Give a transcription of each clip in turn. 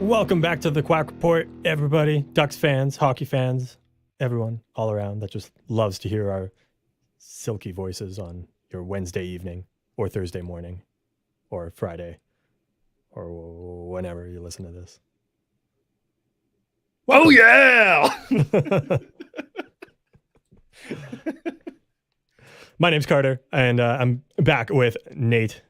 Welcome back to the Quack Report, everybody. Ducks fans, hockey fans, everyone all around that just loves to hear our silky voices on your Wednesday evening or Thursday morning or Friday or whenever you listen to this. Welcome. Oh, yeah! My name's Carter, and I'm back with Nate,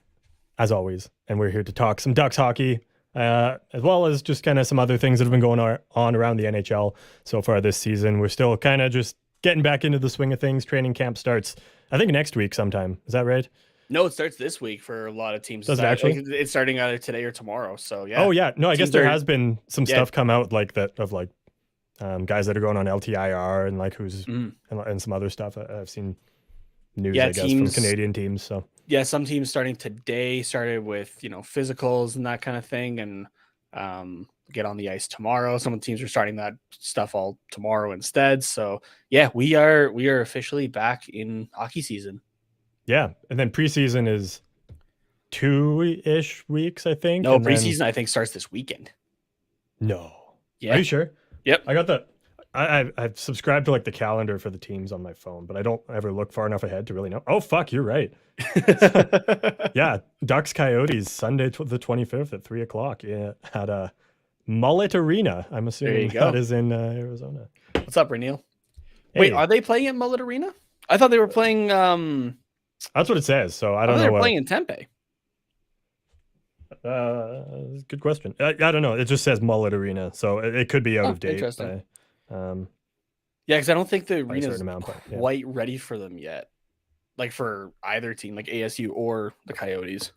as always, and we're here to talk some Ducks hockey, as well as just kind of some other things that have been going on around the NHL so far this season. We're still kind of just getting back into the swing of things. Training camp starts, I think, next week sometime. Is that right? No, it starts this week for a lot of teams. Does it actually? It's starting either today or tomorrow. So, yeah. Oh, yeah. No, I guess there has been some stuff come out like that of like guys that are going on LTIR and like who's and some other stuff. I've seen news, I guess, from Canadian teams. So yeah, some teams starting today started with, physicals and that kind of thing, and get on the ice tomorrow. Some of the teams are starting that stuff all tomorrow instead. So yeah, we are officially back in hockey season. Yeah, and then preseason is 2-ish weeks, I think. No, preseason I think starts this weekend. No. Yeah. Are you sure? Yep. I got the. I've subscribed to like the calendar for the teams on my phone, but I don't ever look far enough ahead to really know. Oh fuck, you're right. Yeah, Ducks Coyotes Sunday the 25th at 3:00. Yeah, at Mullet Arena. I'm assuming that is in Arizona. What's up, Reneel? Hey. Wait, are they playing at Mullet Arena? I thought they were playing. That's what it says. So I don't know. They're playing in Tempe. Good question. I don't know. It just says Mullet Arena, so it could be out of date. Interesting. Yeah, because I don't think the arena is quite ready for them yet. Like for either team, like ASU or the Coyotes.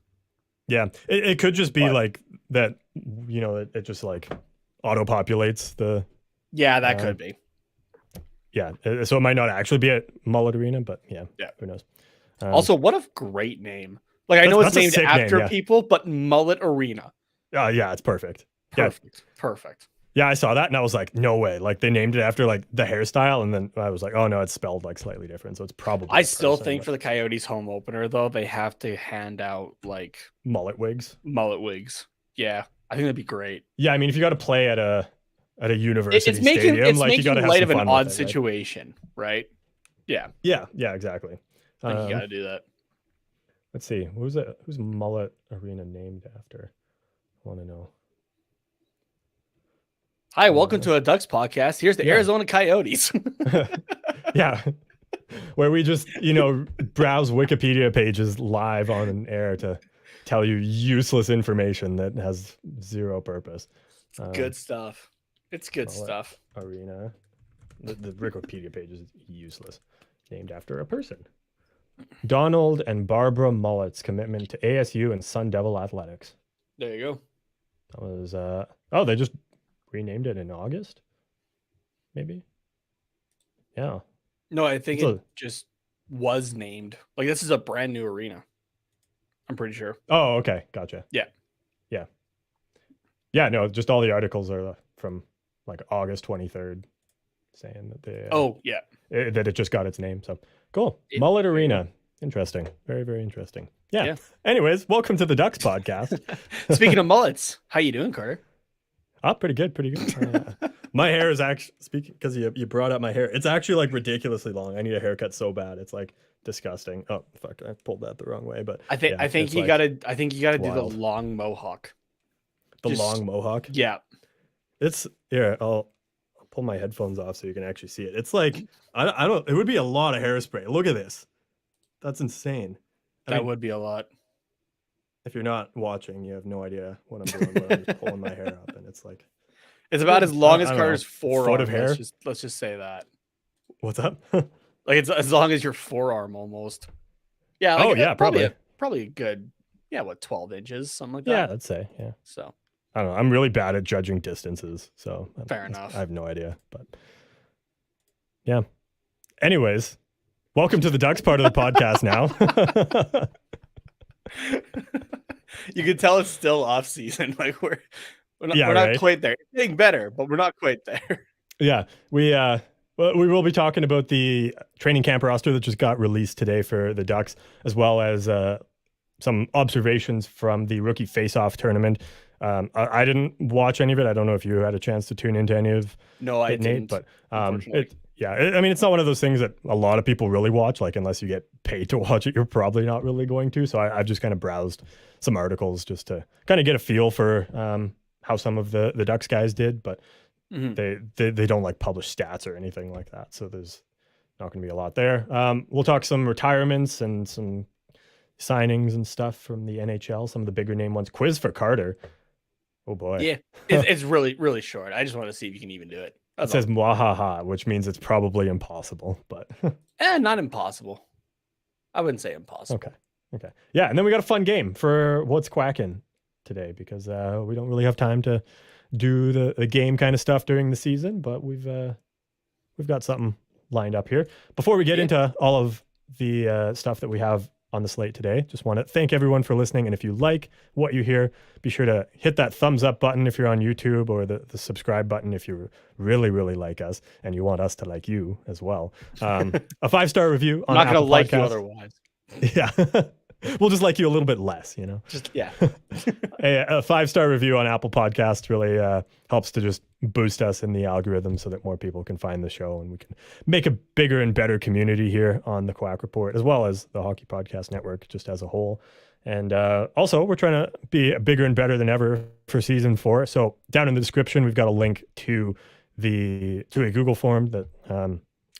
Yeah, it could just be like that. It just like auto populates the. Yeah, that could be. Yeah, so it might not actually be at Mullet Arena, but yeah, who knows? Also, what a great name! Like I know it's named after people, but Mullet Arena. Yeah, it's perfect. Perfect. Yeah, I saw that and I was like, no way. Like they named it after like the hairstyle, and then I was like, oh no, it's spelled like slightly different, so it's probably. I still think for the Coyotes home opener though, they have to hand out like mullet wigs. Yeah, I think that'd be great. Yeah, I mean, if you got to play at a university stadium, it's like making you got to have light some of an fun odd with it, situation, right? Yeah, exactly. I think you got to do that. Let's see, who's Mullet Arena named after? I want to know. Hi, welcome to a Ducks podcast. Here's the Arizona Coyotes. Yeah, where we just browse Wikipedia pages live on an air to tell you useless information that has zero purpose. Good stuff. It's good stuff. Arena. The Wikipedia page is useless. Named after a person. Donald and Barbara Mullet's commitment to ASU and Sun Devil athletics. There you go. That was they just renamed it in August, maybe. Yeah. No, I think it just was named. Like this is a brand new arena. I'm pretty sure. Oh, okay, gotcha. Yeah. No, just all the articles are from like August 23rd, saying that they that it just got its name. So cool. Mullet Arena. Interesting. Very, very interesting. Yeah. Anyways, welcome to the Ducks podcast. Speaking of mullets, how you doing, Carter? Oh, pretty good. My hair is actually, speaking because you brought up my hair, it's actually like ridiculously long. I need a haircut so bad. It's like disgusting. Oh fuck, I pulled that the wrong way. But I think you gotta do the long mohawk. Long mohawk? Yeah. It's here, I'll pull my headphones off so you can actually see it. It's like I don't, it would be a lot of hairspray. Look at this. That's insane. That would be a lot. If you're not watching, you have no idea what I'm doing. But I'm just pulling my hair up, and it's like it's about as long as Carter's forearm. Foot of hair. Let's just say that. What's up? Like it's as long as your forearm almost. Yeah. Like probably a good. Yeah, 12 inches, something like that. Yeah, I'd say. Yeah. So I don't know. I'm really bad at judging distances, so fair enough. I have no idea, but yeah. Anyways, welcome to the Ducks part of the podcast now. You can tell it's still off season. Like we're not quite there. It's getting better, but we're not quite there. Yeah, we will be talking about the training camp roster that just got released today for the Ducks, as well as some observations from the rookie face-off tournament. I didn't watch any of it. I don't know if you had a chance to tune into any of No, I it, Nate, didn't. but Unfortunately. I mean, it's not one of those things that a lot of people really watch. Like, unless you get paid to watch it, you're probably not really going to. So I've just kind of browsed some articles just to kind of get a feel for how some of the Ducks guys did, but they don't like publish stats or anything like that. So there's not going to be a lot there. We'll talk some retirements and some signings and stuff from the NHL, some of the bigger name ones. Quiz for Carter. Oh boy. Yeah, it's really, really short. I just want to see if you can even do it. It says mwahaha, which means it's probably impossible, but not impossible. I wouldn't say impossible. Okay. Yeah, and then we got a fun game for What's Quacking today because we don't really have time to do the game kind of stuff during the season, but we've got something lined up here. Before we get into all of the stuff that we have on the slate today, just want to thank everyone for listening. And if you like what you hear, be sure to hit that thumbs up button if you're on YouTube, or the subscribe button if you really, really like us and you want us to like you as well. A 5-star review on I'm not Apple going to like you Podcasts. otherwise. Yeah. We'll just like you a little bit less, Just, yeah. A 5-star review on Apple Podcasts really helps to just boost us in the algorithm so that more people can find the show and we can make a bigger and better community here on the Quack Report, as well as the Hockey Podcast Network just as a whole. And also, we're trying to be bigger and better than ever for season 4. So down in the description, we've got a link to a Google form that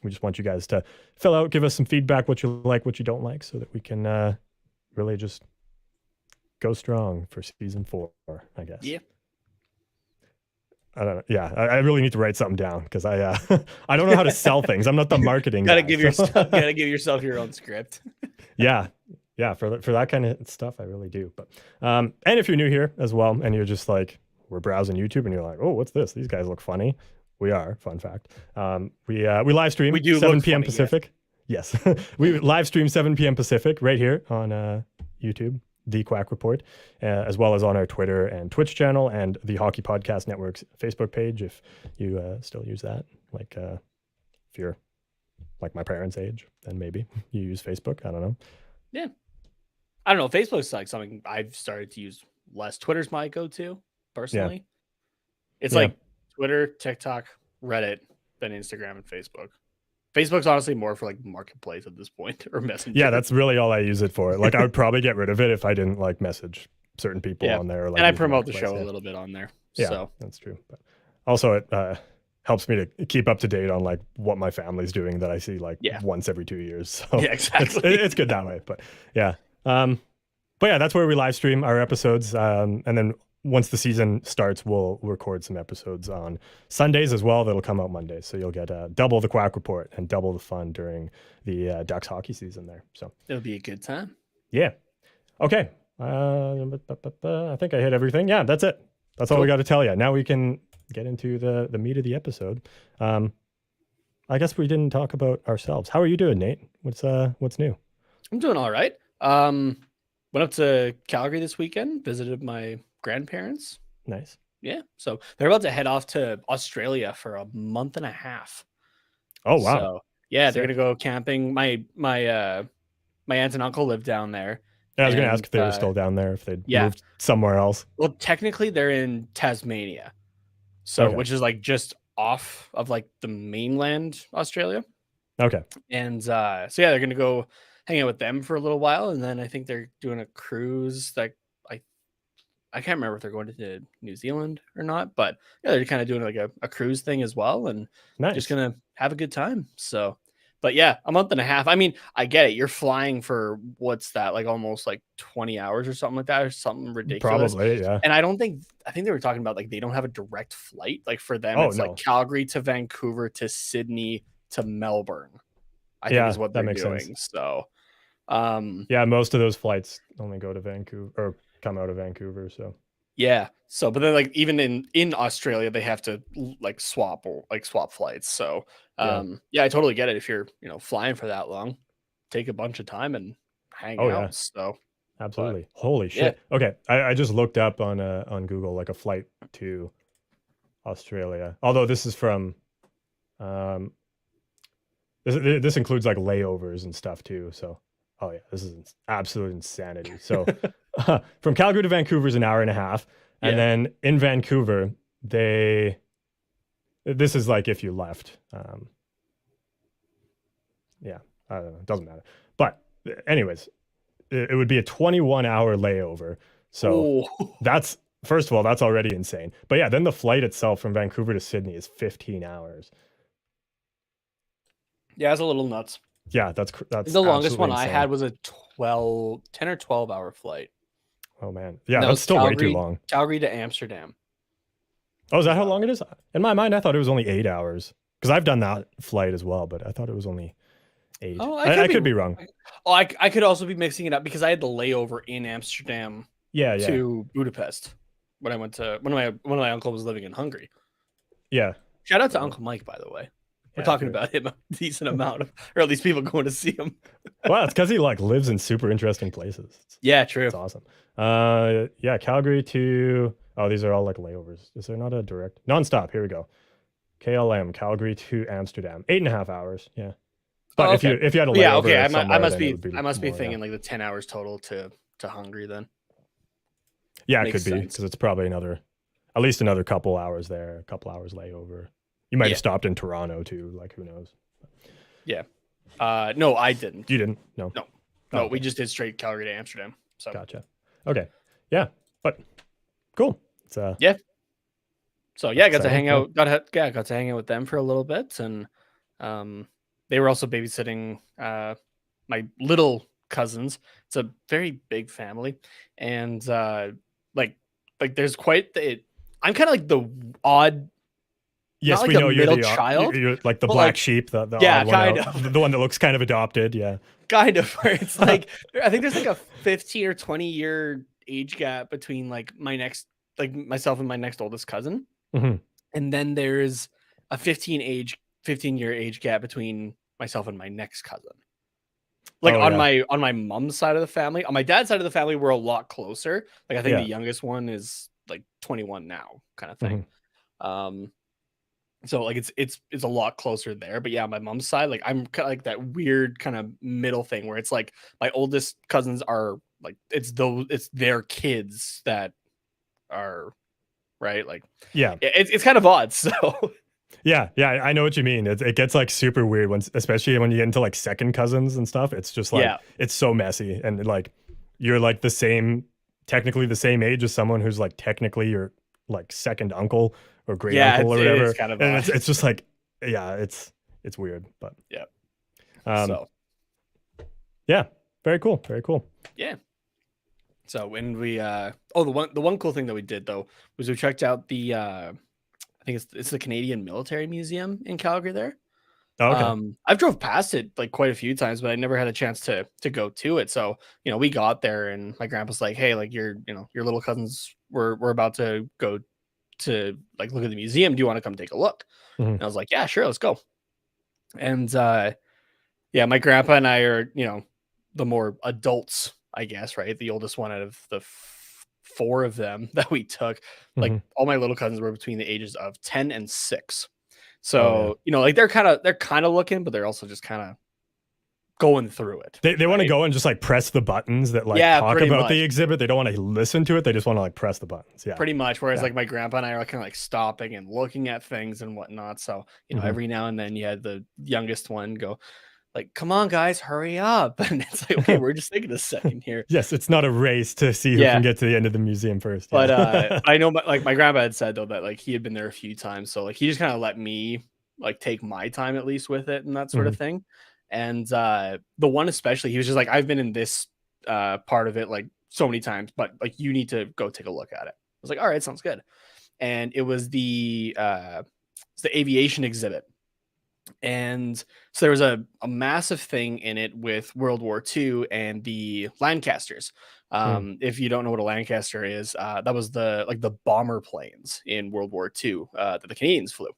we just want you guys to fill out, give us some feedback, what you like, what you don't like, so that we can really just go strong for season 4, I guess. Yeah. I don't know. Yeah, I really need to write something down because I I don't know how to sell things. I'm not the marketing Gotta guy. give yourself your own script. Yeah, for that kind of stuff, I really do. But and if you're new here as well, and you're just like, we're browsing YouTube, and you're like, oh, what's this? These guys look funny. We are. Fun fact. We live stream. We do 7 look p.m. funny, Pacific. Yes, we live stream 7 p.m. Pacific right here on YouTube, The Quack Report, as well as on our Twitter and Twitch channel and the Hockey Podcast Network's Facebook page, if you still use that. Like, if you're like my parents' age, then maybe you use Facebook. I don't know. Yeah. I don't know. Facebook's like something I've started to use less. Twitter's my go-to, personally. It's like Twitter, TikTok, Reddit, then Instagram and Facebook. Facebook's honestly more for like marketplace at this point, or Messenger. Yeah, that's really all I use it for. Like, I would probably get rid of it if I didn't like message certain people on there. Or, like, and I use promote the Marketplace, show a little bit on there. Yeah, So that's true. But also, it helps me to keep up to date on like what my family's doing that I see like once every 2 years. So yeah, exactly. It's good that way. But yeah, that's where we live stream our episodes, and then once the season starts, we'll record some episodes on Sundays as well. That'll come out Mondays. So you'll get double the Quack Report and double the fun during the Ducks hockey season there. So it'll be a good time. Yeah. Okay. I think I hit everything. Yeah, that's it. That's all we got to tell you. Now we can get into the meat of the episode. I guess we didn't talk about ourselves. How are you doing, Nate? What's new? I'm doing all right. Went up to Calgary this weekend, visited my grandparents. Nice. Yeah. So they're about to head off to Australia for a month and a half. Oh, wow. So, yeah, they're going to go camping. My aunt and uncle live down there. Yeah, I was going to ask if they were still down there, if they'd moved somewhere else. Well, technically they're in Tasmania. So, which is like just off of like the mainland Australia. Okay. And so yeah, they're going to go hang out with them for a little while. And then I think they're doing a cruise that I can't remember if they're going to New Zealand or not, but yeah, they're kind of doing like a cruise thing as well, and just gonna have a good time. So, but yeah, a month and a half. I mean, I get it. You're flying for what's that, like almost like 20 hours or something like that, or something ridiculous. Probably, yeah. And I think they were talking about like they don't have a direct flight. Like for them, it's like Calgary to Vancouver to Sydney to Melbourne. I think is what they're doing. Sense. So, most of those flights only go to Vancouver or come out of Vancouver. So yeah. So, but then like even in Australia, they have to like swap flights. So yeah, I totally get it. If you're flying for that long, take a bunch of time and hang out. Yeah. So absolutely. Holy shit. Yeah. Okay, I just looked up on Google like a flight to Australia. Although this is from this includes like layovers and stuff too. So this is absolute insanity. So from Calgary to Vancouver is an hour and a half. And Yeah. then in Vancouver, this is like if you left. Yeah, I don't know. It doesn't matter. But anyways, it would be a 21-hour layover. So Oh, that's, first of all, that's already insane. But yeah, then the flight itself from Vancouver to Sydney is 15 hours. yeah, it's a little nuts. Yeah, that's The longest absolutely one I insane. had was a 10 or 12-hour flight. Oh man. And Yeah, that that's was still way too long. Calgary to Amsterdam. Oh, is that Was how that long one. it is? In my mind, I thought it was only 8 hours. Because I've done that flight as well, but I thought it was only eight. Oh, I could be wrong. Oh, I could also be mixing it up because I had the layover in Amsterdam Yeah, yeah. to Budapest when I went to when my uncle was living in Hungary. Yeah. Shout out to Uncle Mike, by the way. We're Yeah, talking for, about him a decent amount of, or at least people going to see him. well, it's because he like lives in super interesting places. Yeah, true. It's awesome. Yeah, Calgary to, oh, these are all like layovers. Is there not a direct nonstop? Here we go. KLM, Calgary to Amsterdam, 8.5 hours. Yeah. But Oh, okay. if you had a Yeah, layover okay. somewhere, then it would be I must be more. thinking like the 10 hours total to Hungary then. Yeah, it Makes could be sense. because it's probably at least another couple hours there, a couple hours layover. You might have stopped in Toronto too. Like who knows? Yeah. No, I didn't. You didn't? No. No, Oh, okay. we just did straight Calgary to Amsterdam. So Gotcha. Okay. Yeah, but cool. It's yeah. So yeah, got to exciting, hang out. Got to hang out with them for a little bit, and they were also babysitting my little cousins. It's a very big family, and like there's quite the. I'm kind of like the odd, yes, not like we the know middle child, you're like the but black like sheep, the yeah, odd one kind out, of, the one that looks kind of adopted. Yeah. kind of. Where it's like I think there's like a 15 or 20-year age gap between like myself and my next oldest cousin. Mhm. And then there's a 15-year age gap between myself and my next cousin. Like Oh yeah. on my mom's side of the family. On my dad's side of the family, we're a lot closer. Like I think the Yeah. youngest one is like 21 now, kind of thing. Mhm. So like it's a lot closer there. But yeah, my mom's side, like I'm kind of like that weird kind of middle thing where it's like my oldest cousins are like it's their kids that are right. Like Yeah. it's kind of odd. So Yeah. Yeah. I know what you mean. It gets like super weird especially when you get into like second cousins and stuff. It's just like yeah. it's so messy, and like you're like technically the same age as someone who's like technically your like second uncle or great Yeah, uncle or it whatever, is kind of and odd. it's just like yeah, it's weird, but Yeah. um So yeah, very cool, very cool. yeah. So when we the one cool thing that we did though was we checked out the I think it's the Canadian Military Museum in Calgary there. Oh, okay. I've drove past it like quite a few times, but I never had a chance to go to it. So, we got there and my grandpa's like, "Hey, like your little cousins we're about to go to like look at the museum. Do you want to come take a look?" Mhm. And I was like, "Yeah, sure, let's go." And yeah, my grandpa and I are, the more adults, I guess, right? The oldest one out of the four of them that we took. Like Mhm. all my little cousins were between the ages of 10 and 6. Oh yeah. So, like they're kind of looking, but they're also just kind of going through it. They want to right? go and just like press the buttons that like Yeah, talk pretty about much. the exhibit. They don't want to listen to it. They just want to like press the buttons. Yeah. Pretty much. Whereas Yeah. like my grandpa and I are kind of like stopping and looking at things and whatnot. So, Mhm. every now and then you had the youngest one go, like, "Come on, guys, hurry up." And it's like, okay, we're just taking a second here. Yes, it's not a race to see who Yeah. can get to the end of the museum first. But Yeah. I know my grandpa had said though that like he had been there a few times. So like he just kind of let me like take my time at least with it and that sort of thing. And the one especially, he was just like, "I've been in this part of it like so many times, but like you need to go take a look at it." I was like, "All right, sounds good." And it was the aviation exhibit. And so there was a massive thing in it with World War II and the Lancasters. If you don't know what a Lancaster is, that was the bomber planes in World War II that the Canadians flew.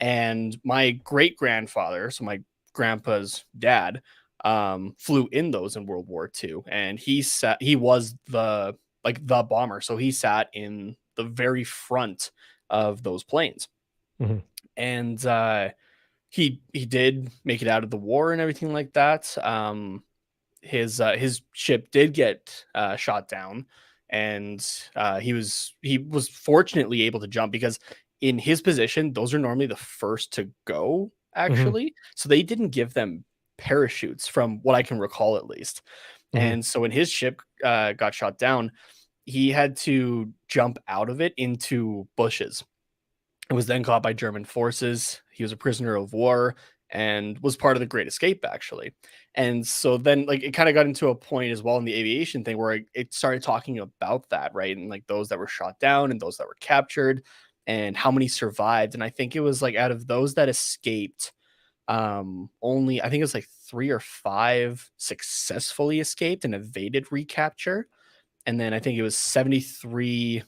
And my great grandfather, so my grandpa's dad, flew in those in World War II, and he was the bomber, so he sat in the very front of those planes. Mhm. And he did make it out of the war and everything like that. His ship did get shot down, and he was fortunately able to jump because in his position, those are normally the first to go, Hmm. actually. So they didn't give them parachutes from what I can recall, at least. Hmm. And so when his ship got shot down, he had to jump out of it into bushes. It was then caught by German forces. He was a prisoner of war and was part of the Great Escape, actually. And so then, like, it kind of got into a point as well in the aviation thing where it started talking about that, right? And like those that were shot down and those that were captured and how many survived. And I think it was like out of those that escaped, only I think it was like 3 or 5 successfully escaped and evaded recapture. And then I think it was 73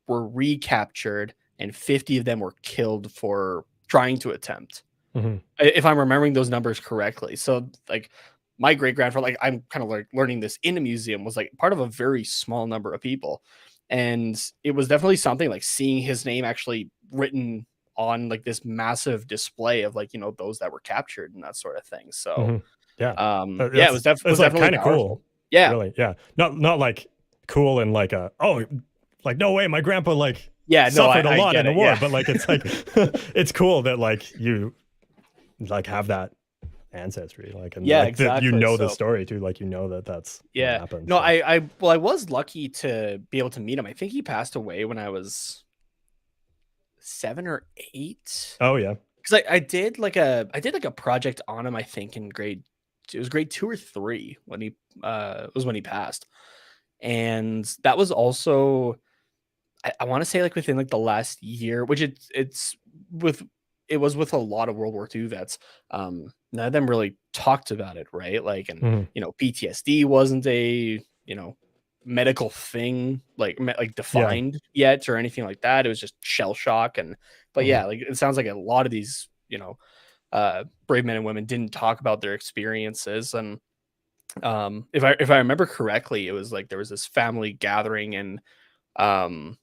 were recaptured and 50 of them were killed for trying to attempt. Hmm. If I'm remembering those numbers correctly. So like my great grandfather, like I'm kind of like learning this in a museum, was like part of a very small number of people. And it was definitely something like seeing his name actually written on like this massive display of like, those that were captured and that sort of thing. So Hmm. Yeah. yeah, it was It's like definitely kind of cool, powerful. Yeah. really. Yeah. Not like cool and like oh, like no way, my grandpa like Yeah, no, suffered a I lot get in the it. war, Yeah. but like it's like it's cool that like you like have that ancestry, like, and Yeah, like that exactly. the So story too, like that that's what yeah. happened. No, So I was lucky to be able to meet him. I think he passed away when I was 7 or 8. oh yeah. Because I did like a project on him, I think in it was grade 2 or 3 when he was when he passed. And that was also I want to say like within like the last year, which with it was with a lot of World War II vets. None of them really talked about it, right? Like, and Hmm. PTSD wasn't a medical thing like Yeah. defined yet or anything like that. It was just shell shock, and but Hmm. yeah, like it sounds like a lot of these brave men and women didn't talk about their experiences. And if I remember correctly, it was like there was this family gathering, and um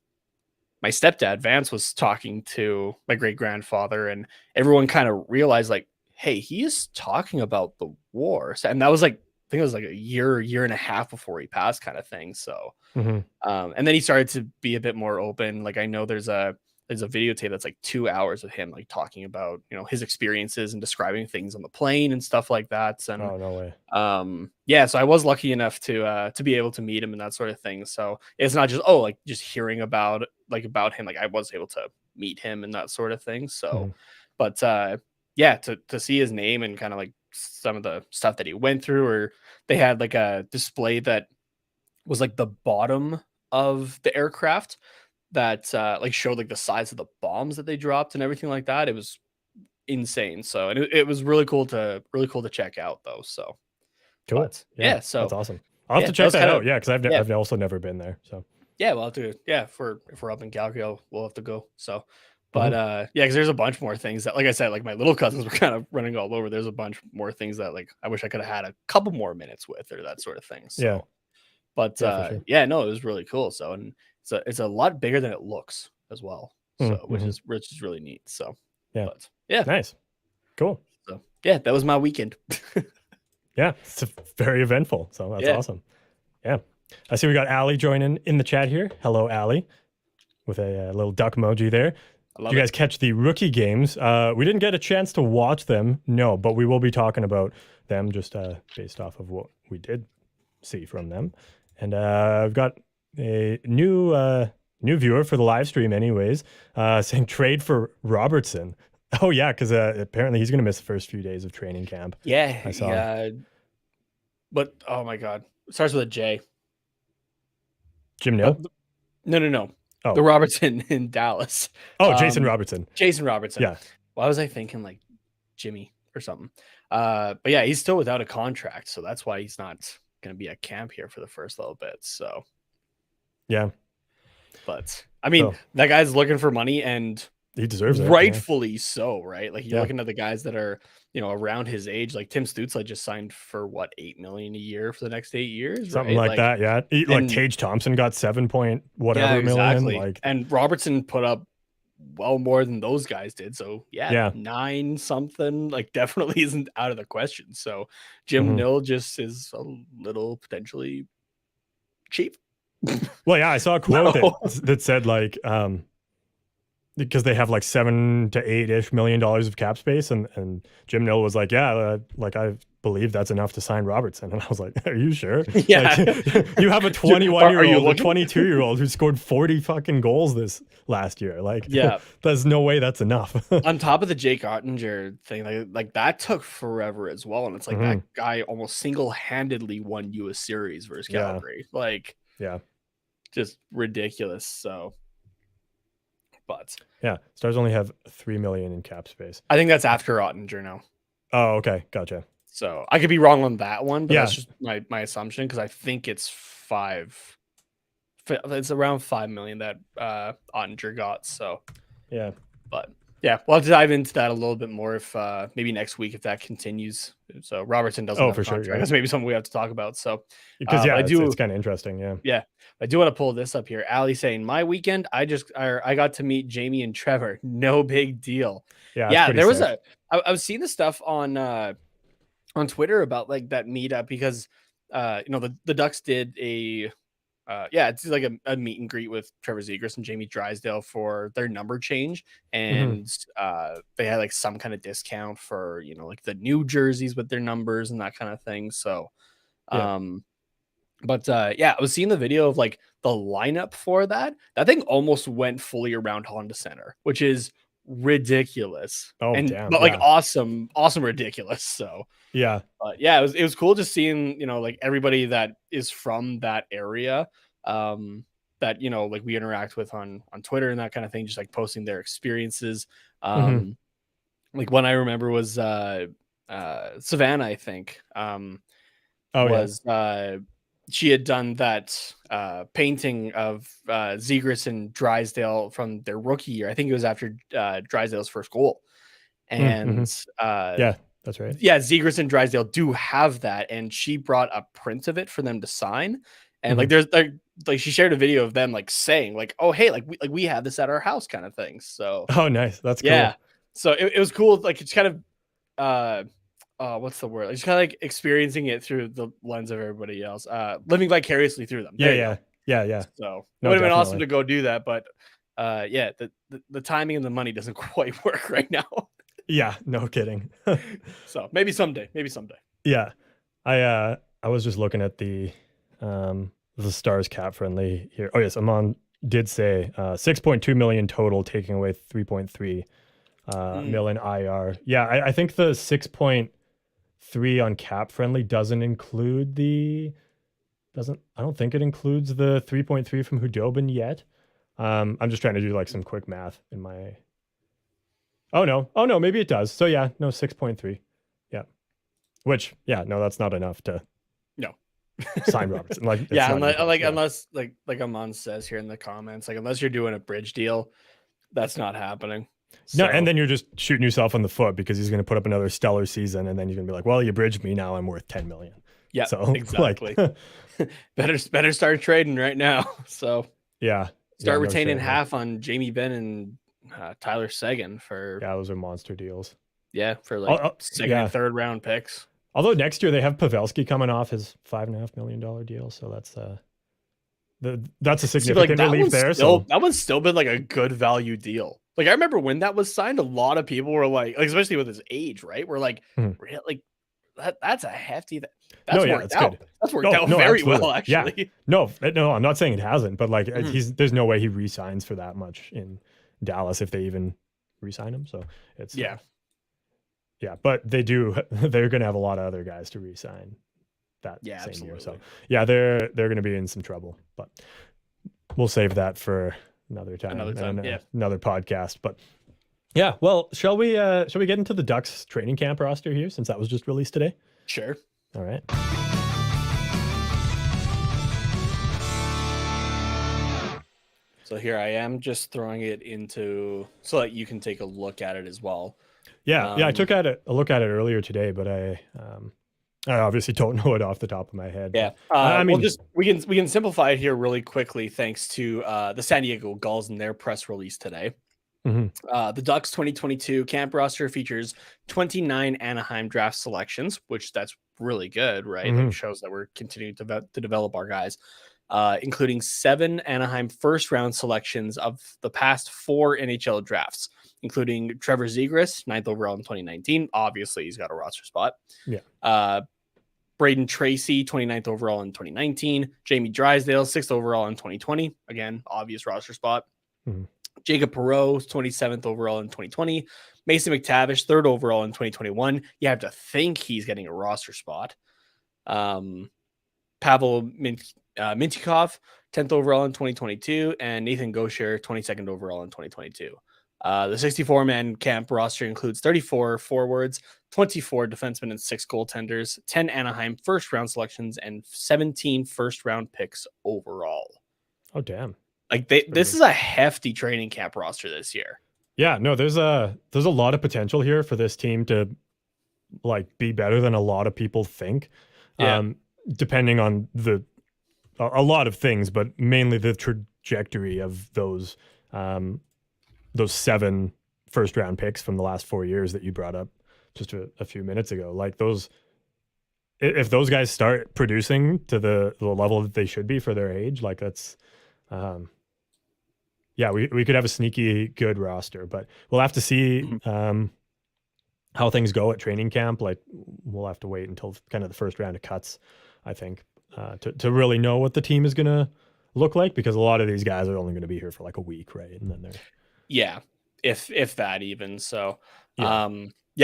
my stepdad Vance was talking to my great grandfather, and everyone kind of realized like, hey, he is talking about the war. And that was like, I think it was like a year and a half before he passed, kind of thing. So Hmm. and then he started to be a bit more open. Like I know there's a videotape that's like 2 hours of him like talking about his experiences and describing things on the plane and stuff like that. And Oh no way. yeah, so I was lucky enough to be able to meet him and that sort of thing. So it's not just like just hearing about him. Like I was able to meet him and that sort of thing. So Hmm. but yeah, to see his name and kind of like some of the stuff that he went through, or they had like a display that was like the bottom of the aircraft that like showed like the size of the bombs that they dropped and everything like that. It was insane. So and it was really cool to check out though. So Cool. but Yeah, yeah, that's so awesome. I'll have yeah, to that check was that kind out. of Yeah, because yeah, I've also never been there. So yeah. We'll have to yeah if we're up in Calgary, we'll have to go. So, but hmm. yeah, because there's a bunch more things that, like I said, like my little cousins were kind of running all over. There's a bunch more things that like I wish I could have had a couple more minutes with or that sort of thing. Yeah, So, but yeah, for sure. yeah, no, it was really cool. So, and it's a lot bigger than it looks as well. So, Mm-hmm. which is really neat. So, Yeah, but yeah, nice, cool. so yeah, that was my weekend. Yeah, it's very eventful. So that's Yeah, awesome. Yeah, I see we got Allie joining in the chat here. Hello, Allie, with a little duck emoji there. I Did love you it. guys catch the rookie games? We didn't get a chance to watch them, no, but we will be talking about them just based off of what we did see from them. And I've got a new viewer for the live stream, anyways, saying trade for Robertson. Oh yeah, because apparently he's going to miss the first few days of training camp. Yeah, I saw. yeah. But oh my god, it starts with a J. Jim Uh, Nill. no. The Oh, Robertson in Dallas. oh, Jason Robertson. Jason Robertson. Yeah, Why was I thinking like Jimmy or something? But yeah, he's still without a contract, so that's why he's not going to be at camp here for the first little bit. So, yeah. but I mean, So that guy's looking for money, and he deserves it. Yeah, rightfully so, right? Like you're yeah. looking at the guys that are around his age. Like Tim Stützle just signed for what, 8 million a year for the next 8 years, Something right? like Like that. Yeah, like and Tage Thompson got 7 point yeah, whatever million. exactly. Like, And Robertson put up well more than those guys did. So yeah, yeah. 9 something like definitely isn't out of the question. So Jim Hmm. Nill just is a little potentially cheap. Well, yeah, I saw a quote No. that said like because they have like $7 to $8 ish million of cap space, and Jim Nill was like, yeah, like I believe that's enough to sign Robertson, and I was like, are you sure? Like, Yeah. you have a Are you 21-year-old, a looking? 22-year-old who scored 40 fucking goals this last year. Like, Yeah. there's no way that's enough. On top of the Jake Ottinger thing, like that took forever as well. And it's like that Mhm. guy almost single-handedly won you a series versus Yeah, Calgary. Like, yeah, just ridiculous. So, but yeah. Stars only have 3 million in cap space. I think that's after Ottinger now. Oh, okay, gotcha. So I could be wrong on that one, but Yeah, that's just my assumption because I think it's it's around 5 million that Ottinger got. So, yeah. but yeah, we'll have to dive into that a little bit more if maybe next week if that continues. So Robertson doesn't Oh, have a for sure. contract. Yeah, That's maybe something we have to talk about. So, because but yeah, I it's do, kind of interesting. Yeah. yeah, I do want to pull this up here. Ali saying, "My weekend, I got to meet Jamie and Trevor. No big deal." Yeah, it's Yeah, pretty there was sick. I was seeing the stuff on Twitter about like that meetup because the Ducks did a it's like a meet and greet with Trevor Zegras and Jamie Drysdale for their number change, Mhm. and they had like some kind of discount for like the new jerseys with their numbers and that kind of thing. So, Yeah. um, but yeah, I was seeing the video of like the lineup for that. That thing almost went fully around Honda Center, which is ridiculous Oh, and damn. but like Yeah. awesome ridiculous. So Yeah. but yeah, it was cool just seeing, like everybody that is from that area, that, like we interact with on Twitter and that kind of thing, just like posting their experiences. Hmm. Like one I remember was Savannah, I think, Oh, yeah. was she had done that painting of Zegras and Drysdale from their rookie year. I think it was after Drysdale's first goal. Mm-hmm. And Yeah, that's right. yeah, Zegras and Drysdale do have that, and she brought a print of it for them to sign. And Hmm. like, there's like she shared a video of them like saying like, "Oh, hey, like we have this at our house," kind of thing. So Oh, nice. That's yeah, cool. so it was cool. Like it's kind of uh what's the word? Like, just kind of like experiencing it through the lens of everybody else, living vicariously through them. Yeah, There you go. yeah, yeah, yeah. So it No, would have been awesome definitely. to go do that, but yeah, the timing and the money doesn't quite work right now. Yeah, no kidding. So maybe someday, maybe someday. Yeah. I was just looking at the Stars cap friendly here. Oh yes, Amon did say 6.2 million total, taking away 3.3 million IR. Yeah, I think the 6.3 on cap friendly doesn't include the doesn't I don't think it includes the 3.3 from Hudobin yet. I'm just trying to do like some quick math in my. Oh no. Oh no, maybe it does. So yeah, no 6.3. Yeah. Which yeah, no, that's not enough to No. sign Robertson. Like it's Yeah, not even unless close. Yeah. unless like Amon says here in the comments, like unless you're doing a bridge deal, that's not happening. No, and So then you're just shooting yourself in the foot because he's going to put up another stellar season, and then you're going to be like, "Well, you bridged me. Now I'm worth 10 million." yeah, So like, exactly. better start trading right now. So yeah, yeah, start no retaining shit. Yeah. half on Jamie Benn and Tyler Seguin for Yeah, those are monster deals. like second Yeah. and third round picks. Although next year they have Pavelski coming off his $5.5 million deal, so that's a See, but like significant relief there. So that one's still been like a good value deal. Like I remember when that was signed, a lot of people were like especially with his age, right? We're like, mhm. really, like that's a hefty. No, That's yeah, worked it's out. good. That's worked Oh out no, very absolutely. well, Yeah, actually. no, I'm not saying it hasn't, but like Mhm. there's no way he resigns for that much in Dallas if they even resign him. So it's Yeah, yeah, but they're going to have a lot of other guys to resign that yeah, same year. So absolutely. yeah, they're going to be in some trouble, but we'll save that for another Another time time, and yeah, another podcast. But yeah, well, shall we get into the Ducks training camp roster here since that was just released today? sure. All right. So here I am, just throwing it into so that you can take a look at it as well. Yeah, I Um, took a look at it earlier today, but I obviously don't know it off the top of my head. Yeah. But I We'll mean, just we can simplify it here really quickly thanks to the San Diego Gulls and their press release today. mhm, The Ducks 2022 camp roster features 29 Anaheim draft selections, which that's really good, right? Like mhm, shows that we're continuing to develop our guys. including 7 Anaheim first-round selections of the past 4 NHL drafts, including Trevor Zegras, 9th overall in 2019. Obviously, he's got a roster spot. Yeah. Braden Tracy, 29th overall in 2019. Jamie Drysdale, 6th overall in 2020. Again, obvious roster spot. Mm-hmm. Jacob Perreault, 27th overall in 2020. Mason McTavish, 3rd overall in 2021. You have to think he's getting a roster spot. Pavel Mintyukov, 10th overall in 2022. And Nathan Gaucher, 22nd overall in 2022. The 64-man camp roster includes 34 forwards, 24 defensemen, and 6 goaltenders, 10 Anaheim first-round selections, and 17 first-round picks overall. Oh, damn. Like this is a hefty training camp roster this year. Yeah, no, there's a lot of potential here for this team to like be better than a lot of people think. Yeah. Depending on a lot of things, but mainly the trajectory of those 7 first round picks from the last 4 years that you brought up just a few minutes ago. Like those, if those guys start producing to the level that they should be for their age, like that's, yeah, we could have a sneaky good roster, but we'll have to see how things go at training camp. Like we'll have to wait until kind of the first round of cuts, I think, to really know what the team is going to look like, because a lot of these guys are only going to be here for like a week, right? And then they're if that even. So yeah.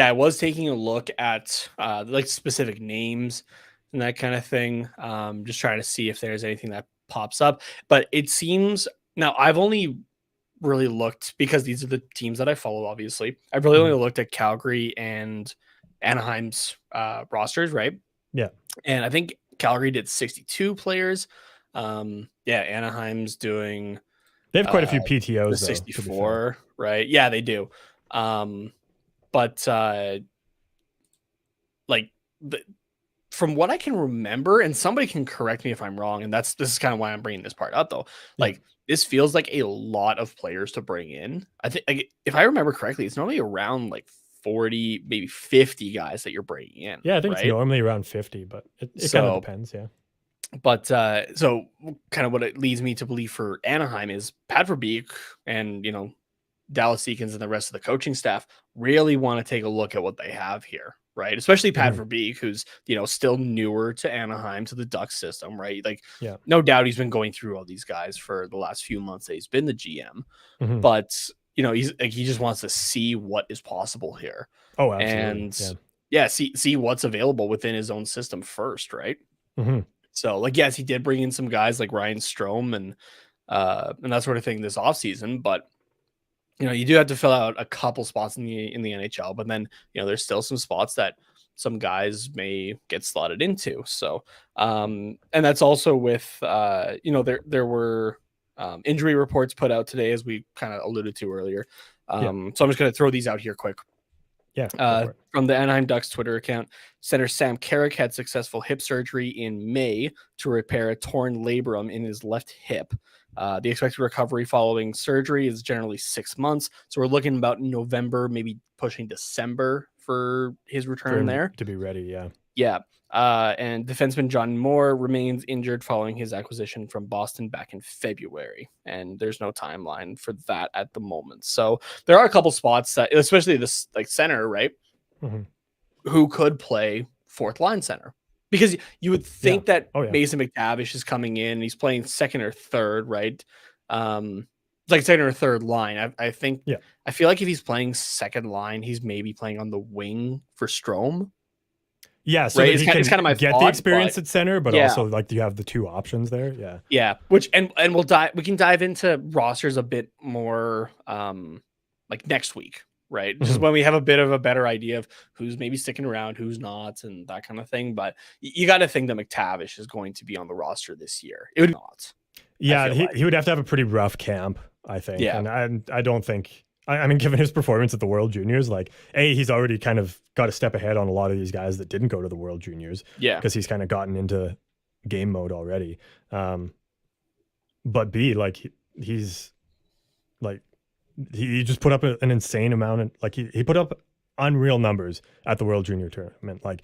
I was taking a look at like specific names and that kind of thing, just trying to see if there's anything that pops up. But it seems now I've only really looked, because these are the teams that I follow, obviously. I've really only looked at Calgary and Anaheim's rosters, right? Yeah. And I think Calgary did 62 players. Anaheim's doing... They have quite a few PTOs, the 64, right? Yeah, they do. From what I can remember, and somebody can correct me if I'm wrong, and this is kind of why I'm bringing this part up, though. Like, this feels like a lot of players to bring in. I think, like, if I remember correctly, it's normally around like 40, maybe 50 guys that you're bringing in. Yeah, I think it's normally around 50, but it kind of depends. Yeah. But so kind of what it leads me to believe for Anaheim is Pat Verbeek and, Dallas Eakins and the rest of the coaching staff really want to take a look at what they have here, right? Especially Pat Verbeek, who's, still newer to Anaheim, to the Ducks system, right? Like, no doubt he's been going through all these guys for the last few months that he's been the GM, but, he's like, he just wants to see what is possible here. Oh, absolutely. And see what's available within his own system first, right? So, like, yes, he did bring in some guys like Ryan Strome and that sort of thing this offseason, but you do have to fill out a couple spots in the NHL, but then there's still some spots that some guys may get slotted into. So, and that's also with there were injury reports put out today, as we kind of alluded to earlier. So I'm just going to throw these out here quick. Yeah. From the Anaheim Ducks Twitter account, center Sam Carrick had successful hip surgery in May to repair a torn labrum in his left hip. The expected recovery following surgery is generally 6 months. So we're looking about November, maybe pushing December for his return there. To be ready, yeah. Yeah. And defenseman John Moore remains injured following his acquisition from Boston back in February. And there's no timeline for that at the moment. So there are a couple spots that, especially this like center, right? Who could play fourth line center. Because you would think that Mason McTavish is coming in and he's playing second or third, right? It's like second or third line. I think, I feel like if he's playing second line, he's maybe playing on the wing for Strome. Yeah, so right? It's kind of my get thought, the experience at center, but also like you have the two options there. Yeah. Yeah. Which and we can dive into rosters a bit more like next week. Right. Just when we have a bit of a better idea of who's maybe sticking around, who's not, and that kind of thing. But you got to think that McTavish is going to be on the roster this year. It would not. Yeah, he would have to have a pretty rough camp, I think. Yeah. And I don't think, I mean, given his performance at the World Juniors, like, he's already kind of got a step ahead on a lot of these guys that didn't go to the World Juniors. Yeah. Because he's kind of gotten into game mode already. But B, like, he's like, he just put up an insane amount of, like, he put up unreal numbers at the World Junior Tournament, like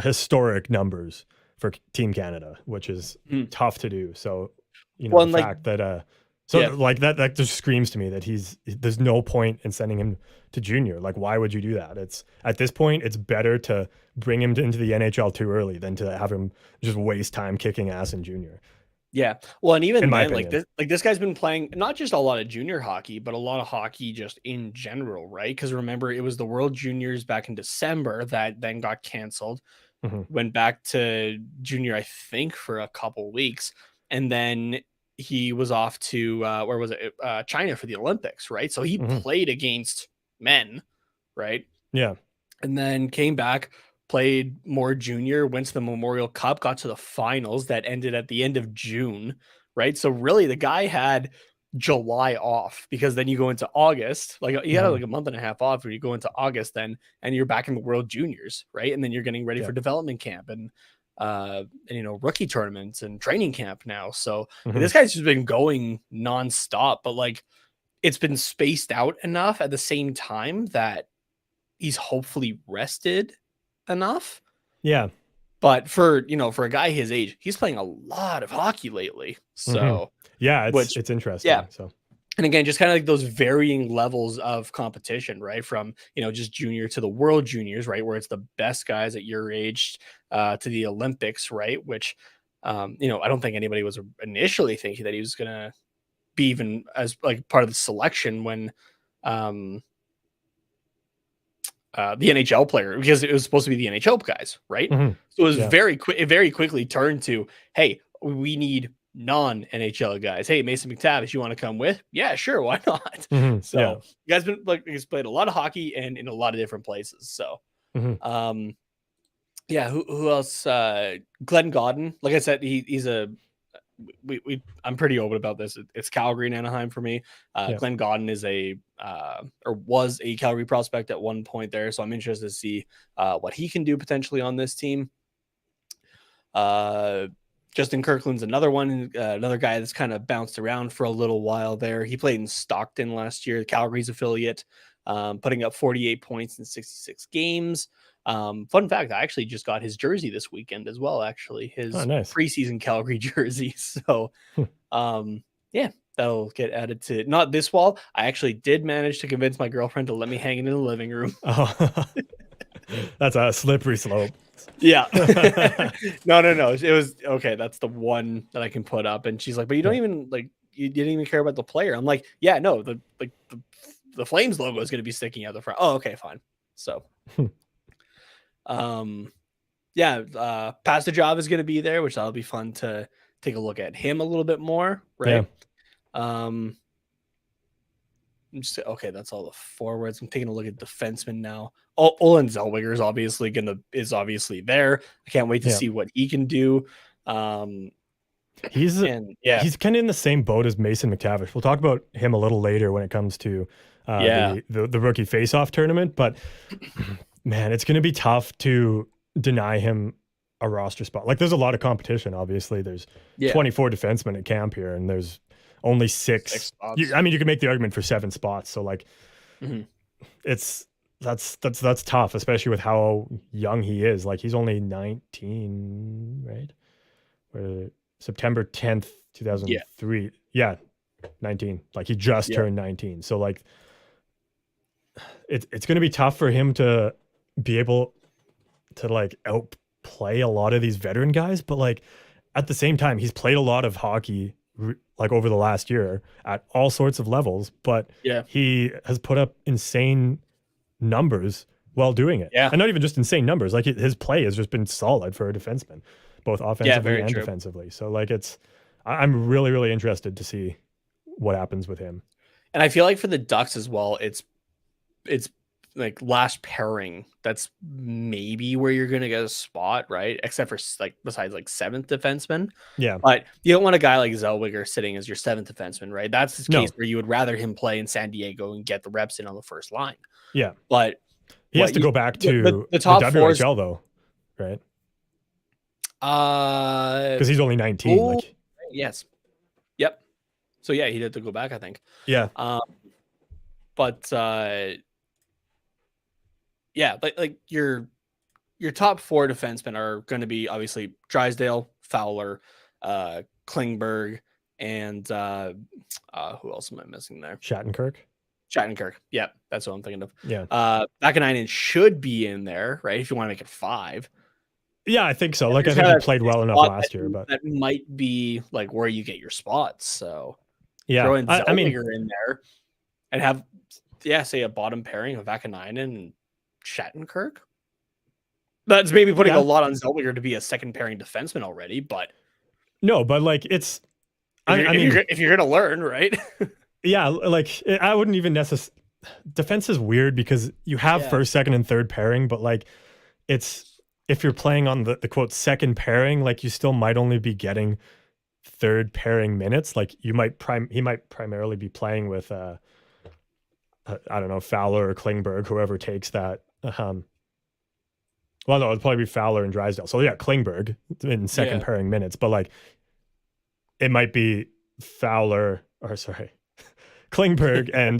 historic numbers. for Team Canada, which is Mhm. tough to do. So, Well, the and like, fact that so yeah, like that just screams to me that there's no point in sending him to junior. Like, why would you do that? It's at this point, it's better to bring him into the NHL too early than to have him just waste time kicking ass in junior, yeah. Well, and in even my then, like opinion. this guy's been playing not just a lot of junior hockey, but a lot of hockey just in general, right? Because remember, it was the World Juniors back in December that then got canceled. Hmm. Went back to junior, I think, for a couple weeks, and then he was off to where was it? China for the Olympics, right? So he Hmm. played against men, right? Yeah. And then came back, played more junior, went to the Memorial Cup, got to the finals that ended at the end of June, right? So really, the guy had July off because then you go into August, like you had Hmm. like a month and a half off, where you go into August then, and you're back in the World Juniors, right? And then you're getting ready Yeah. for development camp and rookie tournaments and training camp now. So like, Hmm. this guy's just been going nonstop, but like it's been spaced out enough at the same time that he's hopefully rested enough. Yeah. But for a guy his age, he's playing a lot of hockey lately. Hmm. So, Yeah. It's which, it's yeah. interesting. So And again, just kind of like those varying levels of competition, right? From, just junior to the world juniors, right? Where it's the best guys at your age to the Olympics, right? Which, I don't think anybody was initially thinking that he was going to be even as like part of the selection when, um, the NHL player because it was supposed to be the NHL guys, right? hmm. So it was Yeah. very quick. It very quickly turned to, hey, we need non-NHL guys. Hey, Mason McTavish, you want to come with? Yeah, sure, why not? Hmm. Yeah. So you guys been like he's played a lot of hockey and in a lot of different places. So Hmm. um yeah, who else? Glenn Godden. Like I said, he's a I'm pretty open about this. It's Calgary and Anaheim for me. Yeah. Glenn Godden is or was a Calgary prospect at one point there, so I'm interested to see what he can do potentially on this team. Uh, Justin Kirkland's another one, another guy that's kind of bounced around for a little while there. He played in Stockton last year, Calgary's affiliate, putting up 48 points in 66 games. Fun fact, I actually just got his jersey this weekend as well, actually, Oh, his nice. preseason Calgary jersey. So, Hmm. yeah, that'll get added to not this wall. I actually did manage to convince my girlfriend to let me hang it in the living room. Oh, that's a slippery slope. Yeah. No, no, no. It was okay. That's the one that I can put up. And she's like, but you don't Yeah. even like you didn't even care about the player. I'm like, yeah, no, the Flames logo is gonna be sticking out the front. Oh, okay, fine. So um yeah, Pastor is gonna be there, which that'll be fun to take a look at him a little bit more, Yeah. right? Um okay, that's all the forwards. I'm taking a look at defensemen now. Olin Zellweger is obviously there. I can't wait to Yeah. see what he can do. Um, He's and yeah, he's kind of in the same boat as Mason McTavish. We'll talk about him a little later when it comes to yeah, the rookie face-off tournament. But man, it's going to be tough to deny him a roster spot. Like, there's a lot of competition. Obviously, there's yeah, 24 defensemen at camp here, and there's only six six. spots. I mean, you can make the argument for 7 spots. So like, Mhm. it's that's tough, especially with how young he is. Like, he's only 19, right? Or September 10th, Yeah, 2003. Yeah, 19. Like, he just yeah, turned 19. So like, it's going to be tough for him to be able to like outplay a lot of these veteran guys, but like at the same time, he's played a lot of hockey like over the last year at all sorts of levels, but yeah, he has put up insane numbers while doing it. yeah, And not even just insane numbers, like his play has just been solid for a defenseman, both yeah. offensively Very and true. defensively. So like, I'm really, really interested to see what happens with him. And I feel like for the Ducks as well, it's like last pairing. That's maybe where you're gonna get a spot, right? Except for like besides like seventh defenseman. Yeah. But you don't want a guy like Zellweger sitting as your seventh defenseman, right? That's the case No. where you would rather him play in San Diego and get the reps in on the first line. Yeah. But He has what to you go back the, to the the top fours, WHL though, right? uh Because he's only 19. oh Like, yes. Yep. So yeah, he had to go back, I think. yeah. Um but yeah, like your top 4 defensemen are going to be obviously Drysdale, Fowler, Klingberg, and who else am I missing there? Shattenkirk. Shattenkirk. Yeah, that's what I'm thinking of. Yeah. MacKinnon should be in there, right? If you want to make it 5. Yeah, I think so. And Like, I there's think kind he of played well enough spot last year, but that might be like where you get your spots. So yeah, throw in I mean, Zellweger in there and have, say a bottom pairing of Vakanainen and Shattenkirk. That's maybe putting a yeah, lot on Zellweger to be a second pairing defenseman already, but no, but like it's, I mean, if you're gonna learn, right? yeah, like I wouldn't even necessarily. Defense is weird because you have Yeah. first, second, and third pairing, but like it's if you're playing on the quote second pairing, like you still might only be getting third pairing minutes. Like he might primarily be playing with I don't know, Fowler or Klingberg, whoever takes that. Well, no, it'd probably be Fowler and Drysdale. So yeah, Klingberg in second Yeah. pairing minutes, but like it might be Fowler or sorry, Klingberg and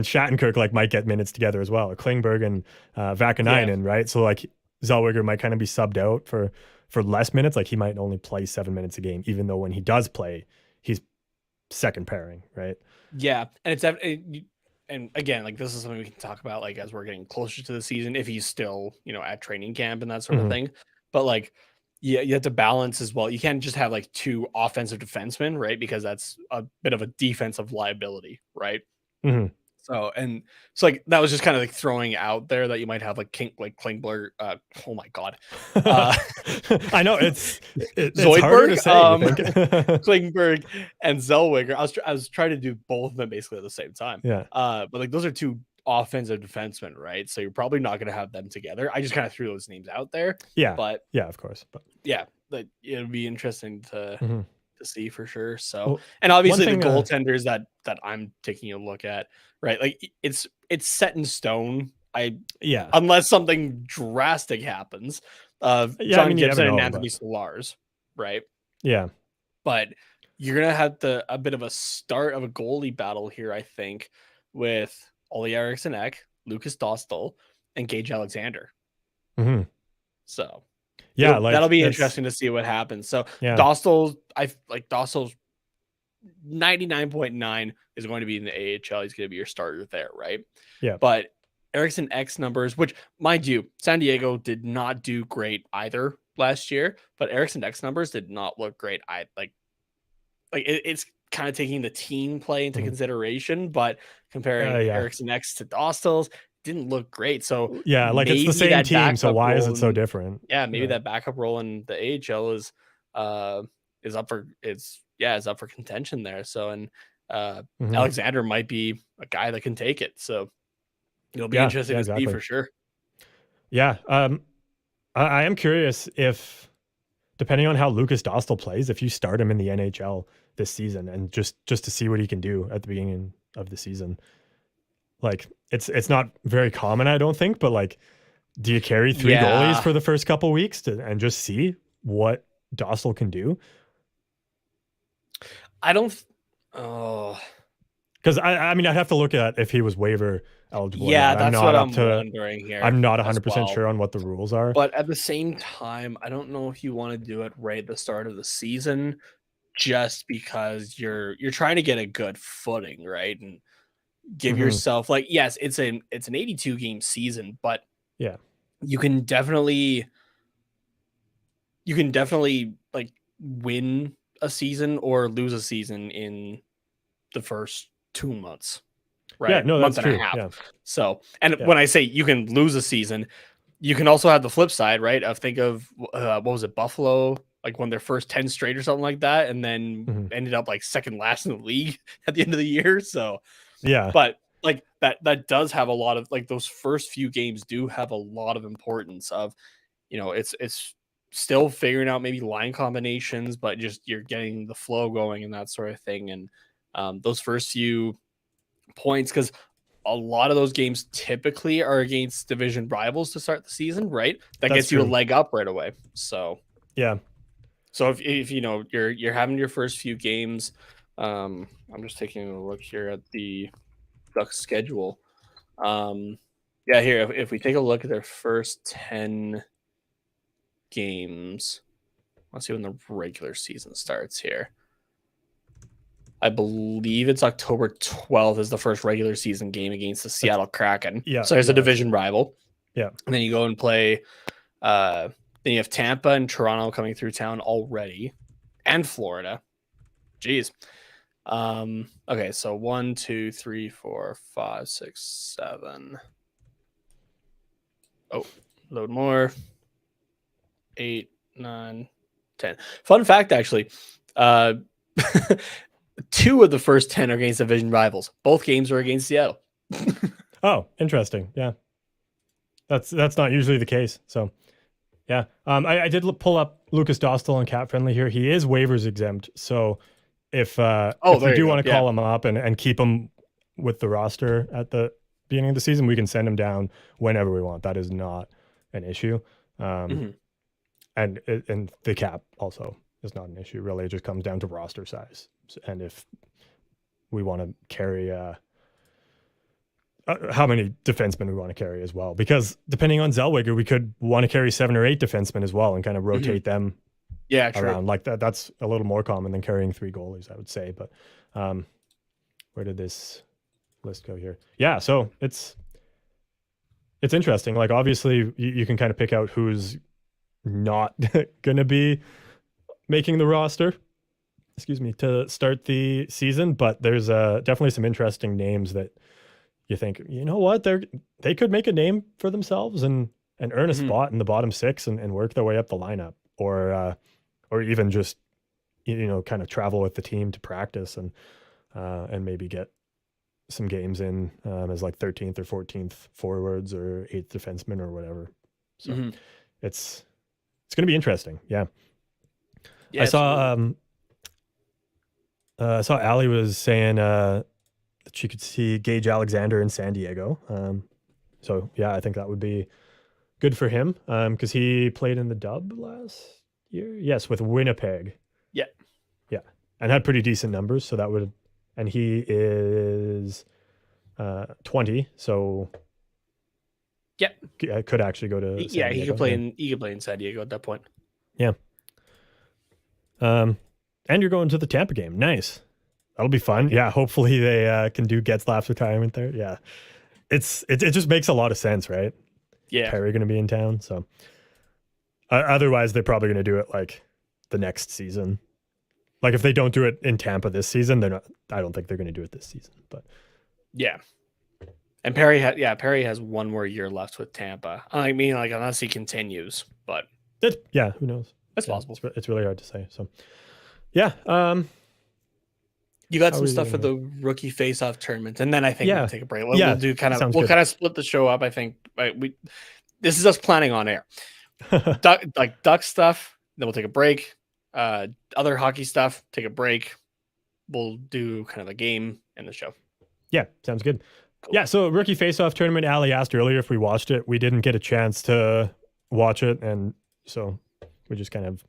Shattenkirk like might get minutes together as well, or Klingberg and Yeah. Vakanainen, right? So like Zellweger might kind of be subbed out for less minutes. Like he might only play 7 minutes a game, even though when he does play, he's second pairing, right? Yeah. And and again, like this is something we can talk about like as we're getting closer to the season, if he's still, at training camp and that sort of Mhm. thing. But like yeah, you have to balance as well. You can't just have like 2 offensive defensemen, right? Because that's a bit of a defensive liability, right? Mhm. So like that was just kind of like throwing out there that you might have like Klingberg. Oh my god, uh, I know it's harder to Zoidberg, say. You think? Klingberg, and Zellweger. I was trying to do both of them basically at the same time. Yeah, But like those are 2 offensive defensemen, right? So you're probably not going to have them together. I just kind of threw those names out there, yeah, but yeah. Of course, but yeah, like it'll be interesting mhm. to see for sure. So, Well, and one obviously the thing. goaltenders that I'm taking a look at, right? Like it's set in stone. Yeah, Unless something drastic happens, yeah. I John mean, you never Gibson and know, Anthony but Solars, right? yeah, But you're gonna have a bit of a start of a goalie battle here, I think, with Ollie Eriksson Ek, Lucas Dostal, and Gage Alexander. hmm So yeah. that'll Like be it's interesting to see what happens. So yeah, Dostal's 99.9 is going to be in the AHL. He's going to be your starter there, right? yeah. But Erickson X numbers, which mind you, San Diego did not do great either last year, but Erickson X numbers did not look great. It's kind of taking the team play into Mhm. consideration, but comparing Yeah, Erickson X to Dostals didn't look great. So yeah. Like it's the maybe same that team, so backup why is role it so in different? yeah, maybe Right. that backup role in the AHL is up for is up for contention there. So and Hmm. Alexander might be a guy that can take it. So it'll be Yeah, interesting yeah, to see exactly. for sure. Yeah. I am curious if, depending on how Lucas Dostal plays, if you start him in the NHL this season and just to see what he can do at the beginning of the season. Like it's not very common, I don't think, but like, do you carry 3 goalies Yeah, for the first couple weeks and just see what Dostal can do? I don't. Oh, Because I mean, I'd have to look at if he was waiver eligible or yeah, not. that's what I'm wondering here I'm not as 100% well. sure on what the rules are. But at the same time, I don't know if you want to do it right at the start of the season, just because you're trying to get a good footing, right? And give Hmm. yourself like yes, it's an 82 game season, but Yeah, you can definitely like win a season or lose a season in the first 2 months, yeah, right? no, Month that's and a true. half. Yeah, So, and yeah. when I say you can lose a season, you can also have the flip side, right? Of think of what was it, Buffalo, like won their first 10 straight or something like that, and then Hmm. ended up like second last in the league at the end of the year. So, Yeah, but like that does have a lot of like those first few games do have a lot of importance of it's still figuring out maybe line combinations, but just you're getting the flow going and that sort of thing. And those first few points, because a lot of those games typically are against division rivals to start the season, right? That that's gets you a true. leg up right away. Yeah, So if you're having your first few games, I'm just taking a look here at the Ducks schedule. Yeah, here if we take a look at their first 10 games. Let's see when the regular season starts here. I believe it's October 12th is the first regular season game against the Seattle Kraken. Yeah. So there's a division rival. Yeah. And then you go and play. Then you have Tampa and Toronto coming through town already, and Florida. Jeez. Okay, so 1, 2, 3, 4, 5, 6, 7. Oh, load more. 8, 9, 10. Fun fact, actually. 2 of the first 10 are against division rivals. Both games are against Seattle. Oh, interesting. Yeah. That's not usually the case. So, yeah. I did pull up Lucas Dostal and Cap Friendly here. He is waivers exempt. So, if we do want to call him up and keep him with the roster at the beginning of the season, we can send him down whenever we want. That is not an issue. And the cap also is not an issue. Really, it just comes down to roster size. And if we want to carry how many defensemen we want to carry as well, because depending on Zellweger, we could want to carry 7 or 8 defensemen as well and kind of rotate them around like that. That's a little more common than carrying 3 goalies, I would say. But where did this list go here? Yeah, so it's interesting. Like, obviously you can kind of pick out who's not gonna be making the roster to start the season, but there's definitely some interesting names that you think, you know what, they could make a name for themselves and earn a spot in the bottom 6 and work their way up the lineup, or even just kind of travel with the team to practice and maybe get some games in as like 13th or 14th forwards or 8th defenseman or whatever. So it's going to be interesting. Yeah. I saw Ali was saying that she could see Gage Alexander in San Diego. So yeah, I think that would be good for him because he played in the dub last year. Yes, with Winnipeg. Yeah. Yeah. And had pretty decent numbers. So that would, and he is 20. So yeah, could actually go to San Diego. He could play in San Diego at that point. Yeah. And you're going to the Tampa game. Nice. That'll be fun. Yeah. Hopefully they can do Getzlaf's retirement there. Yeah. It just makes a lot of sense, right? Yeah. Perry going to be in town. So otherwise they're probably going to do it like the next season. Like if they don't do it in Tampa this season, I don't think they're going to do it this season, but yeah. And Perry has one more year left with Tampa. I mean, like, unless he continues, but who knows? That's possible. It's really hard to say. So, yeah. You got some stuff for the rookie face-off tournament, and then I think we'll take a break. We'll do kind of split the show up. I think this is us planning on air, duck stuff. Then we'll take a break. Other hockey stuff, take a break. We'll do kind of a game in the show. Yeah, sounds good. Cool. Yeah, so rookie face-off tournament, Ali asked earlier if we watched it. We didn't get a chance to watch it, and so we just kind of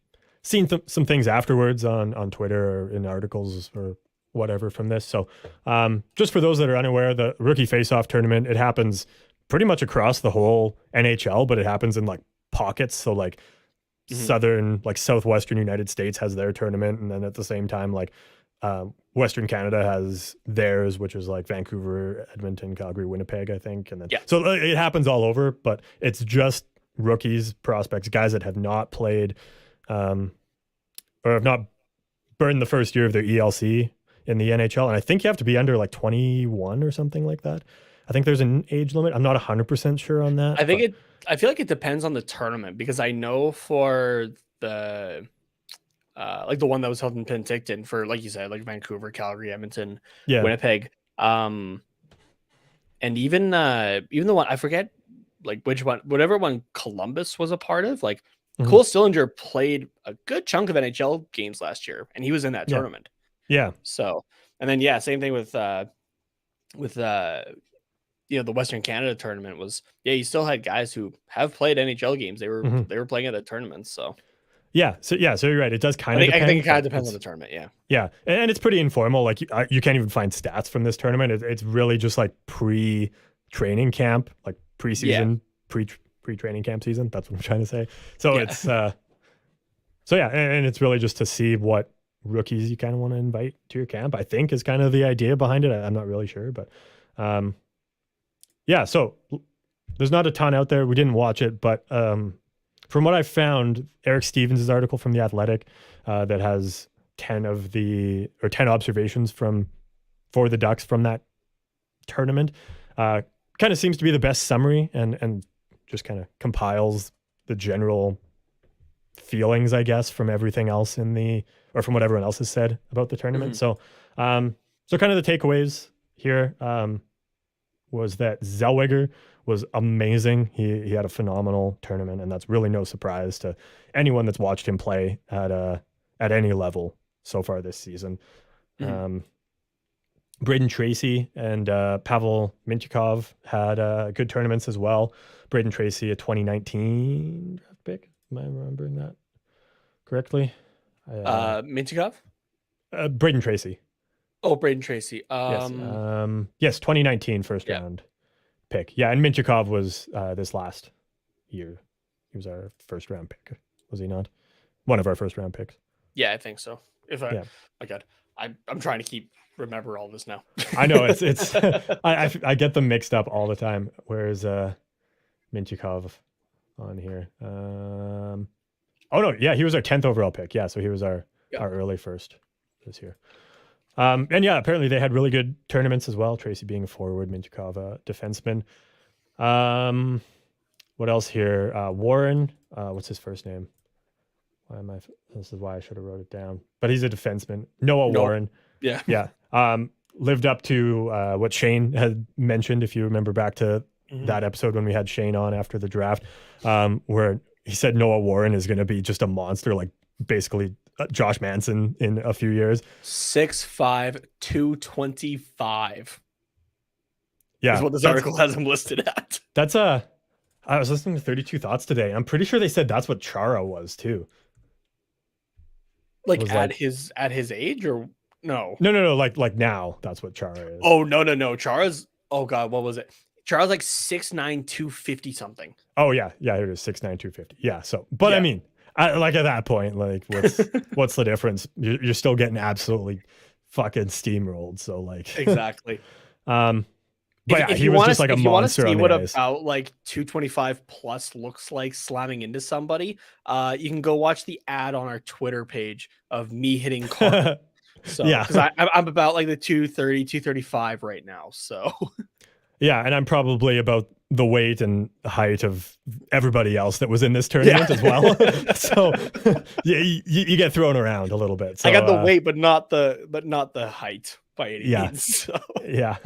seen some things afterwards on Twitter or in articles or whatever from this. So just for those that are unaware, the rookie face-off tournament, it happens pretty much across the whole NHL, but it happens in like pockets. So like southwestern United States has their tournament, and then at the same time, like Western Canada has theirs, which is like Vancouver, Edmonton, Calgary, Winnipeg, I think. And then so it happens all over, but it's just rookies, prospects, guys that have not played or have not burned the first year of their ELC in the NHL. And I think you have to be under like 21 or something like that. I think there's an age limit. I'm not 100% sure on that. I feel like it depends on the tournament, because I know for the like the one that was held in Penticton for, like you said, like Vancouver, Calgary, Edmonton, Winnipeg, and even the one, I forget like which one, whatever one Columbus was a part of, like Cole Sillinger played a good chunk of NHL games last year, and he was in that tournament. Yeah. So, and then same thing with the Western Canada tournament was, you still had guys who have played NHL games. They were playing at the tournaments. So so you're right. It does kind of depend. I think it kind of depends on the tournament. Yeah. Yeah. And it's pretty informal. Like you can't even find stats from this tournament. It's really just like pre-training camp, like preseason, pre-training camp season. That's what I'm trying to say. So Yeah. it's so yeah, and it's really just to see what rookies you kind of want to invite to your camp. I think is kind of the idea behind it. I'm not really sure, but yeah. So there's not a ton out there. We didn't watch it, but from what I found, Eric Stevens' article from The Athletic that has 10 observations for the Ducks from that tournament kind of seems to be the best summary and just kind of compiles the general feelings, I guess, from everything else from what everyone else has said about the tournament. So kind of the takeaways here was that Zellweger was amazing. He had a phenomenal tournament, and that's really no surprise to anyone that's watched him play at any level so far this season. Braden Tracy and Pavel Mintyukov had good tournaments as well. Braden Tracy, a 2019 draft pick. Am I remembering that correctly? Mintyukov? Braden Tracy. Oh, Braden Tracy. Yes, 2019 first round pick. Yeah, and Mintyukov was this last year. He was our first round pick, was he not? One of our first round picks. Yeah, I think so. My God, I'm trying to remember all this now. I know it's I get them mixed up all the time. Where's Mintyukov on here? Oh no, yeah, he was our 10th overall pick. Yeah, so he was our early first this year. And yeah, apparently they had really good tournaments as well. Tracy being a forward, Mintyukov a defenseman. What else here? Warren, what's his first name? This is why I should have wrote it down. But he's a defenseman. Noah Warren. Yeah. Yeah. Lived up to what Shane had mentioned, if you remember back to that episode when we had Shane on after the draft, where he said Noah Warren is going to be just a monster, like basically Josh Manson in a few years. 6'5", 225. Yeah. Is what this article has him listed at. That's I was listening to 32 Thoughts today. I'm pretty sure they said that's what Chara was too. Like his age or no? No. Like now, that's what Chara is. Oh no. Chara's, oh God, what was it? Chara's like 6'9", 250 something. Oh yeah, here it is, 6'9", 250. Yeah. So, but I mean, like at that point, like what's the difference? You're still getting absolutely fucking steamrolled. So like exactly. But yeah, he was just like a monster on the what ice. About like 225 plus looks like slamming into somebody. You can go watch the ad on our Twitter page of me hitting Carl. So yeah, because I'm about like the 230, 235 right now. So yeah, and I'm probably about the weight and height of everybody else that was in this tournament as well. So yeah, you get thrown around a little bit. So, I got the weight, but not the height by any means. So. Yeah.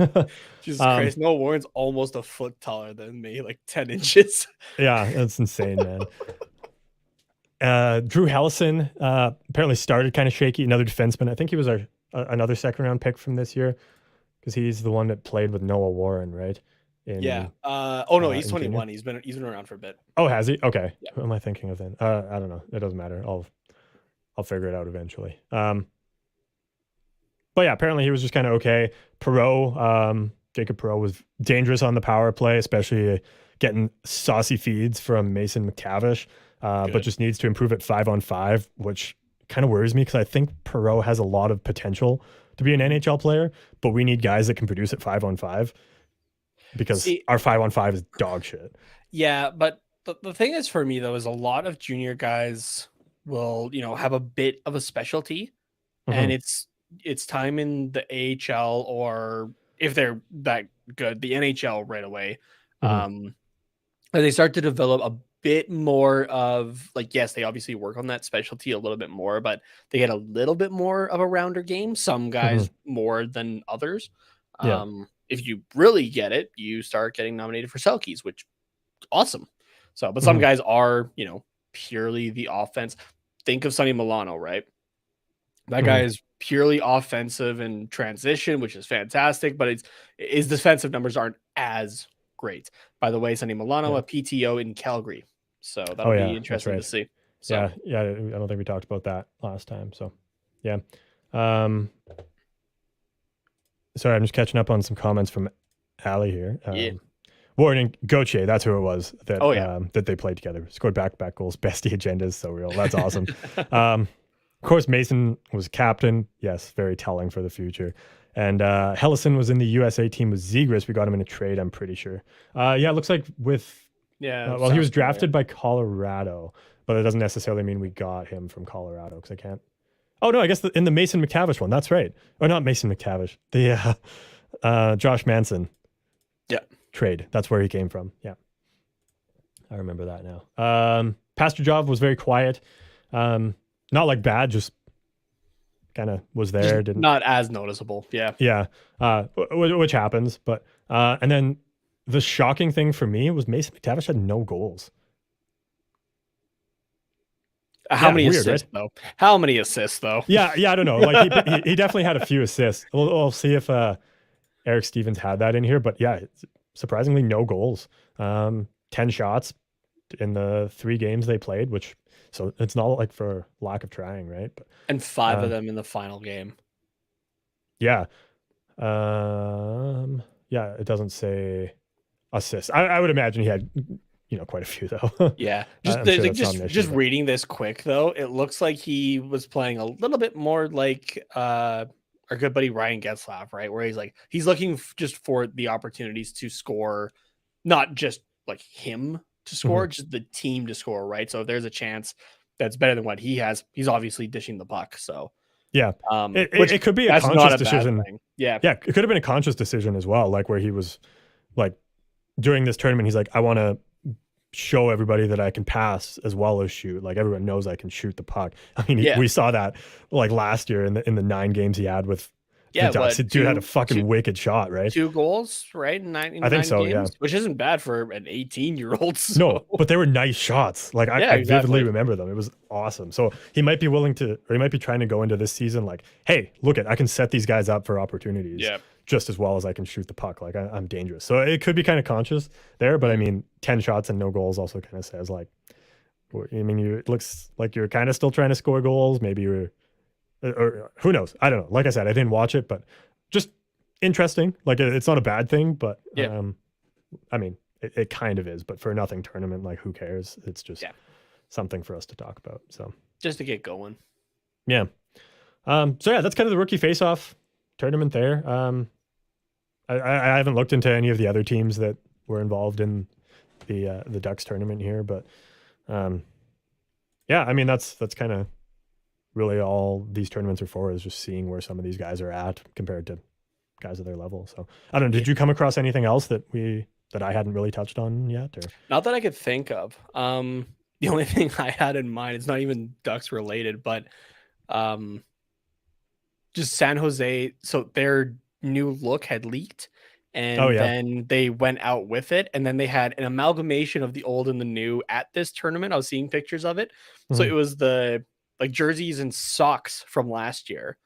Jesus Christ, Noah Warren's almost a foot taller than me, like 10 inches. Yeah, that's insane, man. Drew Hellison apparently started kind of shaky. Another defenseman. I think he was another second round pick from this year because he's the one that played with Noah Warren, right? He's 21. He's been around for a bit. Oh, has he? Okay. Yeah. Who am I thinking of then? I don't know. It doesn't matter. I'll figure it out eventually. But yeah, apparently he was just kind of okay. Perreault, Jacob Perreault was dangerous on the power play, especially getting saucy feeds from Mason McTavish, but just needs to improve at 5-on-5, which kind of worries me because I think Perreault has a lot of potential to be an NHL player, but we need guys that can produce at 5-on-5 because our 5-on-5 is dog shit. Yeah, but the thing is for me, though, is a lot of junior guys will, have a bit of a specialty, and it's time in the AHL, or if they're that good, the NHL right away. They start to develop a bit more of, like, yes, they obviously work on that specialty a little bit more, but they get a little bit more of a rounder game. Some guys more than others. If you really get it, you start getting nominated for Selkies, which awesome. So, but some guys are, purely the offense. Think of Sonny Milano, right? That guy is purely offensive and transition, which is fantastic, but his defensive numbers aren't as great. By the way, Sonny Milano, a PTO in Calgary. So that'll be interesting to see. So. Yeah. I don't think we talked about that last time. So yeah. Sorry, I'm just catching up on some comments from Allie here. Warren and Gauthier, that's who it was that that they played together. Scored back-to-back goals. Bestie agenda is so real. That's awesome. Of course, Mason was captain. Yes, very telling for the future. And Hellison was in the USA team with Zegras. We got him in a trade, I'm pretty sure. Yeah, it looks like with... Yeah. well, he was drafted by Colorado, but it doesn't necessarily mean we got him from Colorado because I can't... Oh, no, I guess in the Mason McTavish one. That's right. Or not Mason McTavish. The Josh Manson trade. That's where he came from. Yeah. I remember that now. Pastor Jov was very quiet. Not like bad, just kind of was there. Didn't not as noticeable. Yeah. Yeah. Which happens. But and then the shocking thing for me was Mason McTavish had no goals. How many assists, right? Though? How many assists, though? Yeah, I don't know. Like he definitely had a few assists. We'll see if Eric Stevens had that in here. But yeah, surprisingly, no goals. 10 shots in the 3 games they played, so it's not like for lack of trying, right? But, and 5 of them in the final game. Yeah. Yeah, it doesn't say assists. I would imagine he had... quite a few though. Yeah. Just reading this quick though, it looks like he was playing a little bit more like our good buddy Ryan Getzlaff, right? Where he's looking just for the opportunities to score, not just like him to score, just the team to score, right? So if there's a chance that's better than what he has, he's obviously dishing the puck. So yeah, it could be a conscious decision. Yeah, it could have been a conscious decision as well, like where he was like during this tournament, he's like, I want to show everybody that I can pass as well as shoot. Like everyone knows I can shoot the puck. I mean, we saw that like last year in the 9 games he had with the Ducks. Dude had a fucking wicked shot, right? 2 goals, right? In I think so, games, yeah. Which isn't bad for an 18-year-old. So. No, but they were nice shots. Like I vividly remember them. It was awesome. So he might be willing to, or he might be trying to go into this season like, hey, look I can set these guys up for opportunities. Yeah. Just as well as I can shoot the puck. Like I'm dangerous. So it could be kind of conscious there, but I mean, 10 shots and no goals also kind of says like, I mean, it looks like you're kind of still trying to score goals. Maybe you're, or who knows? I don't know. Like I said, I didn't watch it, but just interesting. Like it's not a bad thing, but I mean, it kind of is, but for a nothing tournament, like who cares? It's just something for us to talk about. So just to get going. Yeah. So yeah, that's kind of the rookie face-off tournament there. I haven't looked into any of the other teams that were involved in the Ducks tournament here, but yeah, I mean that's kind of really all these tournaments are for, is just seeing where some of these guys are at compared to guys of their level. So I don't know. Did you come across anything else that I hadn't really touched on yet? Or not that I could think of. The only thing I had in mind, it's not even Ducks related, but just San Jose. So their new look had leaked, and then they went out with it, and then they had an amalgamation of the old and the new at this tournament. I was seeing pictures of it. So it was the like jerseys and socks from last year,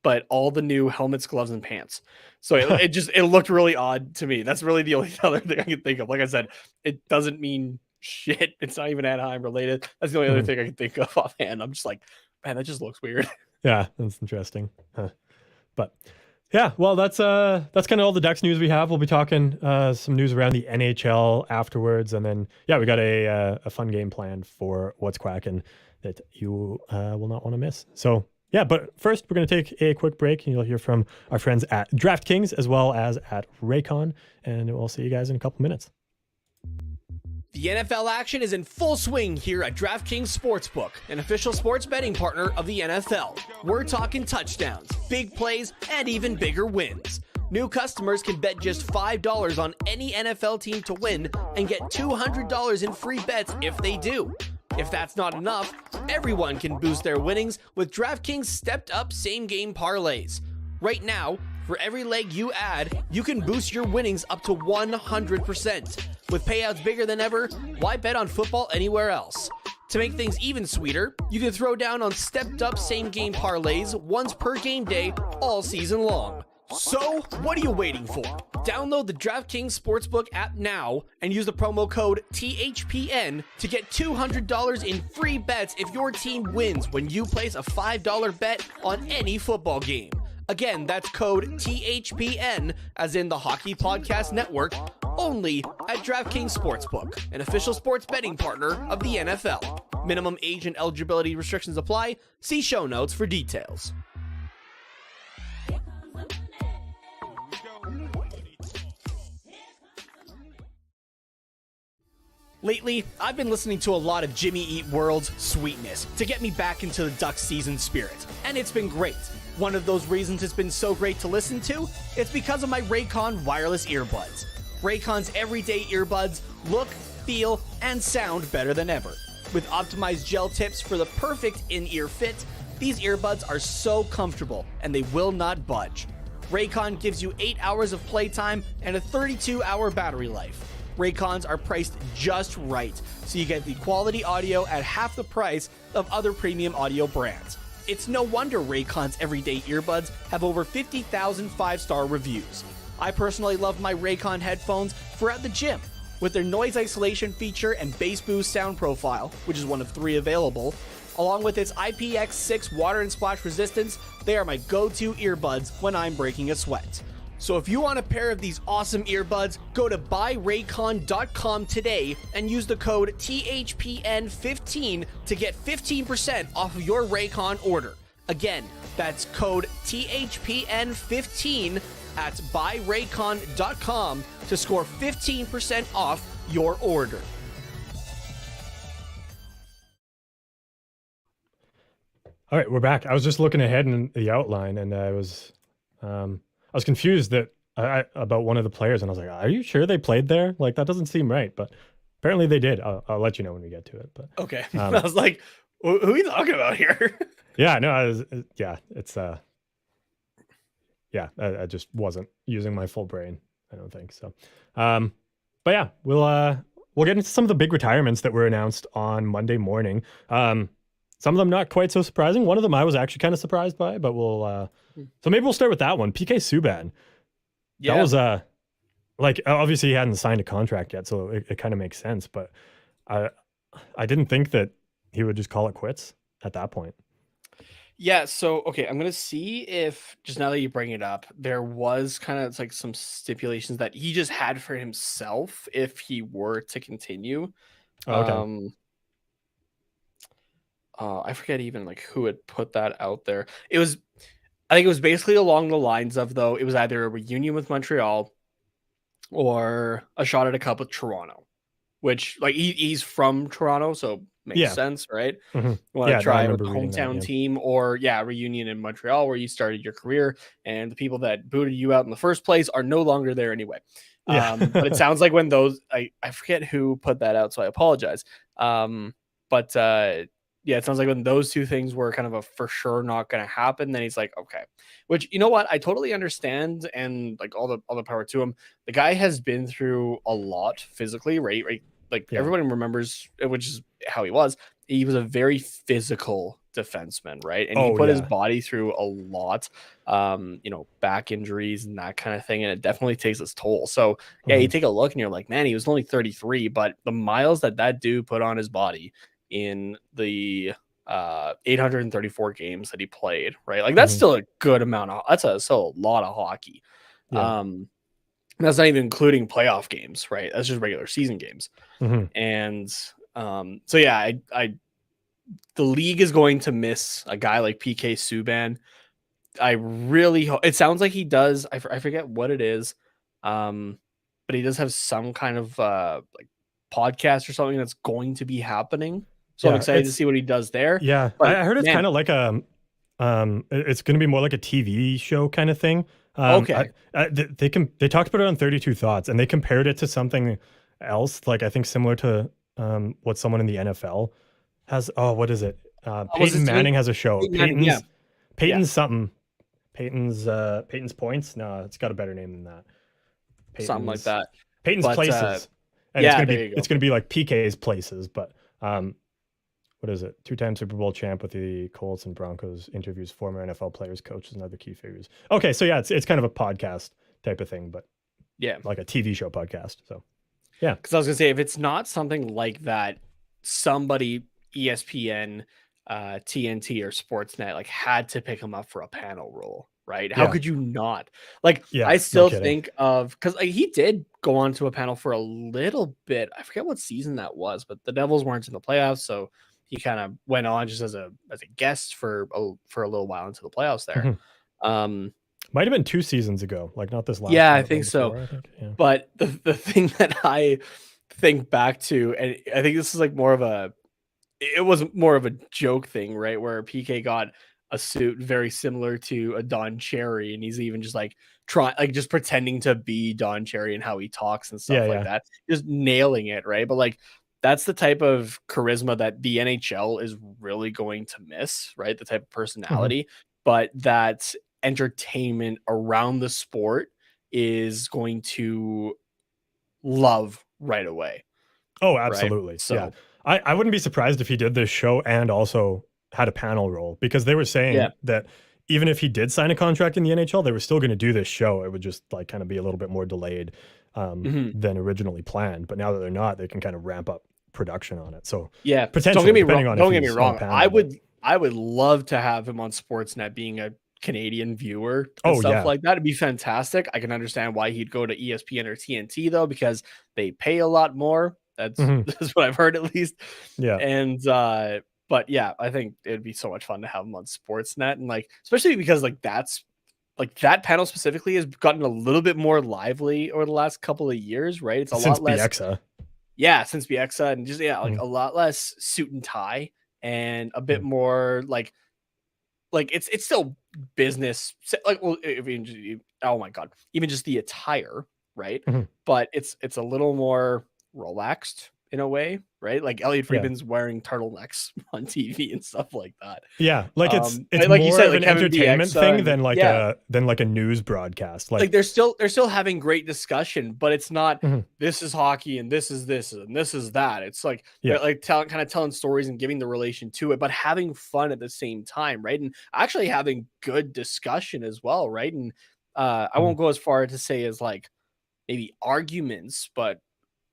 but all the new helmets, gloves, and pants. So it looked really odd to me. That's really the only other thing I can think of. Like I said, it doesn't mean shit. It's not even Anaheim related. That's the only other thing I can think of offhand. I'm just like, man, that just looks weird. Yeah, that's interesting. But yeah, well, that's kind of all the Ducks news we have. We'll be talking some news around the NHL afterwards, and then we got a fun game planned for What's Quackin' that you will not want to miss. So yeah, but first we're going to take a quick break, and you'll hear from our friends at DraftKings as well as at Raycon, and we'll see you guys in a couple minutes. The NFL action is in full swing here at DraftKings Sportsbook, an official sports betting partner of the NFL. We're talking touchdowns, big plays, and even bigger wins. New customers can bet just $5 on any NFL team to win and get $200 in free bets if they do. If that's not enough, everyone can boost their winnings with DraftKings stepped-up same-game parlays. Right now, for every leg you add, you can boost your winnings up to 100%. With payouts bigger than ever, why bet on football anywhere else? To make things even sweeter, you can throw down on stepped-up same-game parlays once per game day all season long. So, what are you waiting for? Download the DraftKings Sportsbook app now and use the promo code THPN to get $200 in free bets if your team wins when you place a $5 bet on any football game. Again, that's code THPN, as in the Hockey Podcast Network, only at DraftKings Sportsbook, an official sports betting partner of the NFL. Minimum age and eligibility restrictions apply. See show notes for details. Lately, I've been listening to a lot of Jimmy Eat World's Sweetness to get me back into the Ducks season spirit, and it's been great. One of those reasons it's been so great to listen to, it's because of my Raycon wireless earbuds. Raycon's everyday earbuds look, feel, and sound better than ever. With optimized gel tips for the perfect in-ear fit, these earbuds are so comfortable and they will not budge. Raycon gives you 8 hours of playtime and a 32-hour battery life. Raycons are priced just right, so you get the quality audio at half the price of other premium audio brands. It's no wonder Raycon's everyday earbuds have over 50,000 5-star reviews. I personally love my Raycon headphones for at the gym. With their noise isolation feature and bass boost sound profile, which is one of 3 available, along with its IPX6 water and splash resistance, they are my go-to earbuds when I'm breaking a sweat. So if you want a pair of these awesome earbuds, go to buyraycon.com today and use the code THPN15 to get 15% off of your Raycon order. Again, that's code THPN15 at buyraycon.com to score 15% off your order. All right, we're back. I was just looking ahead in the outline, and I was confused about one of the players, and I was like, "Are you sure they played there? Like that doesn't seem right." But apparently they did. I'll let you know when we get to it. But Okay, I was like, "Who are you talking about here?" Yeah, no, it's I just wasn't using my full brain. I don't think so. But yeah, we'll get into some of the big retirements that were announced on Monday morning. Some of them not quite so surprising. One of them I was actually kind of surprised by, but so maybe we'll start with that one. PK Subban. Yeah. That was like obviously he hadn't signed a contract yet, so it kind of makes sense. But I didn't think that he would just call it quits at that point. Yeah, so okay, I'm gonna see if just now that you bring it up, there was kind of like some stipulations that he just had for himself if he were to continue. Oh, okay. I forget even like who had put that out there. I think it was basically along the lines of though it was either a reunion with Montreal or a shot at a cup with Toronto, which like he's from Toronto, so makes sense, right? Mm-hmm. Want to try with the reading hometown that, team, or reunion in Montreal where you started your career, and the people that booted you out in the first place are no longer there anyway. Yeah. But it sounds like when those I forget who put that out, so I apologize. Yeah, it sounds like when those two things were kind of a for sure not going to happen, then he's like, okay, which you know what, I totally understand, and like all the power to him. The guy has been through a lot physically, right? Like everybody remembers, which is how he was. He was a very physical defenseman, right? And he put his body through a lot, back injuries and that kind of thing, and it definitely takes its toll. So you take a look and you're like, man, he was only 33, but the miles that dude put on his body in the 834 games that he played, right? Like that's still a good amount of still a lot of hockey. Yeah. That's not even including playoff games, right? That's just regular season games. And the league is going to miss a guy like PK Subban. I really hope it sounds like he does. I forget what it is. But he does have some kind of like podcast or something that's going to be happening. So I'm excited to see what he does there. Yeah, but I heard it's kind of like it's going to be more like a TV show kind of thing. Okay. They talked about it on 32 Thoughts, and they compared it to something else, like I think similar to what someone in the NFL has. Oh, what is it? Peyton Manning has a show. Peyton's something. Peyton's Points. No, it's got a better name than that. Something like that. Peyton's Places. And it's gonna be like PK's Places, but what is it? 2-time Super Bowl champ with the Colts and Broncos, interviews former NFL players, coaches, and other key figures. Okay, so yeah, it's kind of a podcast type of thing, but like a TV show podcast. So yeah, because I was gonna say if it's not something like that, somebody ESPN, TNT, or Sportsnet like had to pick him up for a panel role, right? How Yeah. could you not? Like, Yeah, I no still kidding. think of, because like, he did go on to a panel for a little bit. I forget what season that was, but the Devils weren't in the playoffs, so he kind of went on just as a guest for a little while into the playoffs there. Mhm. Um, Might have been 2 seasons ago, like not this last yeah, one, I but the one think so. before, I think. Yeah. But the thing that I think back to, and I think this is like more of a, it was more of a joke thing, right? Where PK got a suit very similar to a Don Cherry, and he's even just like just pretending to be Don Cherry and how he talks and stuff like Yeah. that, just nailing it, right? But like, that's the type of charisma that the NHL is really going to miss, right? The type of personality, but that entertainment around the sport is going to love right away, Oh, right? absolutely. Yeah. So I wouldn't be surprised if he did this show and also had a panel role, because they were yeah. saying that even if he did sign a contract in the NHL, they were still going to do this show. It would just like kind of be a little bit more delayed Mhm. than originally planned. But now that they're not, they can kind of ramp up production on it. So Yeah, potentially, depending on if don't get me he's on a wrong. panel. But, I would love to have him on Sportsnet being a Canadian viewer and oh stuff yeah. like that. It'd be fantastic. I can understand why he'd go to ESPN or TNT though, because they pay a lot more. That's Mhm. that's what I've heard at least. Yeah. And but yeah, I think it'd be so much fun to have him on Sportsnet, and like, especially because like that's like that panel specifically has gotten a little bit more lively over the last couple of years, right? It's a Since lot less, BXA. yeah, since BXA, and just yeah, like Mhm. a lot less suit and tie and a bit Mhm. more like it's still business like, well, if oh my god, even just the attire, right? Mhm. But it's a little more relaxed in a way, right? Like Elliot Yeah. Friedman's wearing turtlenecks on TV and stuff like that. Yeah, like it's But like you more said, of like an Kevin entertainment Bieksa thing and yeah, than like a news broadcast. like Like, they're still having great discussion, but it's not mhm. this is hockey and this and this is that. It's like they're Yeah. like kind of telling stories and giving the relation to it, but having fun at the same time, right? And actually having good discussion as well, right? And I Mhm. won't go as far to say as like maybe arguments, but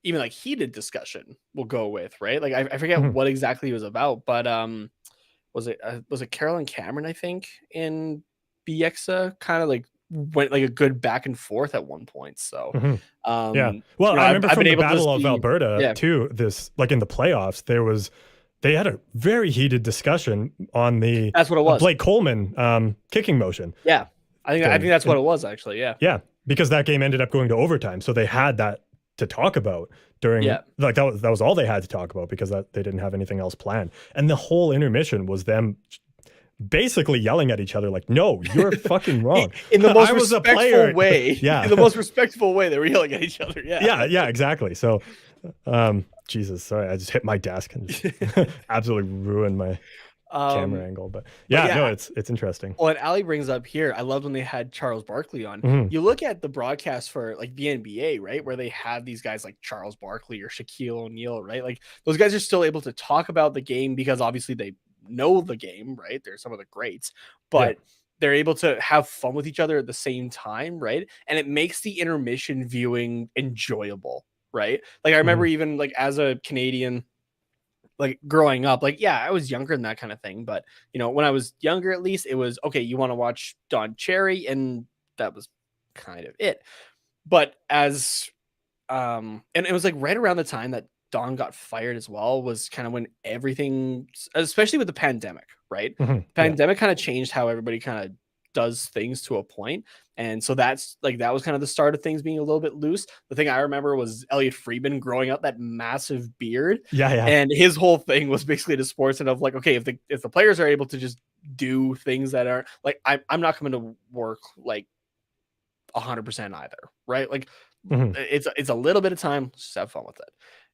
even like heated discussion will go with, right? Like I forget Mhm. what exactly it was about, but was it Carolyn Cameron, I think, in BXA kind of like went like a good back and forth at one point. So Mhm. Yeah. Well, you know, I remember I've from been the able to Battle of see, Alberta yeah, too, this like in the playoffs, they had a very heated discussion on the that's what it was. Blake Coleman kicking motion Yeah. I think thing. that's what And it was actually. Yeah. yeah, because that game ended up going to overtime. So they had that to talk about during Yeah. like that was all they had to talk about, because that they didn't have anything else planned. And the whole intermission was them basically yelling at each other like, "No, you're fucking wrong. In the most I was a respectful player." way. Yeah. In the most respectful way, they were yelling at each other. Yeah. Yeah, exactly. So, Jesus, sorry, I just hit my desk and just absolutely ruined my camera angle. But But yeah, no, yeah, it's interesting. what Ali brings up here, I loved when they had Charles Barkley on. Mhm. You look at the broadcast for like the NBA, right? Where they have these guys like Charles Barkley or Shaquille O'Neal, right? Like those guys are still able to talk about the game because obviously they know the game, right? They're some of the greats, Yeah. but they're able to have fun with each other at the same time, right? And it makes the intermission viewing enjoyable, right? Like I remember Mhm. even like as a Canadian, like growing up, like yeah, I was younger than that kind of thing, but you know, when I was younger, at least it was okay. You want to watch Don Cherry, and that was kind of it. But as and it was like right around the time that Don got fired as well, was kind of when everything, especially with the pandemic, right? Mhm. Yeah. Pandemic kind of changed how everybody kind of does things to a point. And so that's like that was kind of the start of things being a little bit loose. The thing I remember was Elliot Friedman growing out that massive beard, Yeah. and his whole thing was basically to sports and of like, okay, if the players are able to just do things that are like, I'm not coming to work like 100% either, right? Like Mhm. it's a little bit of time, just have fun with it.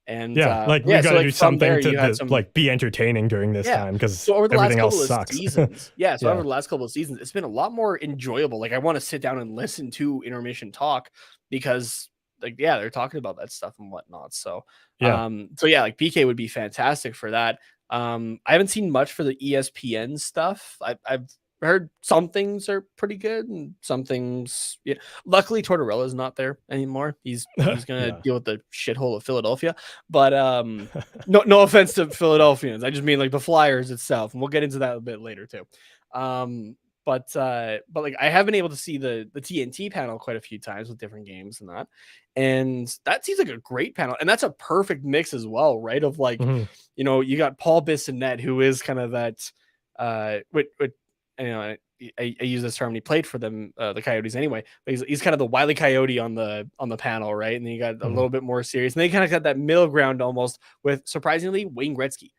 And Yeah, like we yeah, got so to like do from something there you had to some, like be entertaining during this yeah. time, because So over the last everything couple else of sucks. seasons, yeah. So over Yeah. the last couple of seasons, it's been a lot more enjoyable. Like I want to sit down and listen to intermission talk because, like, yeah, they're talking about that stuff and whatnot. So, Yeah. so yeah, like PK would be fantastic for that. I haven't seen much for the ESPN stuff. I've heard some things are pretty good and some things, yeah. Luckily, Tortorella's not there anymore. He's gonna Yeah. deal with the shithole of Philadelphia. But no offense to Philadelphians. I just mean like the Flyers itself, and we'll get into that a bit later too. But like I have been able to see the TNT panel quite a few times with different games and that seems like a great panel, and that's a perfect mix as well, right? Of like, Mhm. you got Paul Bissonnette, who is kind of that with I use this term, and he played for them, the Coyotes anyway, but he's kind of the Wile E. Coyote on the panel, right? And then you got a little bit more serious, and then you kind of got that middle ground almost with, surprisingly, Wayne Gretzky,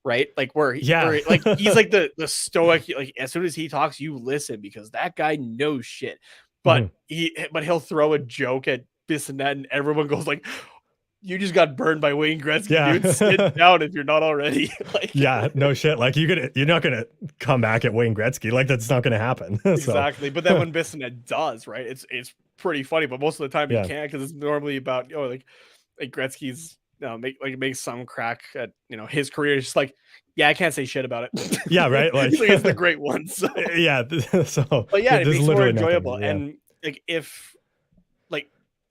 right? Like where Yeah. like he's like the stoic, like as soon as he talks, you listen because that guy knows shit. But he'll throw a joke at Bissonnette and everyone goes like, you just got burned by Wayne Gretzky, Yeah. dude. Sit down if you're not already. Like, Yeah, no shit. Like you're not gonna come back at Wayne Gretzky. Like that's not gonna happen. exactly. But then when Bissonnette does, right, it's pretty funny. But most of the time you can't, because it's normally about like Gretzky's makes some crack at his career. It's just like, yeah, I can't say shit about it. Yeah, right. Like it's the great one. So yeah. So but yeah, it makes it more enjoyable. Nothing, yeah. And like if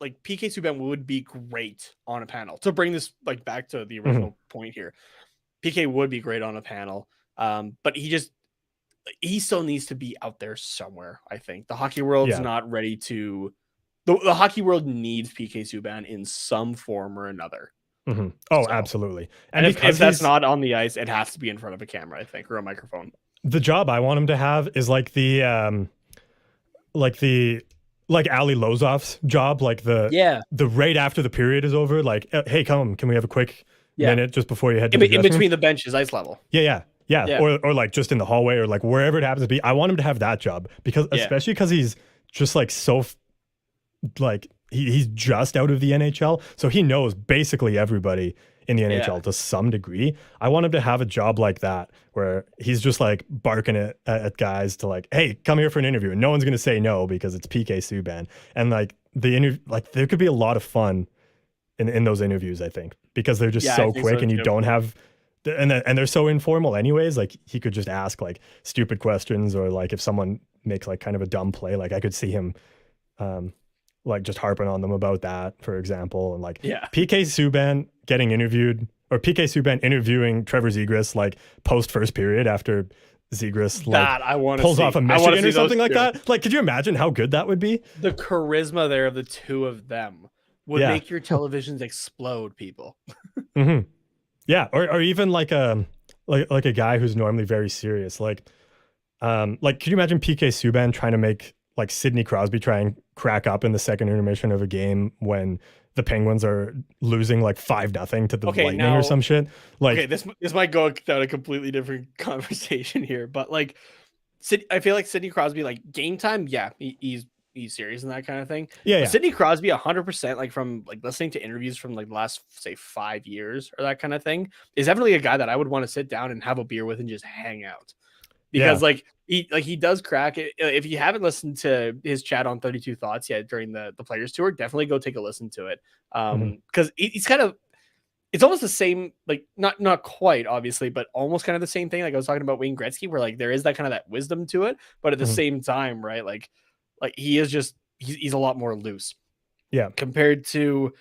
like PK Subban would be great on a panel, to bring this like back to the original point here. PK would be great on a panel, but he still needs to be out there somewhere. I think the hockey world's not ready to. The hockey world needs PK Subban in some form or another. Oh, absolutely. And if that's not on the ice, it has to be in front of a camera, I think, or a microphone. The job I want him to have is like the Ali Lozov's job, like the right after the period is over, like, hey, can we have a quick minute just before you head to the in between the benches, ice level. Yeah. Or like just in the hallway or like wherever it happens to be. I want him to have that job because especially because he's just like so like he's just out of the NHL, so he knows basically everybody in the NHL to some degree. I want him to have a job like that where he's just like barking at guys to like, hey, come here for an interview, and no one's gonna say no because it's PK Subban. And like there could be a lot of fun in those interviews, I think, because they're just so quick and you don't have and they're so informal anyways. Like he could just ask like stupid questions, or like if someone makes like kind of a dumb play, like I could see him like just harping on them about that, for example. And like PK Subban getting interviewed, or PK Subban interviewing Trevor Zegras like post first period after Zegras like pulls off a Michigan or something like that. Like, could you imagine how good that would be? The charisma there of the two of them would make your televisions explode, people. Yeah, or even like a guy who's normally very serious. Like could you imagine PK Subban trying to make like Sidney Crosby try and crack up in the second intermission of a game when the Penguins are losing like 5-0 to the Lightning or some shit? Like, this might go down a completely different conversation here, but like, I feel like Sidney Crosby, like game time, he's serious and that kind of thing. Yeah. Sidney Crosby, 100%, like from like listening to interviews from like the last say 5 years or that kind of thing, is definitely a guy that I would want to sit down and have a beer with and just hang out. Because like he does crack it. If you haven't listened to his chat on 32 Thoughts yet during the Players Tour, definitely go take a listen to it. Because he's kind of, it's almost the same, like not quite obviously, but almost kind of the same thing. Like I was talking about Wayne Gretzky, where like there is that kind of that wisdom to it, but at the same time, right? Like he is just he's a lot more loose. Yeah. Compared to,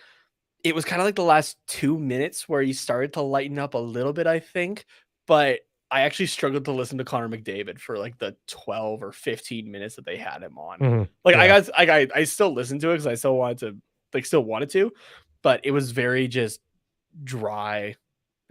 it was kind of like the last 2 minutes where he started to lighten up a little bit, I think, but I actually struggled to listen to Connor McDavid for like the 12 or 15 minutes that they had him on. I still listened to it because I still wanted to, but it was very just dry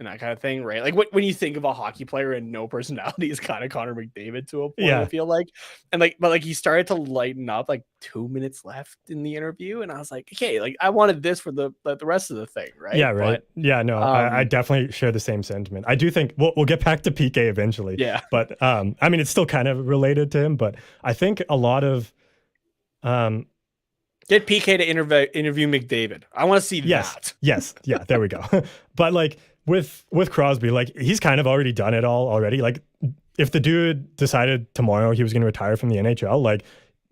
and that kind of thing, right? Like when you think of a hockey player and no personality is kind of Connor McDavid to a point, I feel like. And but he started to lighten up like 2 minutes left in the interview, and I was like, okay, like I wanted this for the rest of the thing, right? Yeah, right. I definitely share the same sentiment. I do think we'll get back to PK eventually. Yeah. But I mean, it's still kind of related to him, but I think a lot of get PK to interview McDavid. I want to see that. Yes. Yeah, there we go. But like with Crosby, like he's kind of already done it all already. Like if the dude decided tomorrow he was going to retire from the NHL, like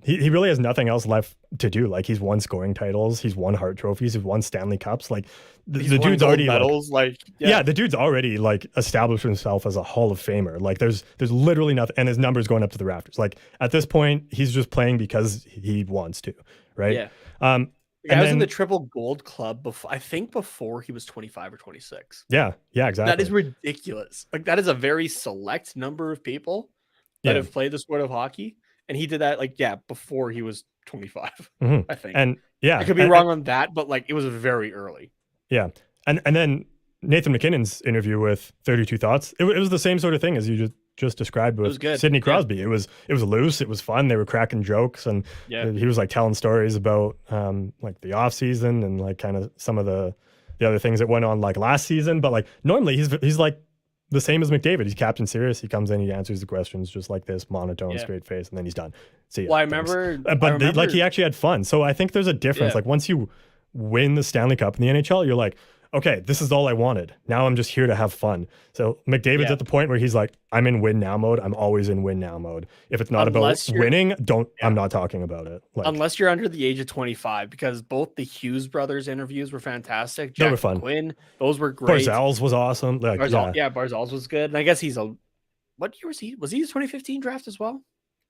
he really has nothing else left to do. Like he's won scoring titles, he's won Hart trophies, he's won Stanley Cups. Like the dude's already medals. The dude's already like established himself as a Hall of Famer. Like there's literally nothing, and his numbers going up to the rafters. Like at this point, he's just playing because he wants to, right? Yeah. I was in the Triple Gold Club before he was 25 or 26. Yeah, exactly. That is ridiculous. Like that is a very select number of people. that have played the sport of hockey, and he did that before he was 25. I think. And I could be wrong on that, but like it was very early. Yeah, and then Nathan MacKinnon's interview with 32 Thoughts, it was the same sort of thing as you just described with Sidney Crosby. It was loose, it was fun, they were cracking jokes, and he was like telling stories about like the off season and like kind of some of the other things that went on like last season. But like normally he's like the same as McDavid. He's Captain Serious. He comes in, he answers the questions just like this, monotone, straight face, and then he's done. See ya, well, I remember, like he actually had fun. So I think there's a difference. Like once you win the Stanley Cup in the NHL, you're like, okay, this is all I wanted. Now I'm just here to have fun. So McDavid's at the point where he's like, I'm in win now mode. I'm always in win now mode. If it's not about winning, I'm not talking about it. Like, unless you're under the age of 25, because both the Hughes brothers interviews were fantastic. They were fun. Quinn, those were great. Barzal's was awesome. Like, Barzal's was good. And I guess what year was he? Was he the 2015 draft as well?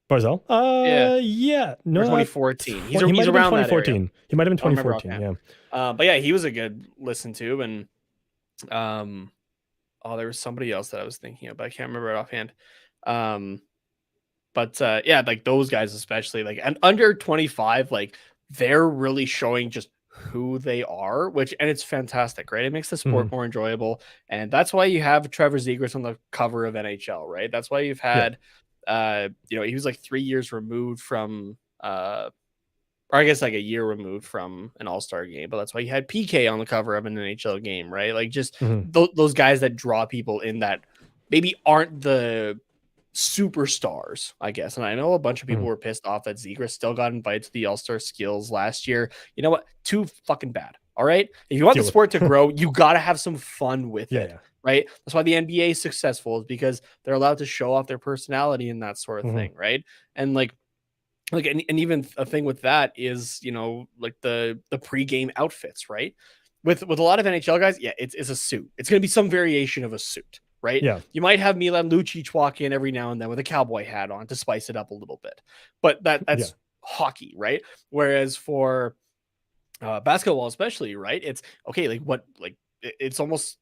Barzal? No, 2014. He's around 2014. He might have been 2014. But yeah, he was a good listen to. And there was somebody else that I was thinking of, but I can't remember it offhand. Like those guys especially, like, and under 25, like they're really showing just who they are, and it's fantastic, right? It makes the sport more enjoyable, and that's why you have Trevor Zegras on the cover of NHL, right? That's why you've had. He was like 3 years removed from, or I guess like a year removed from an all-star game, but that's why you had PK on the cover of an NHL game, right? Like just those guys that draw people in that maybe aren't the superstars, I guess. And I know a bunch of people were pissed off that Zegras still got invited to the all-star skills last year. You know what? Too fucking bad. All right. If you want the sport to grow, you got to have some fun with it. Yeah. Right. That's why the NBA is successful, is because they're allowed to show off their personality and that sort of thing. Right. And and even a thing with that is, like the pregame outfits, right? With a lot of NHL guys. Yeah. It's a suit. It's going to be some variation of a suit, right? Yeah. You might have Milan Lucic walk in every now and then with a cowboy hat on to spice it up a little bit, but that's hockey. Right. Whereas for basketball, especially, right? It's okay. It's almost,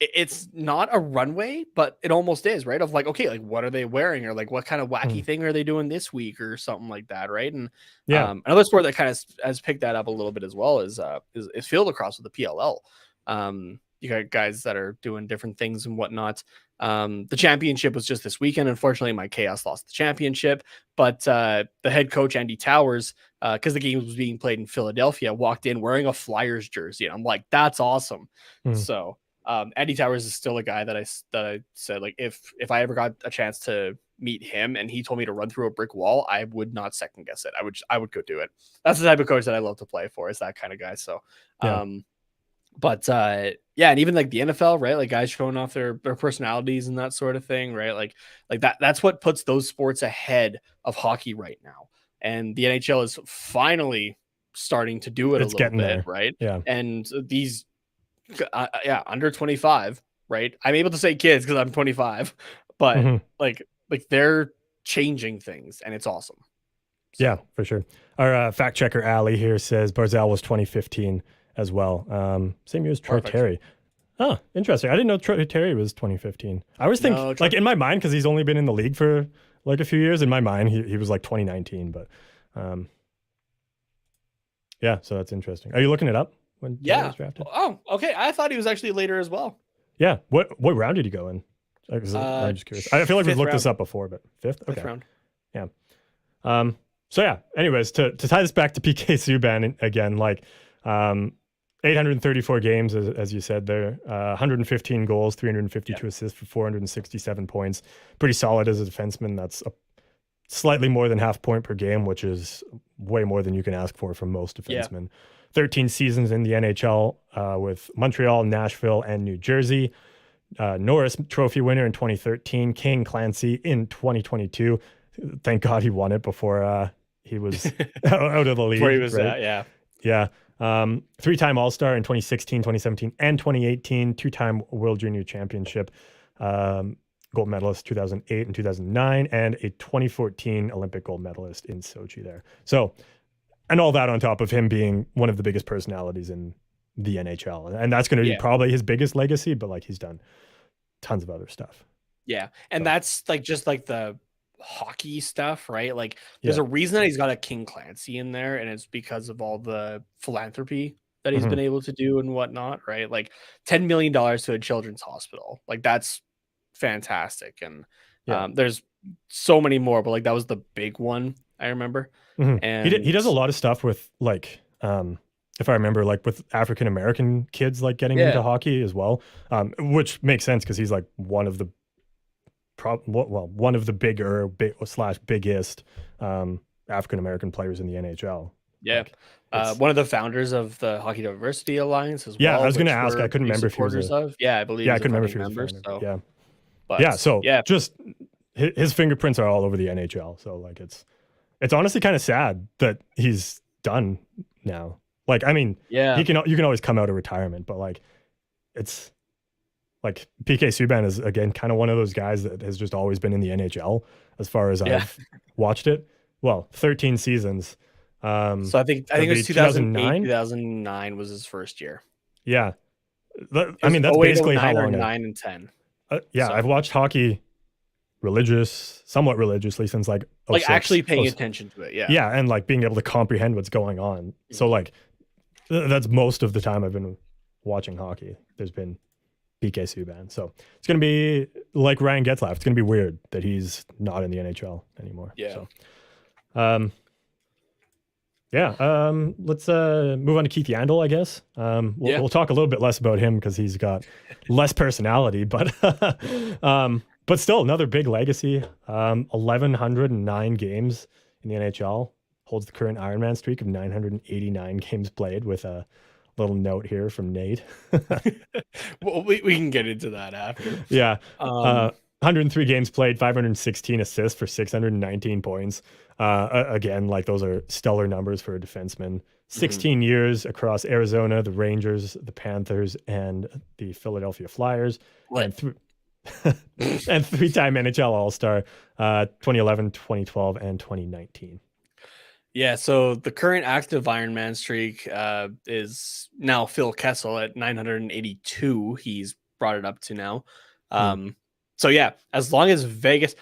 it's not a runway, but it almost is, right? Of like, okay, like what are they wearing, or like what kind of wacky thing are they doing this week, or something like that, right? And another sport that kind of has picked that up a little bit as well is field lacrosse with the PLL. You got guys that are doing different things and whatnot. The championship was just this weekend. Unfortunately, my Chaos lost the championship, but the head coach, Andy Towers, because the game was being played in Philadelphia, walked in wearing a Flyers jersey. And I'm like, that's awesome. So Andy Towers is still a guy that I said, like, if I ever got a chance to meet him and he told me to run through a brick wall, I would not second guess it. I would go do it. That's the type of coach that I love to play for, is that kind of guy. So, and even like the NFL, right? Like guys showing off their personalities and that sort of thing, right? Like that's what puts those sports ahead of hockey right now. And the NHL is finally starting to do it a little bit, there. Right? Yeah. And these, under 25, right? I'm able to say kids because I'm 25, but like they're changing things, and it's awesome. So. Yeah, for sure. Our fact checker Ali here says Barzal was 2015 as well. Same year as Troy Terry. Oh, interesting. I didn't know Troy Terry was 2015. I was thinking, like, in my mind, because he's only been in the league for like a few years, in my mind he was like 2019, but so that's interesting. Are you looking it up? When he was drafted? Oh, okay. I thought he was actually later as well. Yeah. What round did he go in? I'm just curious. I feel like we've looked this up before, but fifth? Okay. Fifth round. Yeah. Anyways, to tie this back to PK Subban again, like 834 games, as you said there, 115 goals, 352 assists for 467 points. Pretty solid as a defenseman. That's slightly more than half point per game, which is way more than you can ask for from most defensemen. Yeah. 13 seasons in the NHL with Montreal, Nashville, and New Jersey. Norris Trophy winner in 2013. King Clancy in 2022. Thank God he won it before he was out of the league. Before he was right? Yeah. 3-time All-Star in 2016, 2017, and 2018. 2-time World Junior Championship. Gold medalist 2008 and 2009, and a 2014 Olympic gold medalist in Sochi there. So, and all that on top of him being one of the biggest personalities in the NHL. And that's going to be probably his biggest legacy, but like he's done tons of other stuff. Yeah. And that's like just like the hockey stuff, right? Like there's a reason that he's got a King Clancy in there, and it's because of all the philanthropy that he's been able to do and whatnot, right? Like $10 million to a children's hospital. Like that's fantastic. And there's so many more, but like that was the big one I remember. And he does a lot of stuff with like if I remember, like with African American kids like getting into hockey as well, which makes sense because he's like one of the biggest African American players in the NHL. Yeah. One of the founders of the Hockey Diversity Alliance as well. Yeah, I was going to ask. I couldn't remember if he was I believe. Yeah, I couldn't remember if he was a member. So. Yeah. But, so just his fingerprints are all over the NHL. So like it's honestly kind of sad that he's done now. Like, I mean, you can always come out of retirement, but like it's like PK Subban is again kind of one of those guys that has just always been in the NHL as far as I've watched it. Well, 13 seasons. So I think it was 2009. 2009 was his first year. Yeah. I mean, that's basically how long. 9 and 10. So. I've watched hockey somewhat religiously since like 06, actually paying attention to it. Yeah. And like being able to comprehend what's going on. So like that's most of the time I've been watching hockey. There's been PK Subban. So it's going to be like Ryan Getzlaf. It's going to be weird that he's not in the NHL anymore. Yeah. So, let's move on to Keith Yandle, I guess. We'll talk a little bit less about him because he's got less personality, but still another big legacy. 1,109 games in the NHL, holds the current Ironman streak of 989 games played, with a little note here from Nate. Well, we can get into that after. 103 games played, 516 assists for 619 points. Again, like those are stellar numbers for a defenseman. 16 years across Arizona, the Rangers, the Panthers, and the Philadelphia Flyers. And three-time NHL All-Star, 2011, 2012, and 2019. Yeah, so the current active Ironman streak is now Phil Kessel at 982. He's brought it up to now. So yeah, as long as Vegas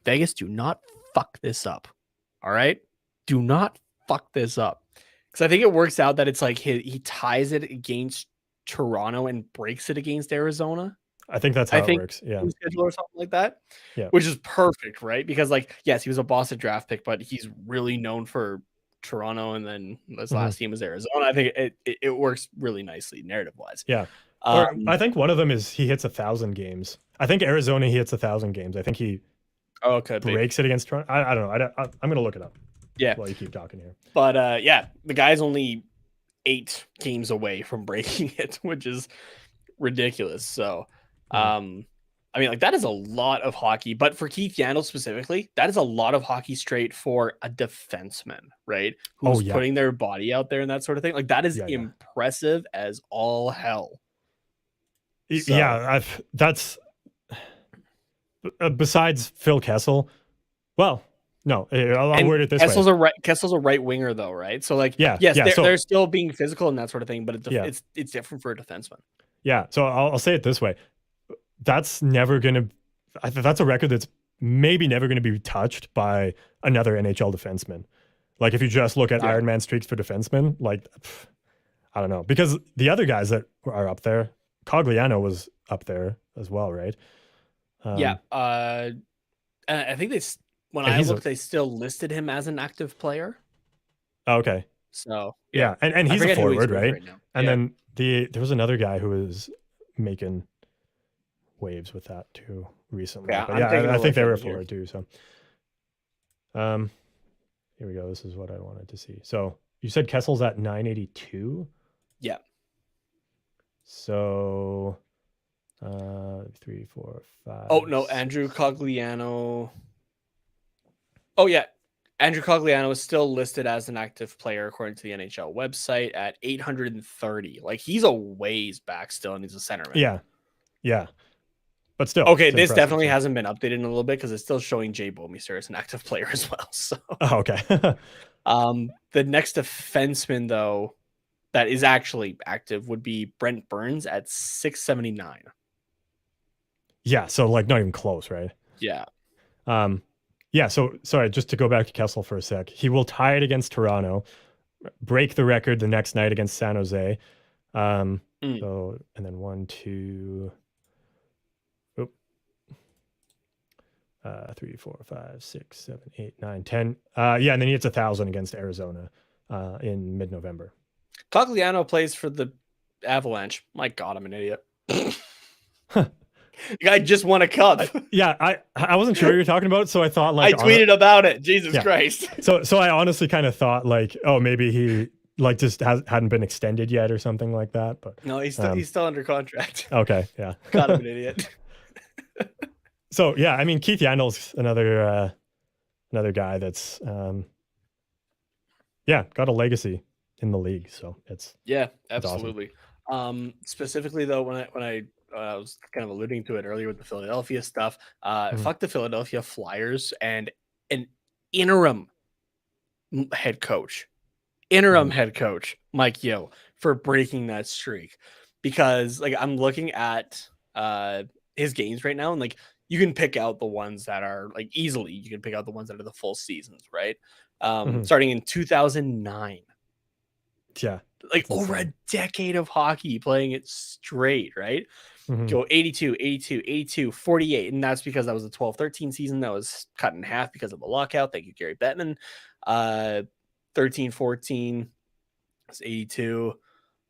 do not fuck this up. All right? Do not fuck this up. Because I think it works out that it's like he ties it against Toronto and breaks it against Arizona. I think that's how it works. Yeah. Schedule or something like that. Yeah. Which is perfect, right? Because like, yes, he was a Boston draft pick, but he's really known for Toronto, and then his last team was Arizona. I think it works really nicely narrative wise. Yeah. Or I think one of them is he hits 1,000 games. I think Arizona, he hits 1,000 games. I think he breaks it against Toronto. I don't know. I'm going to look it up. Yeah. While you keep talking here. But the guy's only 8 games away from breaking it, which is ridiculous. So, I mean, like that is a lot of hockey, but for Keith Yandle specifically, that is a lot of hockey straight for a defenseman, right? Who's putting their body out there and that sort of thing. Like that is impressive as all hell. So. That's besides Phil Kessel. Well, no, I'll word it this way. Kessel's a right winger though, right? So like, they're still being physical and that sort of thing, but it's different for a defenseman. Yeah. So I'll say it this way. That's never going to, that's a record that's maybe never going to be touched by another NHL defenseman. Like if you just look at Ironman streaks for defensemen, like, I don't know, because the other guys that are up there, Cogliano was up there as well, right? I think they still listed him as an active player. Okay. So and he's a forward, right? And then there was another guy who was making waves with that too recently. I think they were a forward too. So, here we go. This is what I wanted to see. So you said Kessel's at 982. Yeah. So, 3, 4, 5. Oh no, Andrew Cogliano. Oh yeah, Andrew Cogliano is still listed as an active player according to the NHL website at 830. Like he's a ways back still, and he's a centerman. Yeah. But still, okay. This definitely hasn't been updated in a little bit because it's still showing Jay Bouwmeester as an active player as well. So, okay. The next defenseman though that is actually active would be Brent Burns at 679. Yeah, so like not even close, right? Yeah. Yeah, so sorry, just to go back to Kessel for a sec. He will tie it against Toronto, break the record the next night against San Jose. So, and then 1, 2, 3, 4, 5, 6, 7, 8, 9, 10. Yeah, and then he hits 1,000 against Arizona in mid-November. Cogliano plays for the Avalanche. My God, I'm an idiot. The guy just won a cup. I wasn't sure what you were talking about, so I thought like I tweeted about it. Jesus Christ. So I honestly kind of thought like, oh, maybe he like just hadn't been extended yet or something like that. But no, he's still under contract. Okay, yeah. God, I'm an idiot. So yeah, I mean Keith Yandel's another guy that's got a legacy in the league. So it's absolutely. Awesome. Specifically though, when I was kind of alluding to it earlier with the Philadelphia stuff, fuck the Philadelphia Flyers and an interim head coach, Mike Yeo, for breaking that streak, because like I'm looking at his games right now and like you can pick out the ones that are like easily, you can pick out the ones that are the full seasons, right? Starting in 2009. Yeah. Like over a decade of hockey playing it straight, right? Go 82, 82, 82, 48. And that's because that was the 12-13 season that was cut in half because of the lockout. Thank you, Gary Bettman. 13-14 was 82.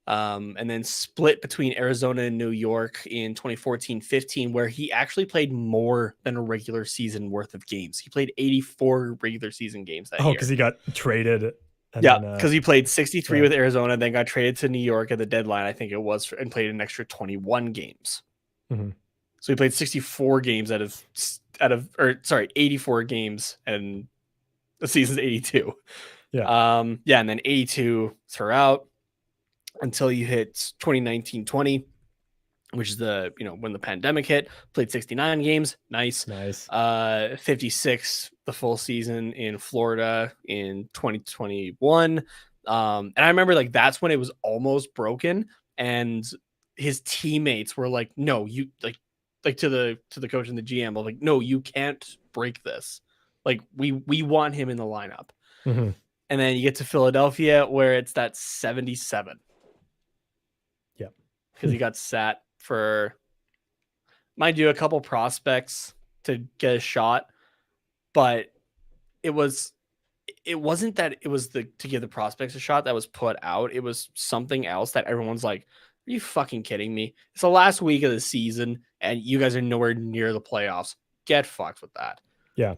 And then split between Arizona and New York in 2014-15, where he actually played more than a regular season worth of games. He played 84 regular season games that year. Oh, because he got traded. Because he played 63 with Arizona, then got traded to New York at the deadline, I think it was, and played an extra 21 games. So he played 64 games out of 84 games, and the season's 82. And then 82 throughout until you hit 2019-20, which is when the pandemic hit. Played 69 games, nice. 56 the full season in Florida in 2021. And I remember like that's when it was almost broken, and his teammates were like, "No, you like to the coach and the GM, but like, no, you can't break this. Like we want him in the lineup." And then you get to Philadelphia where it's that 77. Yep. Because he got sat for, mind you, a couple prospects to get a shot, but it wasn't that it was to give the prospects a shot that was put out. It was something else that everyone's like, are you fucking kidding me? It's the last week of the season and you guys are nowhere near the playoffs. Get fucked with that. Yeah.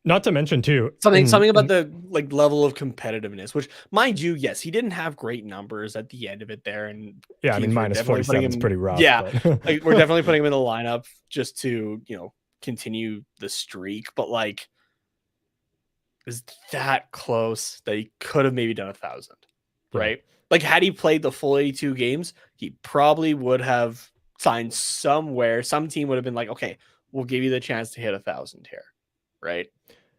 Not to mention too, something about the like level of competitiveness, which mind you, yes, he didn't have great numbers at the end of it there. And yeah, I mean, minus 47 is pretty rough. Yeah. Like, we're definitely putting him in the lineup just to, continue the streak, but like, is that close that he could have maybe done 1,000, right? Like, had he played the full 82 games, he probably would have signed somewhere. Some team would have been like, okay, we'll give you the chance to hit 1,000 here, right?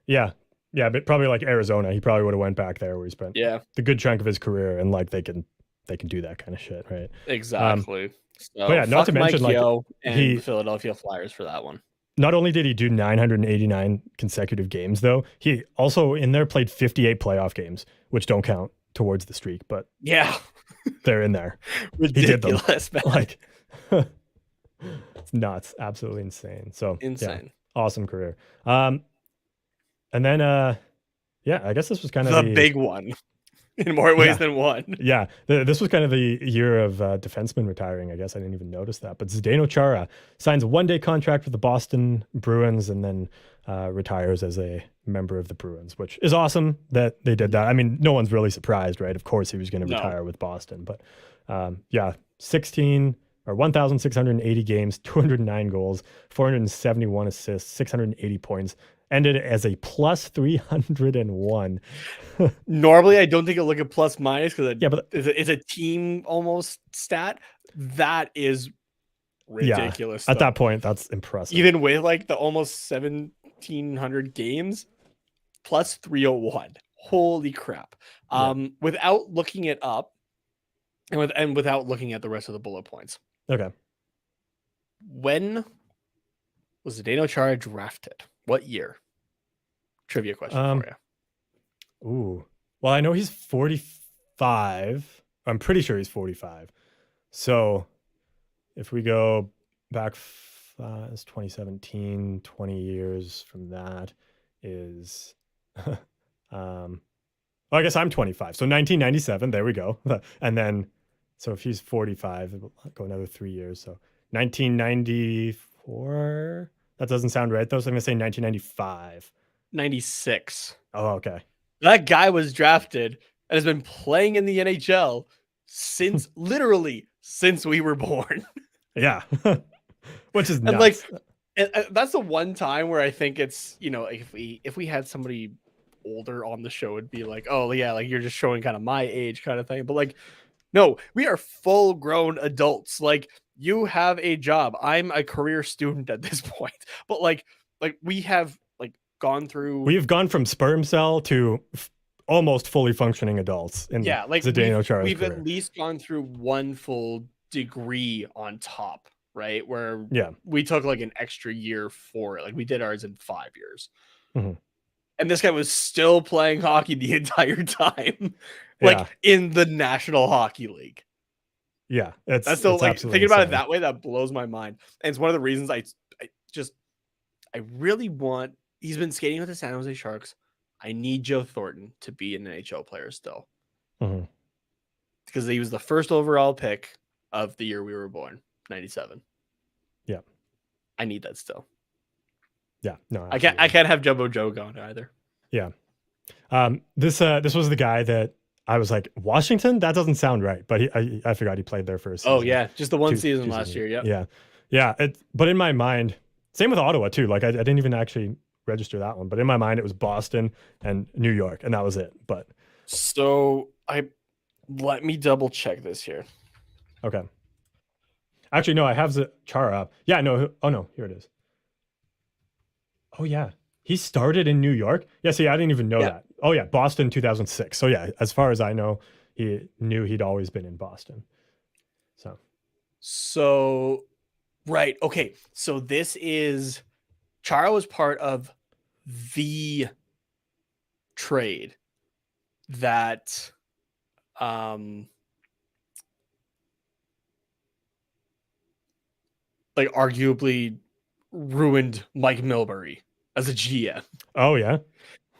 Yeah, but probably like Arizona, he probably would have went back there where he spent the good chunk of his career, and like they can do that kind of shit, right? Exactly. So but yeah, not to mention Mike like Yeo and the Philadelphia Flyers for that one. Not only did he do 989 consecutive games, though, he also in there played 58 playoff games, which don't count towards the streak, but yeah, they're in there. Ridiculous, he did them. Like, it's nuts, absolutely insane. So insane, awesome career. And then I guess this was kind of the big one in more ways than one. Yeah, this was kind of the year of defensemen retiring. I guess I didn't even notice that. But Zdeno Chara signs a one-day contract with the Boston Bruins and then retires as a member of the Bruins, which is awesome that they did that. I mean, no one's really surprised, right? Of course he was going to retire with Boston. But 1,680 games, 209 goals, 471 assists, 680 points. Ended as a plus 301. Normally, I don't think it'll look at plus minus because but it's a team almost stat. That is ridiculous. At that point, that's impressive. Even with like the almost 1,700 games, plus 301. Holy crap! Without looking it up, and without looking at the rest of the bullet points. Okay. When was Zdeno Chara drafted? What year? trivia question for you. Ooh. Well, I know he's 45. I'm pretty sure he's 45. So if we go back, it's 2017, 20 years from that is, well, I guess I'm 25. So 1997, there we go. And then, so if he's 45, it'll go another 3 years. So 1994, that doesn't sound right though. So I'm going to say 1995. 96. Oh, okay. That guy was drafted and has been playing in the NHL since literally since we were born. Yeah. Which is nuts. And like, that's the one time where I think it's, you know, if we had somebody older on the show, it'd be like, oh yeah, like you're just showing kind of my age kind of thing. But like, no, we are full grown adults. Like, you have a job. I'm a career student at this point. But like we have like gone through. We've gone from sperm cell to almost fully functioning adults. In like Zdeno Chara's we've career. at least gone through one full degree on top, right? Where we took like an extra year for it. Like we did ours in 5 years. Mm-hmm. And this guy was still playing hockey the entire time, like in the National Hockey League. Yeah, that's still like thinking about it that way. That blows my mind, and it's one of the reasons I really want. He's been skating with the San Jose Sharks. I need Joe Thornton to be an NHL player still, because he was the first overall pick of the year we were born, 97. Yeah, I need that still. Yeah, no, absolutely. I can't have Jumbo Joe gone either. Yeah, this was the guy that I was like, Washington. That doesn't sound right, but I forgot he played there for a season. Oh yeah, just the one season last year. Yeah. But in my mind, same with Ottawa too. Like I didn't even actually register that one, but in my mind it was Boston and New York, and that was it. But so let me double check this here. Okay. Actually, no, I have the Chara up. Yeah, no. Oh no, here it is. Oh yeah, he started in New York. Yeah, see, I didn't even know that. Oh yeah, Boston 2006. So yeah, as far as I know, he knew he'd always been in Boston. So right, okay. So this is Chara was part of the trade that like arguably ruined Mike Milbury as a GM. Oh yeah.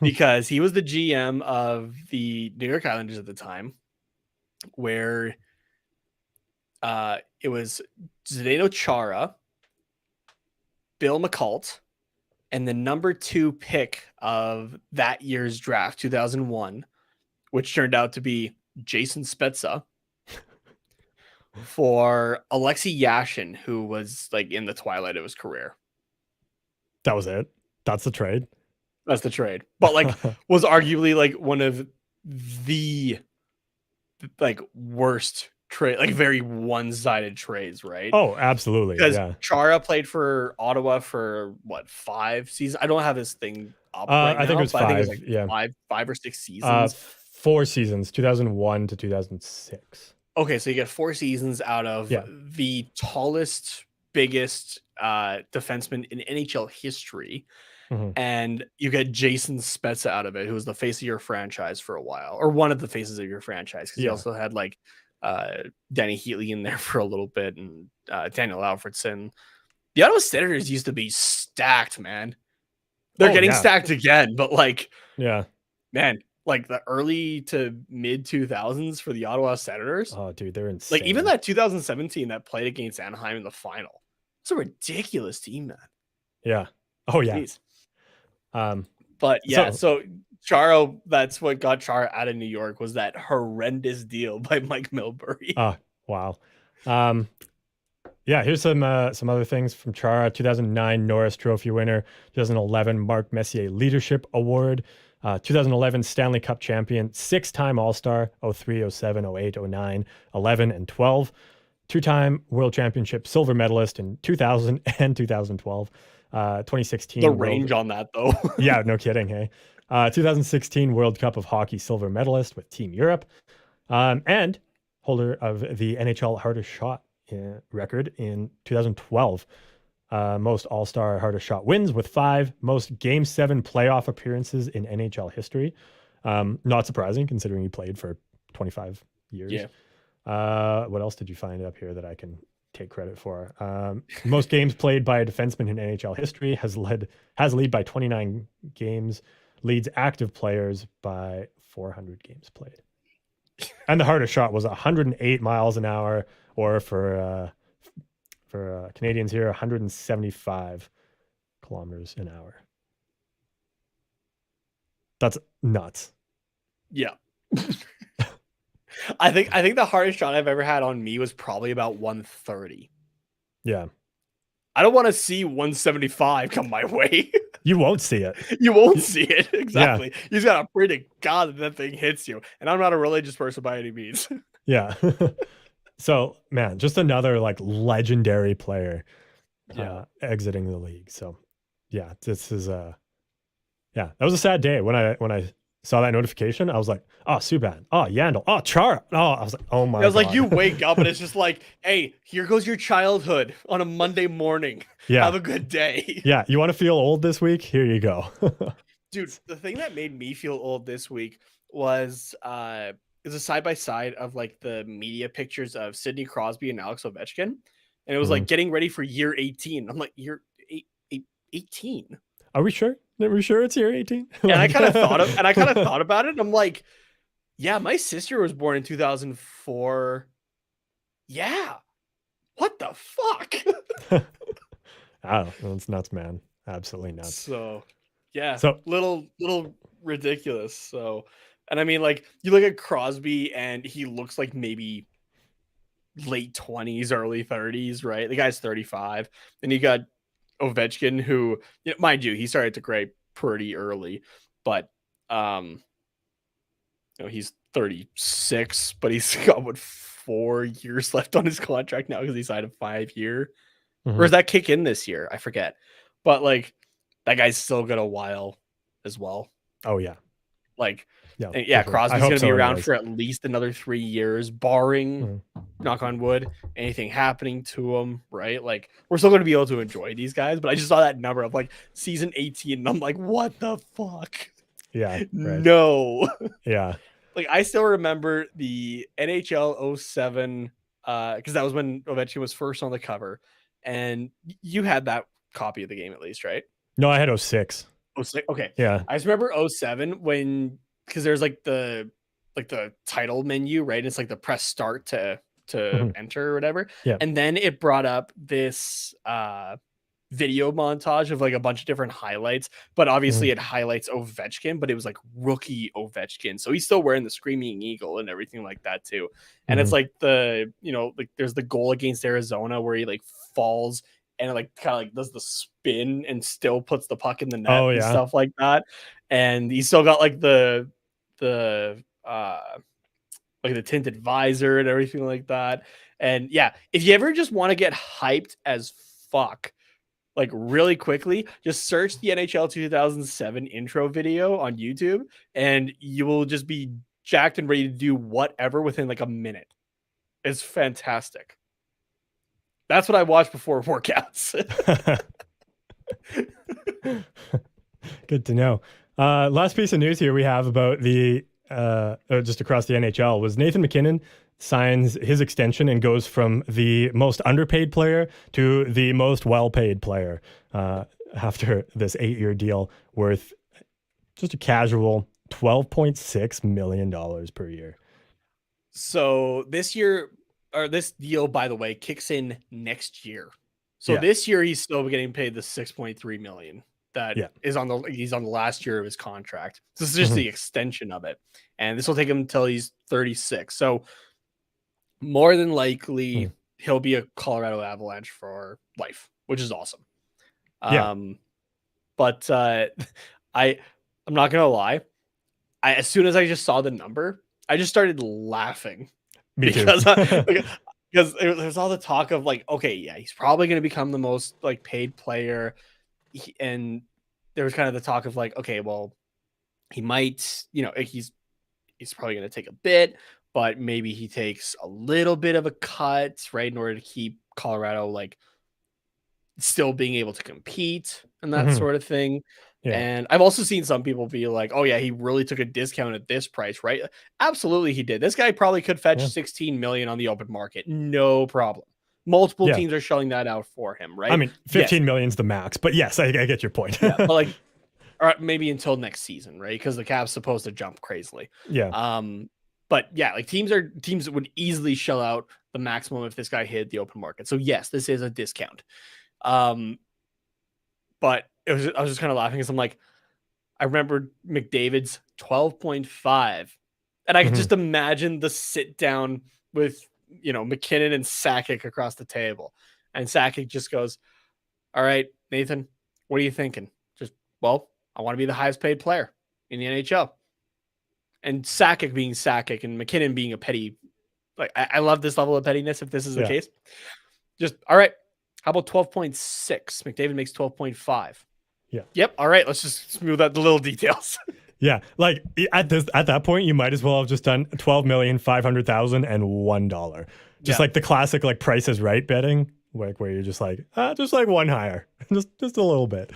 Because he was the GM of the New York Islanders at the time, where it was Zdeno Chara, Bill McCult, and the number 2 pick of that year's draft, 2001, which turned out to be Jason Spezza, for Alexei Yashin, who was like in the twilight of his career. That was it. That's the trade. That's the trade. But like was arguably like one of the like worst trade, like very one-sided trades, right? Oh, absolutely. Because Chara played for Ottawa for what, 5 seasons? I don't have this thing up right now. I think it was 5. I think it was like 5 or 6 seasons. 4 seasons, 2001 to 2006. Okay, so you get 4 seasons out of the tallest, biggest defenseman in NHL history. And you get Jason Spezza out of it, who was the face of your franchise for a while, or one of the faces of your franchise, because you also had like Danny Heatley in there for a little bit, and Daniel Alfredson. The Ottawa Senators used to be stacked, man. They're getting stacked again, but like, man, like the early to mid 2000s for the Ottawa Senators. Oh, dude, they're insane. Like even that 2017 that played against Anaheim in the final. It's a ridiculous team, man. Yeah. Oh yeah. Jeez. But yeah, so Chara, that's what got Chara out of New York, was that horrendous deal by Mike Milbury. Oh, wow. Yeah, here's some other things from Chara. 2009 Norris Trophy winner, 2011 Marc Messier Leadership Award, 2011 Stanley Cup champion, 6-time All-Star, 03, 07, 08, 09, 11, and 12, 2-time World Championship silver medalist in 2000 and 2012. 2016 the range on that though. Yeah, no kidding. Hey, 2016 World Cup of Hockey silver medalist with Team Europe, and holder of the NHL hardest shot record in 2012. Most all-star hardest shot wins with 5. Most Game 7 playoff appearances in NHL history. Not surprising considering he played for 25 years. Yeah. What else did you find up here that I can take credit for? Most games played by a defenseman in NHL history, has lead by 29 games, leads active players by 400 games played. And the hardest shot was 108 miles an hour, or for Canadians here, 175 kilometers an hour. That's nuts. Yeah. I think the hardest shot I've ever had on me was probably about 130. Yeah. I don't want to see 175 come my way. You won't see it. You won't see it. Exactly. Yeah. You just gotta pray to God that thing hits you. And I'm not a religious person by any means. Yeah. So, man, just another like legendary player exiting the league. So, yeah, this is that was a sad day when I saw that notification. I was like, oh, Subban, oh, Yandel, oh, Chara. Oh, I was like, oh my God. I was like, you wake up and it's just like, hey, here goes your childhood on a Monday morning. Yeah. Have a good day. Yeah. You want to feel old this week? Here you go. Dude, the thing that made me feel old this week was a side-by-side of like the media pictures of Sidney Crosby and Alex Ovechkin. And it was like getting ready for year 18. I'm like, year 18. Are we sure? Are we sure it's year 18? And I kind of thought about it. And I'm like, yeah, my sister was born in 2004. Yeah. What the fuck? Oh, that's nuts, man. Absolutely nuts. So, yeah. So little ridiculous. So, and I mean, like, you look at Crosby and he looks like maybe late 20s, early 30s, right? The guy's 35. And you got Ovechkin, who, mind you, he started to grade pretty early, but he's 36, but he's got 4 years left on his contract now because he signed a 5-year. Or does that kick in this year? I forget. But like, that guy's still got a while as well. Oh yeah. Like, yeah, Crosby's going to be around for at least another 3 years, barring, knock on wood, anything happening to him, right? Like, we're still going to be able to enjoy these guys, but I just saw that number of like season 18, and I'm like, what the fuck? Yeah. Right. No. Yeah. Like, I still remember the NHL 07, because that was when Ovechkin was first on the cover, and you had that copy of the game at least, right? No, I had 06. 06? Okay. Yeah. I just remember 07 because there's like the title menu, right? It's like the press start to enter or whatever. Yeah. And then it brought up this video montage of like a bunch of different highlights, but obviously it highlights Ovechkin, but it was like rookie Ovechkin. So he's still wearing the Screaming Eagle and everything like that too. And it's like like there's the goal against Arizona where he like falls and it like kind of like does the spin and still puts the puck in the net and stuff like that. And he still got like the tinted visor and everything like that. And yeah, if you ever just want to get hyped as fuck, like really quickly, just search the NHL 2007 intro video on YouTube and you will just be jacked and ready to do whatever within like a minute. It's fantastic. That's what I watch before workouts. Good to know. Last piece of news here we have about the just across the NHL was Nathan MacKinnon signs his extension and goes from the most underpaid player to the most well-paid player after this 8-year deal worth just a casual $12.6 million per year. So this deal, by the way, kicks in next year. So this year he's still getting paid the $6.3 million that is he's on the last year of his contract. So this is just the extension of it. And this will take him until he's 36. So more than likely he'll be a Colorado Avalanche for life, which is awesome. But I'm not gonna lie. As soon as I just saw the number, I just started laughing. Me too. Because there's all the talk of like, okay, yeah, he's probably going to become the most like paid player, and there was kind of the talk of like, okay, well, he might, he's probably going to take a bit, but maybe he takes a little bit of a cut, right, in order to keep Colorado like still being able to compete and that Mhm. sort of thing. Yeah. And I've also seen some people be like, oh yeah, he really took a discount at this price, right? Absolutely he did. This guy probably could fetch Yeah. 16 million on the open market. No problem. Multiple Yeah. teams are shelling that out for him, right? I mean, 15 million's the max, but yes, I get your point. Yeah, but like, or maybe until next season, right? Because the cap's supposed to jump crazily. Yeah. But yeah, like teams that would easily shell out the maximum if this guy hit the open market. So yes, this is a discount. But I was just kind of laughing because I'm like, I remember McDavid's 12.5, and I could just imagine the sit down with MacKinnon and Sakic across the table, and Sakic just goes, "All right, Nathan, what are you thinking?" Just, well, I want to be the highest paid player in the NHL, and Sakic being Sakic and MacKinnon being a petty, like I love this level of pettiness. If this is the case, just all right. How about 12.6? McDavid makes 12.5. Yeah. Yep. All right. Let's just smooth out the little details. Yeah. Like at that point, you might as well have just done $12,500,000 and $1. Just like the classic like Price is Right betting, like where you're just like one higher, just a little bit.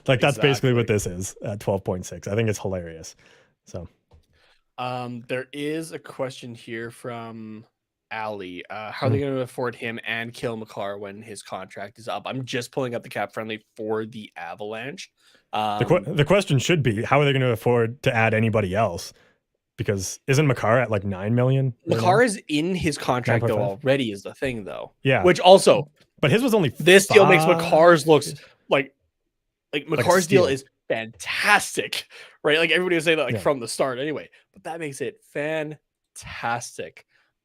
Like that's basically what this is at 12.6. I think it's hilarious. So, there is a question here from Ali. How are they going to afford him and Cale Makar when his contract is up? I'm just pulling up the cap friendly for the Avalanche. The question should be, how are they going to afford to add anybody else? Because isn't Makar at like 9 million? Makar is in his contract though already, is the thing though. Yeah. Which also, but his was only this deal makes Makar's looks like Makar's deal is fantastic, right? Like everybody would say that from the start anyway, but that makes it fantastic.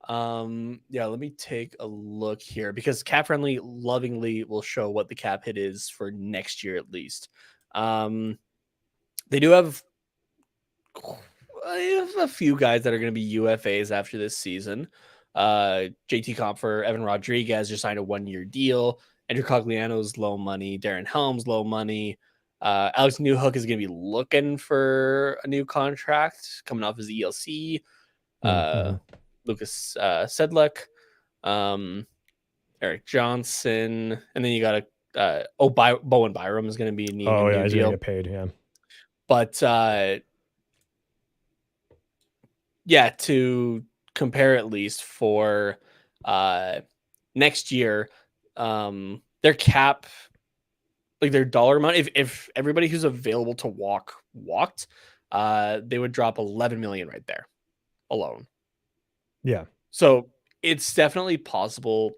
Let me take a look here because Cap Friendly lovingly will show what the cap hit is for next year at least. They do have a few guys that are going to be UFAs after this season. JT Compher, Evan Rodriguez just signed a 1-year deal. Andrew Cogliano's low money. Darren Helm's low money. Alex Newhook is going to be looking for a new contract coming off his ELC. Lucas Sedlak, Eric Johnson, and then you got Bowen Byram is going to be needing a new he's deal. Going to get paid, yeah. But to compare at least for next year, their cap, like their dollar amount, if everybody who's available to walked, they would drop 11 million right there alone. Yeah. So it's definitely possible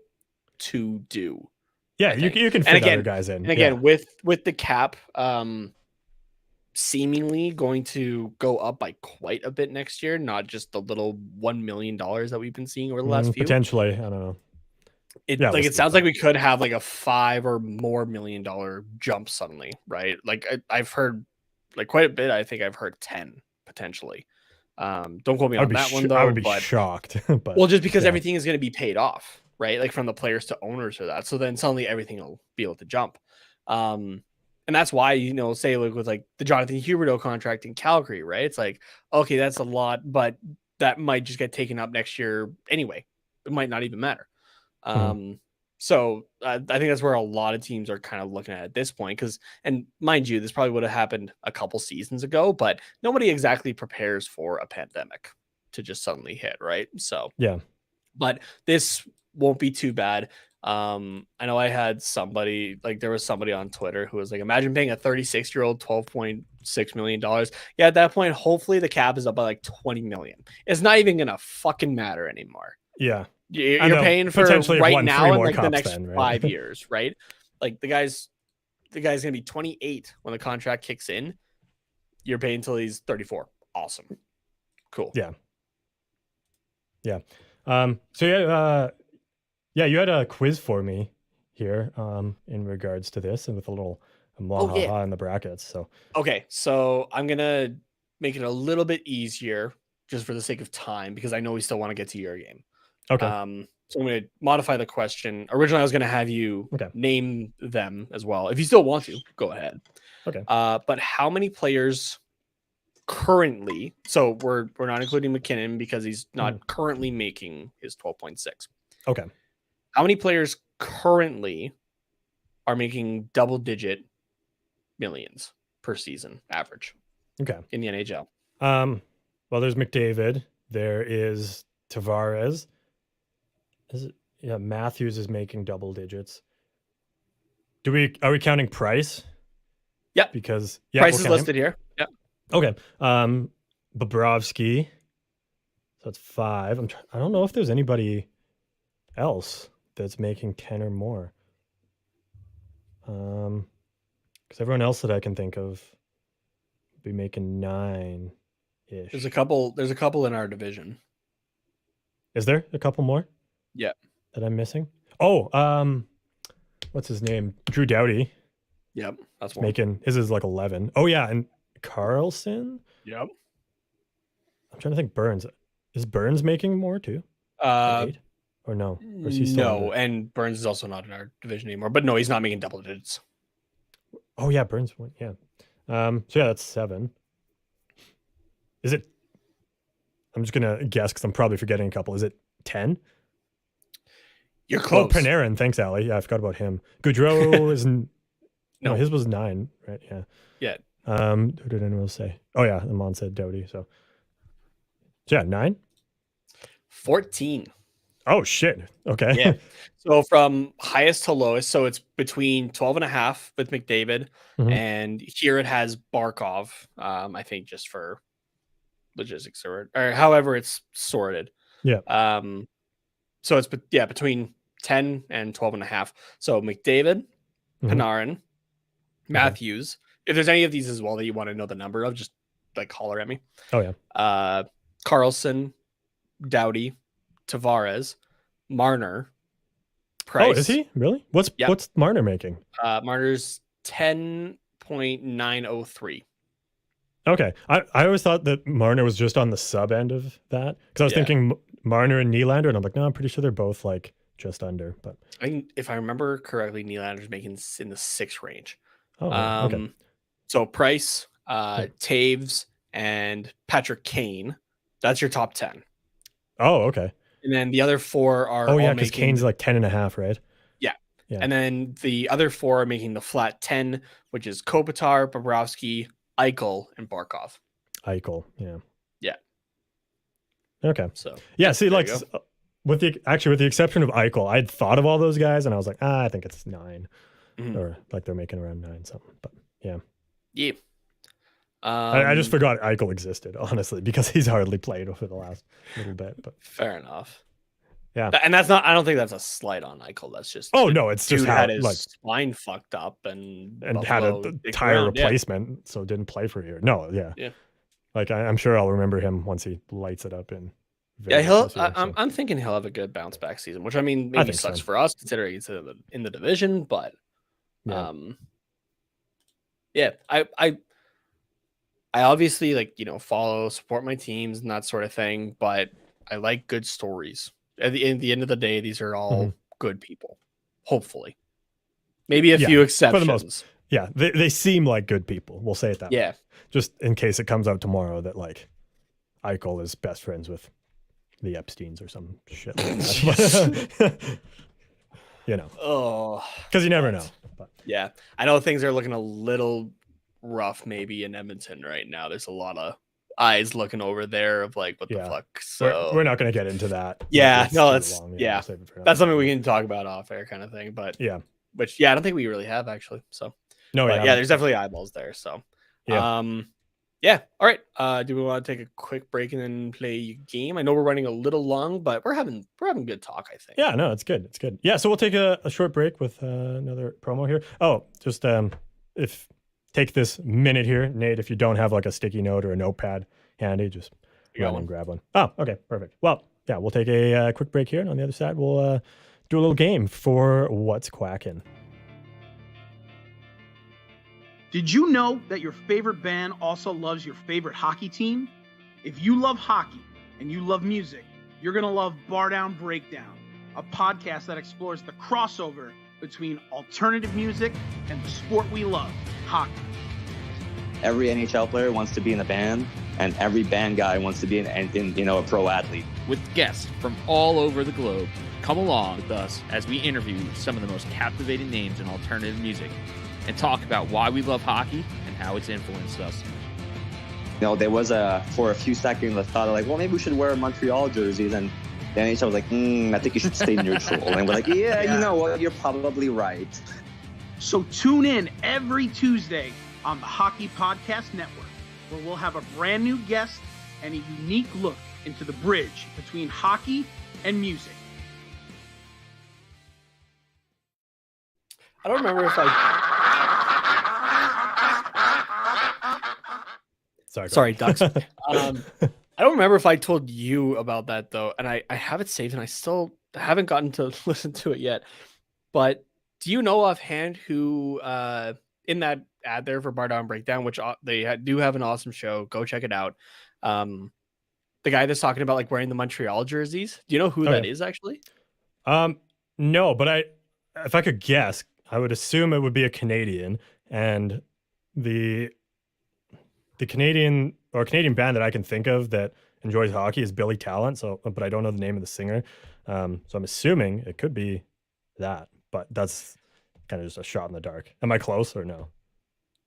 to do. Yeah, you can fit other guys in. And again, with the cap seemingly going to go up by quite a bit next year, not just the little $1 million that we've been seeing over the last few. Potentially, I don't know. It sounds like we could have like a $5 or more million jump suddenly, right? Like I've heard like quite a bit. I think I've heard 10 potentially. Don't quote me on that one though. I would be shocked. But, well, just because everything is going to be paid off, right? Like from the players to owners or that. So then suddenly everything will be able to jump. And that's why, say like with like the Jonathan Huberdeau contract in Calgary, right? It's like, okay, that's a lot, but that might just get taken up next year anyway. It might not even matter. So I think that's where a lot of teams are kind of looking at this point. And mind you, this probably would have happened a couple seasons ago, but nobody exactly prepares for a pandemic to just suddenly hit, right? So, yeah, but this won't be too bad. I know I had there was somebody on Twitter who was like, imagine paying a 36-year-old $12.6 million. Yeah, at that point, hopefully the cap is up by like 20 million. It's not even going to fucking matter anymore. Yeah. You're paying for right now and like the next 5 years, right? Like the guy's gonna be 28 when the contract kicks in. You're paying until he's 34. Awesome, cool. Yeah. So you had a quiz for me here in regards to this and with a little in the brackets. So okay, so I'm gonna make it a little bit easier just for the sake of time because I know we still want to get to your game. Okay. So I'm going to modify the question. Originally, I was going to have you name them as well. If you still want to, go ahead. Okay. But how many players currently? So we're not including MacKinnon because he's not currently making his 12.6. Okay. How many players currently are making double-digit millions per season average. Okay. In the NHL. Well, there's McDavid. There is Tavares. Yeah, Matthews is making double digits. Are we counting Price? Yep. Because Price is listed here. Yep. Okay. Bobrovsky. So it's 5. I don't know if there's anybody else that's making 10 or more. Because everyone else that I can think of would be making 9-ish. There's a couple in our division. Is there a couple more? Yeah. That I'm missing? Oh, what's his name? Drew Doughty. Yep. That's one. Making his is like 11. Oh yeah, and Carlson? Yep. I'm trying to think. Burns. Is Burns making more too? 8? Or no? Or is he still no, and Burns is also not in our division anymore. But no, he's not making double digits. Oh yeah, Burns went. Yeah. So yeah, that's 7. Is it? I'm just gonna guess because I'm probably forgetting a couple. Is it 10? You're close. Oh, Panarin. Thanks, Ali. Yeah, I forgot about him. Goudreau is no, his was 9, right? Yeah. Yeah. Who did anyone else say? Oh yeah, Amon said Doughty. So yeah, 9. 14. Oh shit. Okay. Yeah. So from highest to lowest, so it's between 12.5 with McDavid, and here it has Barkov. I think just for logistics or however it's sorted. Yeah. So it's between 10 and 12.5. So McDavid, Panarin, Matthews. If there's any of these as well that you want to know the number of, just like holler at me. Oh yeah. Carlson, Doughty, Tavares, Marner, Price. Oh, is he really? What's Marner making? Marner's 10.903. Okay, I always thought that Marner was just on the sub end of that because I was thinking Marner and Nylander, and I'm like, no, I'm pretty sure they're both like just under. But if I remember correctly, Nylander's making in the 6 range. Oh, okay. So Price, Taves, and Patrick Kane. That's your top 10. Oh, okay. And then the other 4 are. Oh yeah, because Kane's like 10.5, right? Yeah. And then the other 4 are making the flat 10, which is Kopitar, Bobrovsky, Eichel, and Barkov. Eichel, yeah. Yeah. Okay. So yeah, see, like with the exception of Eichel, I'd thought of all those guys, and I was like, I think it's 9, or like they're making around 9 something. But yeah. Yeah. I just forgot Eichel existed, honestly, because he's hardly played over the last little bit. But fair enough. Yeah, and that's not. I don't think that's a slight on Eichel. That's just. Oh no, it's just had his spine fucked up and had a tire replacement, so didn't play for a year. No, yeah. Like I'm sure I'll remember him once he lights it up in. Vegas I'm thinking he'll have a good bounce back season, which I mean maybe sucks for us considering it's in the division, but I obviously follow, support my teams and that sort of thing, but I like good stories. At the end of the day, these are all good people. Hopefully, maybe a few exceptions. For the most, they seem like good people. We'll say it that way. Yeah. Just in case it comes out tomorrow that like Eichel is best friends with the Epsteins or some shit like that. Because you never know. But yeah, I know things are looking a little rough maybe in Edmonton right now. There's a lot of eyes looking over there of like what the fuck. So we're not going to get into that. Yeah, no, that's that's something we can talk about off air kind of thing. But I don't think we really have actually. So there's definitely eyeballs there. So all right. Do we want to take a quick break and then play a game? I know we're running a little long, but we're having good talk, I think. Yeah, no, it's good. It's good. Yeah, so we'll take a short break with another promo here. Oh, just take this minute here, Nate, if you don't have like a sticky note or a notepad handy, just run and grab one. Oh, okay, perfect. Well, yeah, we'll take a quick break here, and on the other side, we'll do a little game for What's Quackin'. Did you know that your favorite band also loves your favorite hockey team? If you love hockey and you love music, you're going to love Bar Down Breakdown, a podcast that explores the crossover between alternative music and the sport we love, hockey. Every NHL player wants to be in a band, and every band guy wants to be a pro athlete. With guests from all over the globe, come along with us as we interview some of the most captivating names in alternative music and talk about why we love hockey and how it's influenced us. There was for a few seconds a thought of like, well, maybe we should wear Montreal jerseys, and the NHL was like, I think you should stay neutral. And we're like, yeah, you know what, you're probably right. So tune in every Tuesday on the Hockey Podcast Network, where we'll have a brand new guest and a unique look into the bridge between hockey and music. I don't remember if Sorry, Ducks. I don't remember if I told you about that though, and I have it saved, and I still haven't gotten to listen to it yet. But do you know offhand who in that ad there for Bar Down Breakdown, which they do have an awesome show, go check it out. The guy that's talking about like wearing the Montreal jerseys. Do you know who that is actually? No, but if I could guess, I would assume it would be a Canadian, and the Canadian band that I can think of that enjoys hockey is Billy Talent. So, but I don't know the name of the singer. So I'm assuming it could be that, but that's kind of just a shot in the dark. Am I close or no?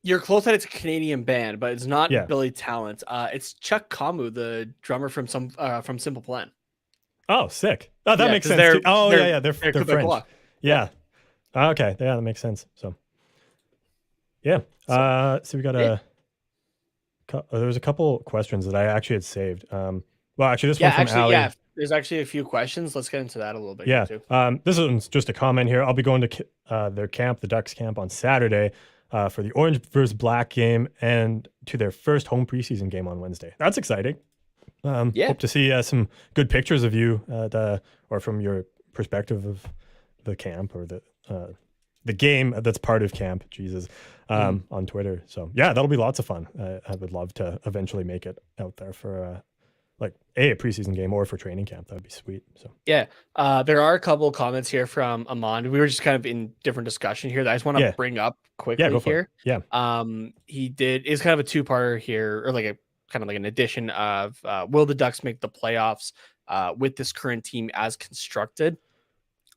You're close that it's a Canadian band, but it's not Billy Talent. It's Chuck Kamu, the drummer from Simple Plan. Oh, sick. Oh, that makes sense. They're French. Yeah. Okay. Yeah, that makes sense. So, yeah. So we got there's a couple questions that I actually had saved. Well, actually, this one from Ali. Yeah, there's actually a few questions. Let's get into that a little bit. Yeah. Too. This is just a comment here. I'll be going to their camp, the Ducks camp, on Saturday for the Orange versus Black game and to their first home preseason game on Wednesday. That's exciting. Hope to see some good pictures of you or from your perspective of the camp or the game that's part of camp. Jesus. On Twitter. So yeah, that'll be lots of fun. I would love to eventually make it out there for a preseason game or for training camp. That would be sweet. So yeah, there are a couple of comments here from Amand. We were just kind of in different discussion here that I just want to bring up quickly here. Yeah. It's kind of a two-parter here, or like a kind of like an addition of will the Ducks make the playoffs with this current team as constructed?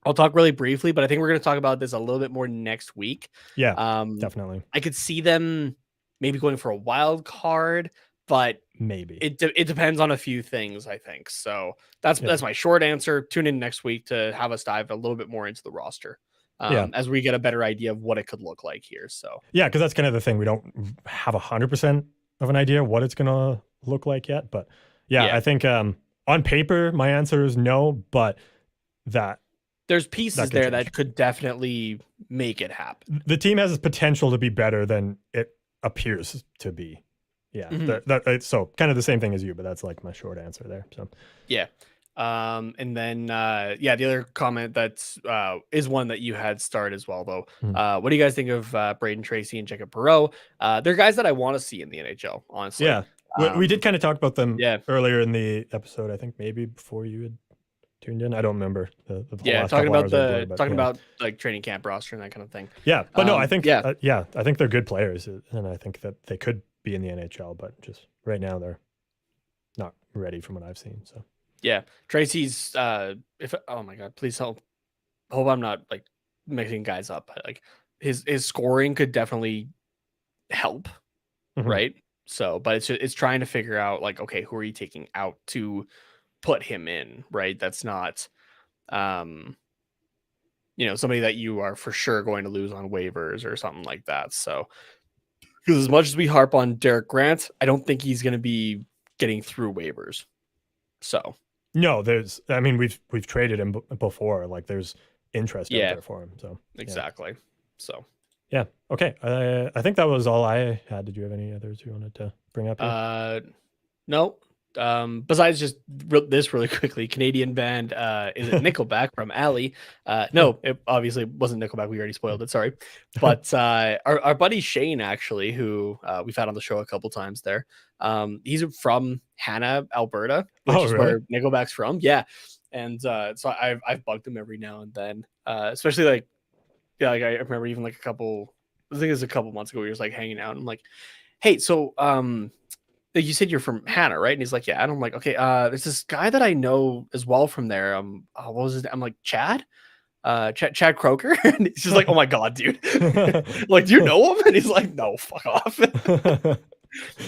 I'll talk really briefly, but I think we're going to talk about this a little bit more next week. Yeah, definitely. I could see them maybe going for a wild card, but maybe it depends on a few things, I think. So that's my short answer. Tune in next week to have us dive a little bit more into the roster as we get a better idea of what it could look like here. So yeah, because that's kind of the thing. We don't have 100% of an idea what it's going to look like yet. But I think on paper, my answer is no, but there's pieces there that could definitely make it happen. The team has potential to be better than it appears to be. Yeah. It's so kind of the same thing as you, but that's like my short answer there. So yeah. And then the other comment that's is one that you had started as well though. What do you guys think of Braden Tracy and Jacob Perreault? They're guys that I want to see in the NHL, honestly. Yeah. We did kind of talk about them earlier in the episode. I think maybe before you had tuned in. I don't remember the talking about like training camp roster and that kind of thing. Yeah, but no, I think I think they're good players, and I think that they could be in the NHL, but just right now they're not ready from what I've seen. So yeah, Tracy's oh my god, please hope I'm not like mixing guys up. Like his scoring could definitely help, right? So, but it's trying to figure out like, okay, who are you taking out to put him in, right? That's not somebody that you are for sure going to lose on waivers or something like that. So because as much as we harp on Derek Grant, I don't think he's going to be getting through waivers. So no, we've traded him before, like there's interest out there for him. So exactly. So yeah, okay, I think that was all I had. Did you have any others you wanted to bring up here? No. Besides just this really quickly, Canadian band is it Nickelback from Ali? No, it obviously wasn't Nickelback. We already spoiled it. Sorry, but our buddy Shane actually, who we've had on the show a couple times there, he's from Hanna, Alberta, which is where Nickelback's from. Yeah, and so I've bugged him every now and then, especially like I remember even like I think it was a couple months ago we were just like hanging out and I'm like, hey, so you said you're from Hannah, right? And he's like, yeah. And I'm like, okay, there's this guy that I know as well from there. What was his? I'm like, Chad Chad Croker. And he's just like, oh my god, dude. Like, do you know him? And he's like, no, fuck off.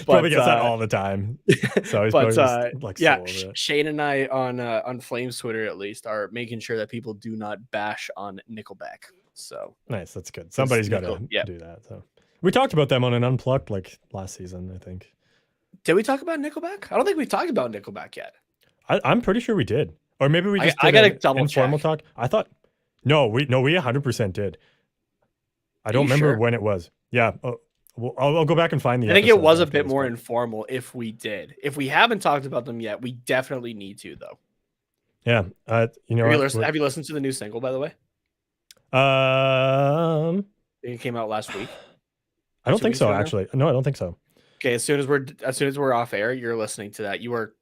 Probably gets that all the time. So he's probably just like, yeah, so over it. Shane and I on Flames Twitter at least are making sure that people do not bash on Nickelback. So nice, that's good. Somebody's got to do that. So we talked about them on an Unplugged like last season, I think. Did we talk about Nickelback? I don't think we talked about Nickelback yet. I'm pretty sure we did, or maybe we just. I gotta double informal check. talk. I thought we 100% did. I don't remember when it was. Yeah. I'll go back and find the. I think it was a bit more informal if we did. If we haven't talked about them yet, we definitely need to, though. Yeah. You know, have you listened to the new single, by the way? It came out last week. I don't think so, actually. No, I don't think so. Okay, as soon as we're off air, you're listening to that. You are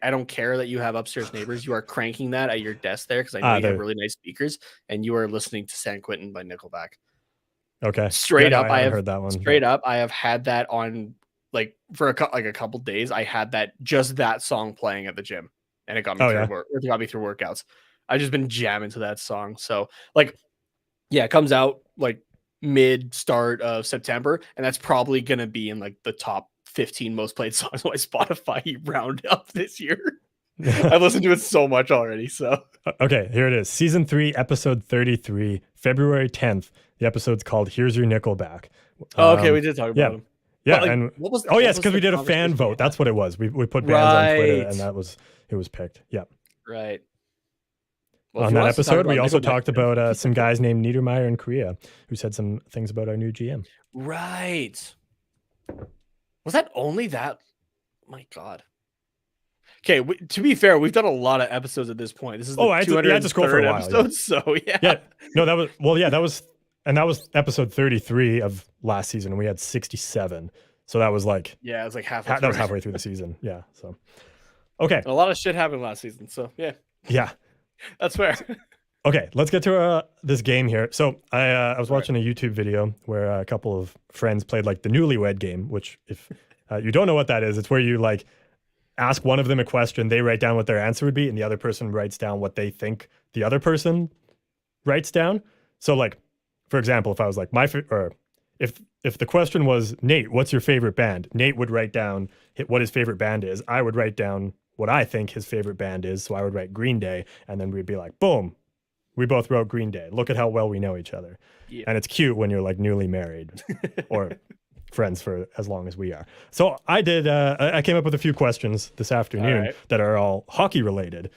I don't care that you have upstairs neighbors. You are cranking that at your desk there because I know you have really nice speakers, and you are listening to San Quentin by Nickelback. Okay. Straight up, I have heard that one. Straight up, I have had that on like for a couple days. I had that song playing at the gym, and it got me it got me through workouts. I've just been jamming to that song. So like, yeah, it comes out like start of September, and that's probably gonna be in like the top 15 most played songs on my Spotify roundup this year. I've listened to it so much already. So okay, here it is. Season 3, episode 33, February 10th. The episode's called "Here's Your Nickelback." Okay, we did talk about them. Yeah, like, and yes, because we did a fan vote. That's what it was. We put bands on Twitter, and it was picked. Yeah, right. Well, on that episode, we also talked about some guys named Niedermeyer in Korea who said some things about our new GM. Right. Was that only that? My God. Okay, to be fair, we've done a lot of episodes at this point. This is I had to scroll for a while. Episode, so yeah. Yeah. No, that was episode 33 of last season, and we had 67. So that was like it was like that was halfway through the season. Yeah. So okay. A lot of shit happened last season. So yeah. Yeah. That's fair. Okay, let's get to this game here. So I was watching a YouTube video where a couple of friends played like the Newlywed Game, which if you don't know what that is, it's where you like ask one of them a question, they write down what their answer would be, and the other person writes down what they think the other person writes down. So like, for example, if I was like if the question was, Nate, what's your favorite band? Nate would write down what his favorite band is. I would write down what I think his favorite band is. So I would write Green Day, and then we'd be like, boom, we both wrote Green Day. Look at how well we know each other. Yeah. And it's cute when you're like newly married or friends for as long as we are. So I did, I came up with a few questions this afternoon that are all hockey related.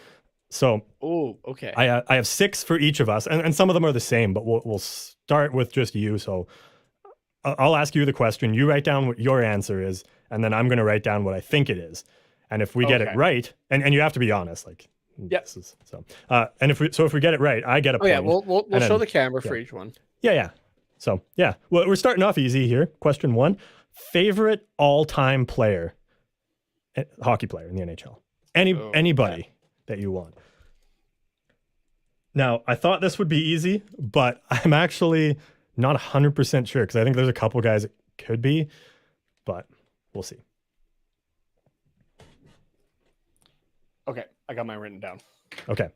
So okay. I have 6 for each of us, and some of them are the same, but we'll start with just you. So I'll ask you the question. You write down what your answer is, and then I'm going to write down what I think it is. And if we get it right, and you have to be honest, like, yes. And if we get it right, I get a point. Yeah, we'll show the camera for each one. Yeah. So yeah, well, we're starting off easy here. Question 1: favorite all-time player, hockey player in the NHL. Anybody that you want. Now, I thought this would be easy, but I'm actually not 100% sure because I think there's a couple guys it could be, but we'll see. Okay, I got mine written down. Okay,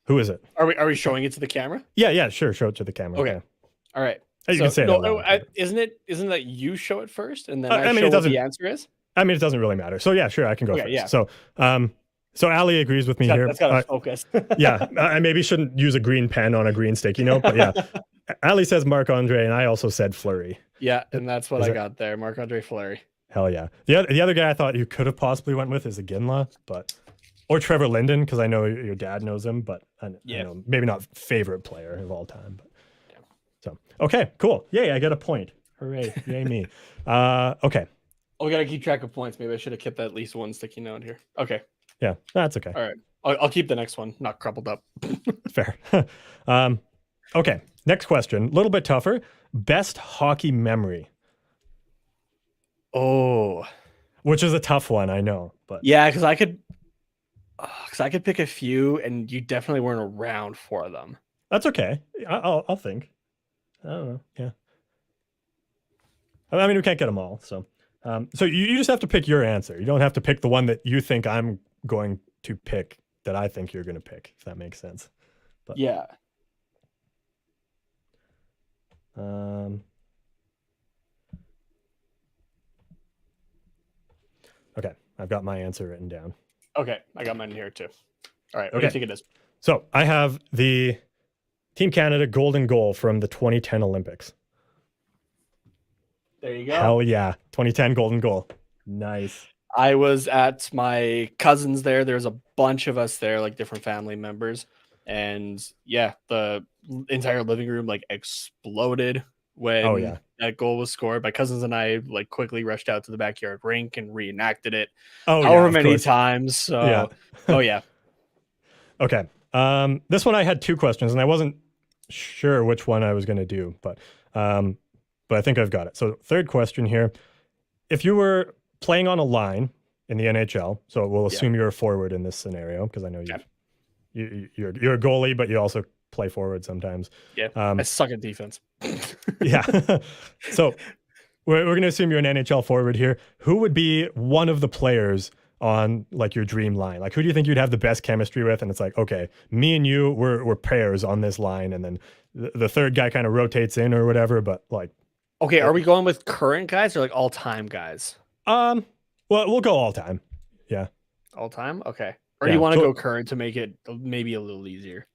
who is it? Are we showing it to the camera? Yeah, sure. Show it to the camera. Okay. All right. You can say that. Isn't that you show it first and then I mean, show what the answer is? I mean, it doesn't really matter. So yeah, sure, I can go first. Yeah. So Ali agrees with me here. That's got to focus. Yeah, I maybe shouldn't use a green pen on a green sticky note, but yeah. Ali says Marc-Andre, and I also said Fleury. Yeah, and that's what I got there, Marc-Andre Fleury. Hell yeah. The other guy I thought you could have possibly went with is Iginla, or Trevor Linden, because I know your dad knows him, but I know maybe not favorite player of all time. But so okay, cool. Yay, I got a point. Hooray! Yay me. Okay. Oh, we gotta keep track of points. Maybe I should have kept at least one sticky note here. Okay. Yeah, that's okay. All right. I'll keep the next one not crumpled up. Fair. Okay. Next question. A little bit tougher. Best hockey memory. Oh. Which is a tough one, I know. But yeah, because I could pick a few, and you definitely weren't around for them. That's okay. I'll think. I don't know. Yeah. I mean, we can't get them all. So So you just have to pick your answer. You don't have to pick the one that you think I'm going to pick that I think you're going to pick, if that makes sense. But, Yeah. Okay, I've got my answer written down. Okay, I got mine here too. All right, what do Okay. you think it is? So I have the Team Canada golden goal from the 2010 Olympics. There you go. Hell yeah, 2010 golden goal. Nice. I was at my cousin's there. There's a bunch of us there, like different family members. And yeah, the entire living room like exploded when that goal was scored. My cousins and I like quickly rushed out to the backyard rink and reenacted it however many times. So, yeah. Oh yeah. Okay. This one I had two questions and I wasn't sure which one I was going to do, but I think I've got it. So third question here. If you were playing on a line in the NHL, so we'll assume you're a forward in this scenario because I know you're a goalie, but you also play forward sometimes. Yeah, I suck at defense. Yeah. So we're going to assume you're an NHL forward here. Who would be one of the players on like your dream line? Like who do you think you'd have the best chemistry with? And it's like, okay, me and you, we're pairs on this line. And then the third guy kind of rotates in or whatever, but like. Okay, are we going with current guys or like all-time guys? Well, we'll go all-time. Yeah. All-time? Okay. Or do you want to go current to make it maybe a little easier?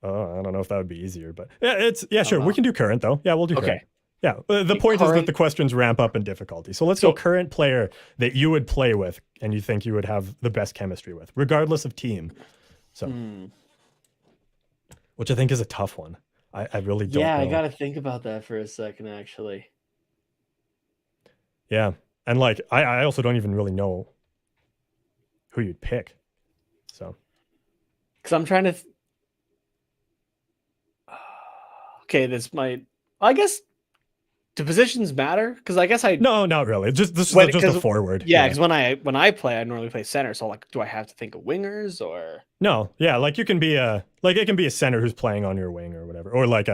Oh, I don't know if that would be easier, but yeah, sure. We can do current though. Yeah, we'll do current. Yeah. The point is that the questions ramp up in difficulty. So let's go current player that you would play with and you think you would have the best chemistry with, regardless of team. So, which I think is a tough one. I really don't know. I got to think about that for a second, actually. Yeah. And like, I also don't even really know who you'd pick. So. Because I'm trying to. Okay, this might. I guess. Do positions matter? Because I guess No, not really. This is just a forward. Yeah, because when I play, I normally play center. So like, do I have to think of wingers or? No, yeah, like you can be it can be a center who's playing on your wing or whatever, or like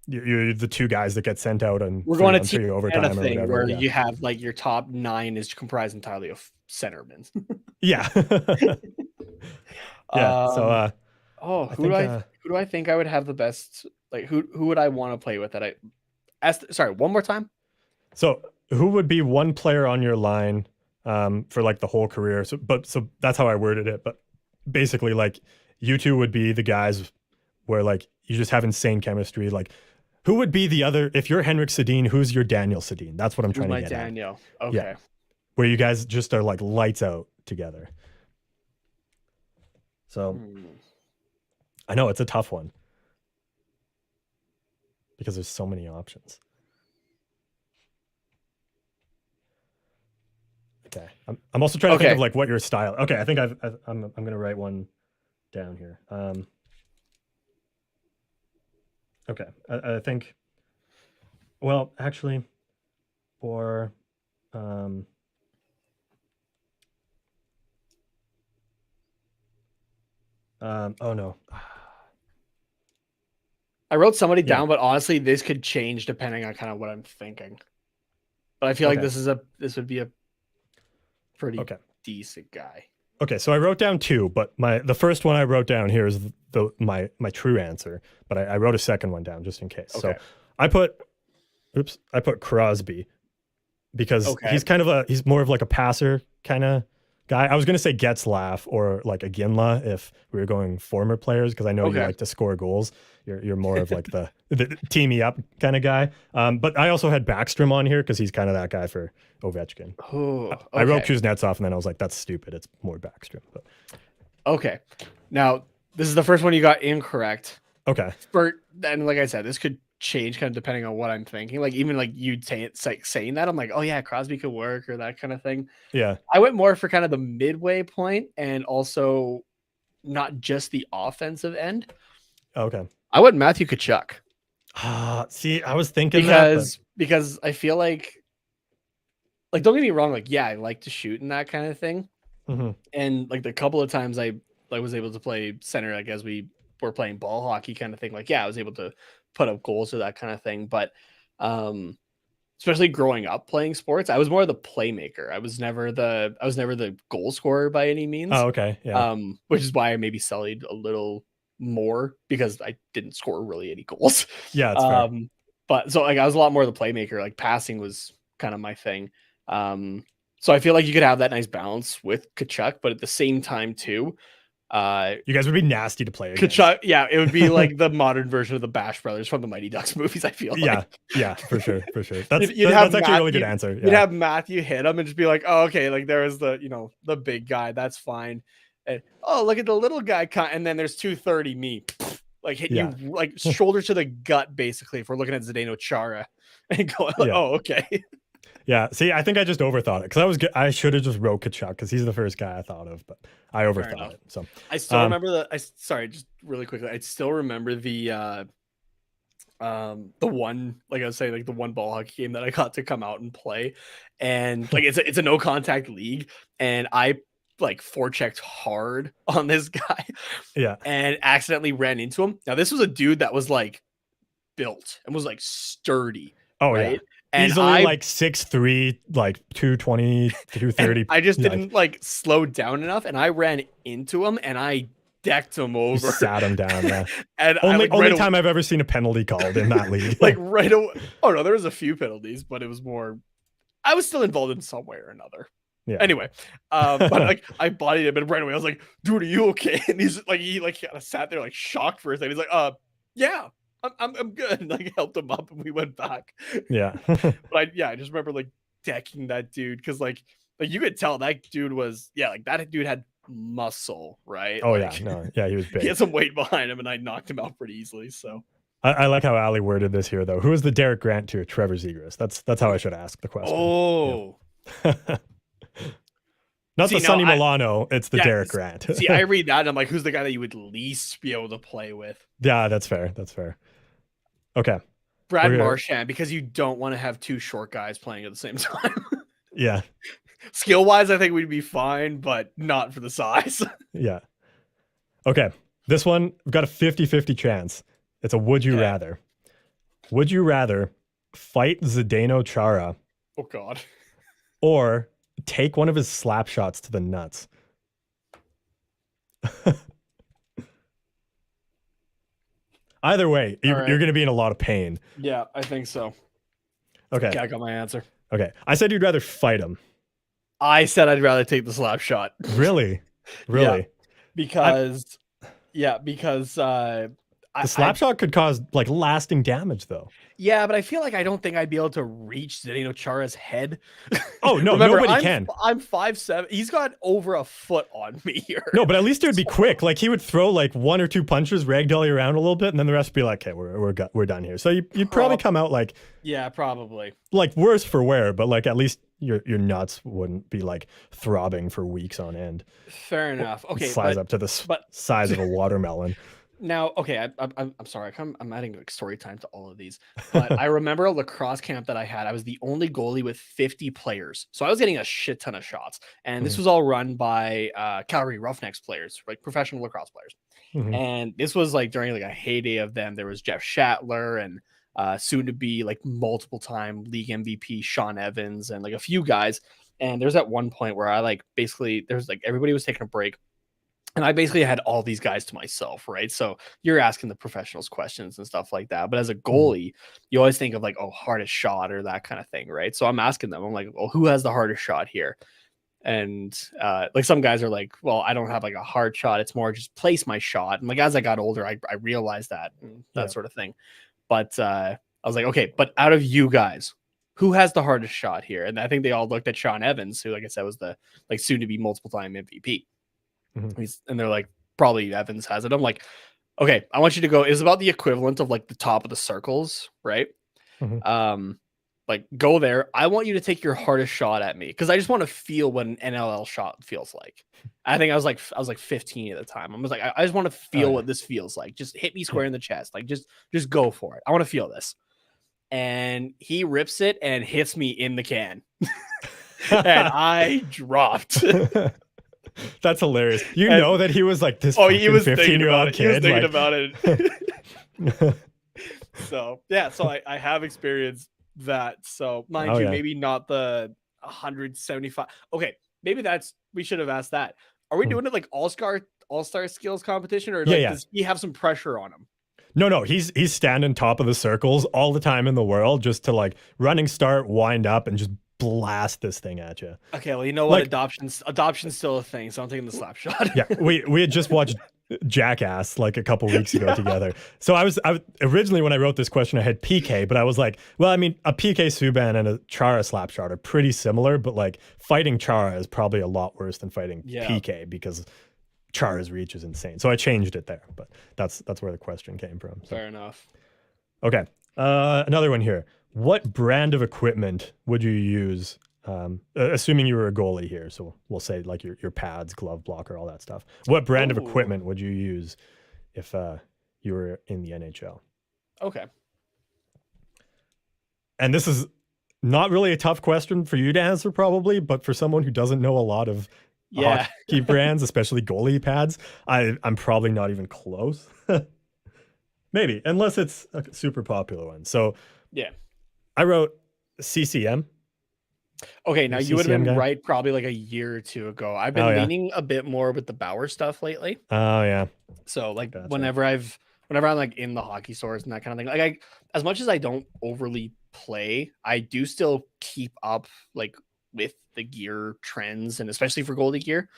you're the two guys that get sent out and we're going to team overtime or thing whatever. Where you have like your top 9 is comprised entirely of centermen. Yeah. Yeah. So who do I think I would have the best? Like who would I want to play with? Sorry, one more time. So who would be one player on your line for like the whole career? So that's how I worded it. But basically, like you two would be the guys where like you just have insane chemistry. Like who would be the other? If you're Henrik Sedin, who's your Daniel Sedin? That's what I'm trying to get Daniel. at. Okay. Yeah. Where you guys just are like lights out together. So I know it's a tough one because there's so many options. Okay, I'm also trying to think of like what your style. Okay, I think I'm gonna write one down here. Okay, I think. Well, actually, for oh no. I wrote somebody down, but honestly, this could change depending on kind of what I'm thinking. But I feel like this would be a pretty decent guy. Okay, so I wrote down 2, but the first one I wrote down here is my true answer, but I wrote a second one down just in case. So I put Crosby because he's more of like a passer kind of guy. I was going to say Getzlaff or like a Ginla if we were going former players because I know you like to score goals. You're more of like the team me up kind of guy. But I also had Backstrom on here because he's kind of that guy for Ovechkin. I wrote Kuznetsov and then I was like, that's stupid. It's more Backstrom. But. Okay. Now, this is the first one you got incorrect. Okay. And like I said, this could change kind of depending on what I'm thinking. Like even like you'd saying that, I'm like, oh yeah, Crosby could work or that kind of thing. Yeah. I went more for kind of the midway point and also not just the offensive end. Okay. I went Matthew Tkachuk. See, I was thinking because I feel like don't get me wrong, like yeah, I like to shoot and that kind of thing. Mm-hmm. And like the couple of times I was able to play center, like as we were playing ball hockey kind of thing, like yeah, I was able to put up goals or that kind of thing. But as especially growing up playing sports, I was more the playmaker. I was never the goal scorer by any means. Oh, okay. Yeah. Which is why I maybe sullied a little more because I didn't score really any goals. Yeah, it's fair. But so like I was a lot more the playmaker. Like passing was kind of my thing. So I feel like you could have that nice balance with Kachuk, but at the same time too, you guys would be nasty to play against. Kachuk, yeah, it would be like the modern version of the Bash Brothers from the Mighty Ducks movies. I feel like. Yeah, for sure. That's You'd that's have actually a really good answer. You'd have Matthew hit him and just be like, oh, okay, like there is the big guy, that's fine. And oh, look at the little guy, and then there's 230 me, like hit you like shoulder to the gut, basically. If we're looking at Zdeno Chara and going, like, oh, okay. Yeah, see, I think I just overthought it because I should have just wrote Kachuk because he's the first guy I thought of, but I overthought it. So I still remember sorry, just really quickly, I still remember the one, like I was saying, like the one ball hockey game that I got to come out and play, and like it's a no contact league, and I like forechecked hard on this guy, and accidentally ran into him. Now this was a dude that was like built and was like sturdy. Oh right? Yeah. And easily like 6'3", like 220, 230. I just didn't like slow down enough, and I ran into him and I decked him over. You sat him down. Yeah. And only time I've ever seen a penalty called in that league. Like right away. Oh no, there was a few penalties, but it was more. I was still involved in some way or another. Yeah. Anyway, but like I bodied him, and right away I was like, "Dude, are you okay?" And he's like, he kind of sat there like shocked for a second. He's like, yeah. I'm good." And like helped him up, and we went back. Yeah. But I just remember like decking that dude because like you could tell that dude was like that dude had muscle, right? Oh like, he was big. He had some weight behind him, and I knocked him out pretty easily. So I like how Ali worded this here though. Who is the Derek Grant to Trevor Zegras? That's how I should ask the question. Oh. Yeah. Not the Sonny Milano, it's the Derek Grant. See, I read that and I'm like, who's the guy that you would least be able to play with? Yeah, that's fair. Okay. Brad Marchand, because you don't want to have two short guys playing at the same time. Yeah. Skill-wise, I think we'd be fine, but not for the size. Yeah. Okay. This one, we've got a 50-50 chance. It's a would you rather. Would you rather fight Zdeno Chara? Oh, God. Or take one of his slap shots to the nuts? Either way, you're going to be in a lot of pain. Yeah, I think so. Okay. I got my answer. Okay. I said you'd rather fight him. I said I'd rather take the slap shot. Really? Really? Because the slap shot could cause like lasting damage though. Yeah, but I feel like I don't think I'd be able to reach Zdeno Chara's head. Oh no, Remember, nobody can. I'm 5'7". He's got over a foot on me here. No, but at least it would be quick. Like he would throw like one or two punches, ragdoll you around a little bit, and then the rest would be like, "Okay, we're done here." So you'd probably come out like, yeah, probably like worse for wear, but like at least your nuts wouldn't be like throbbing for weeks on end. Fair enough. Okay, size up to the size of a watermelon. Now, okay, I'm sorry. I'm adding like story time to all of these, but I remember a lacrosse camp that I had. I was the only goalie with 50 players, so I was getting a shit ton of shots. And this was all run by Calgary Roughnecks players, like professional lacrosse players. And this was like during like a heyday of them. There was Jeff Shatler and soon to be like multiple time league MVP Sean Evans and like a few guys. And there's at one point where I like basically there's like everybody was taking a break. And I basically had all these guys to myself, right? So you're asking the professionals questions and stuff like that. But as a goalie, you always think of like, oh, hardest shot or that kind of thing, right? So I'm asking them, I'm like, well, who has the hardest shot here? And like some guys are like, well, I don't have like a hard shot. It's more just place my shot. And like as I got older, I realized that sort of thing. But I was like, okay, but out of you guys, who has the hardest shot here? And I think they all looked at Sean Evans, who, like I said, was the like soon to be multiple time MVP. And they're like, probably Evans has it. I'm like, okay, I want you to go. It's about the equivalent of like the top of the circles, right? Like go there. I want you to take your hardest shot at me because I just want to feel what an NLL shot feels like. I think I was like 15 at the time. I was like, I just want to feel what this feels like. Just hit me square in the chest. Like just go for it. I want to feel this. And he rips it and hits me in the can, and I dropped. That's hilarious. You know that he was like this. Oh, he was 15-year-old kid. He was thinking about it. So yeah, so I have experience that. So mind Oh, you, yeah. maybe not the 175. Okay, maybe we should have asked that. Are we doing it like all-star skills competition, or Yeah, like yeah. does he have some pressure on him? No, he's standing top of the circles all the time in the world, just to like running start, wind up, and just blast this thing at you. Okay, well, you know what? Like- Adoption's still a thing, so I'm taking the slap shot. Yeah, we had just watched Jackass like a couple weeks ago together. So I originally, when I wrote this question, I had PK, but I was like, well, I mean, a PK Subban and a Chara slap shot are pretty similar, but like fighting Chara is probably a lot worse than fighting PK because Chara's reach is insane. So I changed it there, but that's where the question came from. So. Fair enough. Okay. Another one here. What brand of equipment would you use? Assuming you were a goalie here, so we'll say like your pads, glove blocker, all that stuff. What brand of equipment would you use if you were in the NHL? Okay. And this is not really a tough question for you to answer, probably, but for someone who doesn't know a lot of hockey brands, especially goalie pads, I'm probably not even close. Maybe, unless it's a super popular one. So yeah, I wrote CCM. Okay, now you would have CCM been guy? right probably like a year or two ago. I've been leaning a bit more with the Bauer stuff lately. Oh yeah. So like Gotcha. whenever I'm like in the hockey stores and that kind of thing, like as much as I don't overly play, I do still keep up like with the gear trends, and especially for goalie gear.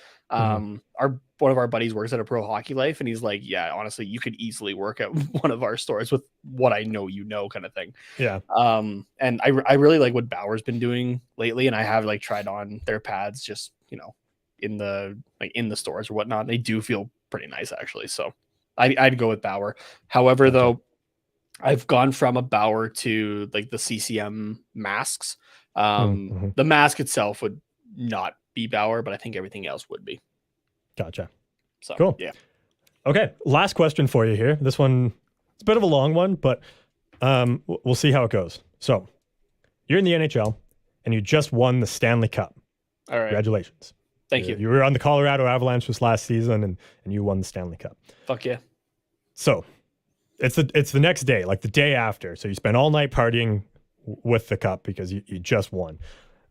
One of our buddies works at a Pro Hockey Life, and he's like, yeah, honestly, you could easily work at one of our stores with what I know, kind of thing. Yeah. And I really like what Bauer's been doing lately, and I have like tried on their pads just in the stores or whatnot. They do feel pretty nice actually. So I'd go with Bauer. However, though, I've gone from a Bauer to like the CCM masks. The mask itself would not be Bauer, but I think everything else would be. Gotcha. So cool. Yeah. Okay. Last question for you here. This one, it's a bit of a long one, but we'll see how it goes. So you're in the NHL and you just won the Stanley Cup. All right. Congratulations. Thank you. You were on the Colorado Avalanche this last season and you won the Stanley Cup. Fuck yeah. So it's the next day, like the day after. So you spend all night partying with the cup because you just won.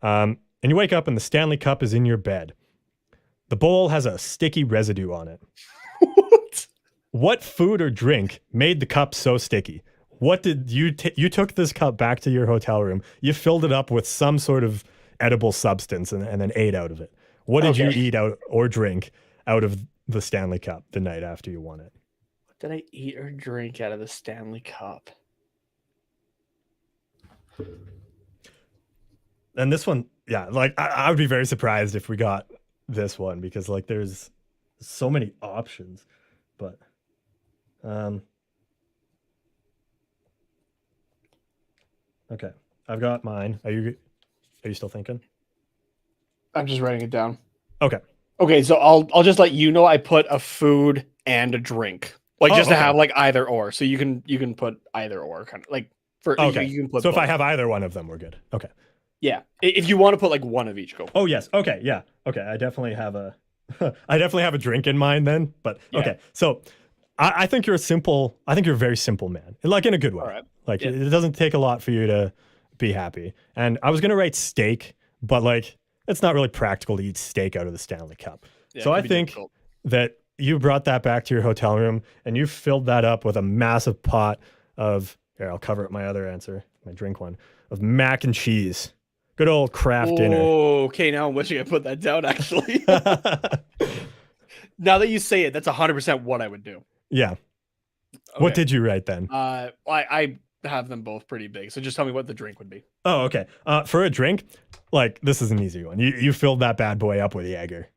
And you wake up and the Stanley Cup is in your bed. The bowl has a sticky residue on it. What food or drink made the cup so sticky? What did you took this cup back to your hotel room. You filled it up with some sort of edible substance and then ate out of it. What did you eat out or drink out of the Stanley Cup the night after you won it? What did I eat or drink out of the Stanley Cup? And this one, yeah, like I would be very surprised if we got this one because like there's so many options, but okay, I've got mine. Are you still thinking? I'm just writing it down. Okay, so I'll just let you know I put a food and a drink, like just to have like either or. So you can put either or kind of like for you can put. So both. if I have either one of them, we're good. Okay. Yeah, if you want to put like one of each, go. Oh yes. Okay. Yeah. Okay. I definitely have a drink in mind then. But okay. So I think you're a very simple man, like in a good way. All right. Like it doesn't take a lot for you to be happy. And I was gonna write steak, but like it's not really practical to eat steak out of the Stanley Cup. Yeah, so I think that you brought that back to your hotel room and you filled that up with a massive pot of. Here, I'll cover up my other answer, my drink one, of mac and cheese. Good old craft dinner. Okay, now I'm wishing I put that down, actually. Now that you say it, that's 100% what I would do. Yeah. Okay. What did you write then? I have them both pretty big, so just tell me what the drink would be. Oh, okay. For a drink, like, this is an easy one. You filled that bad boy up with Jaeger.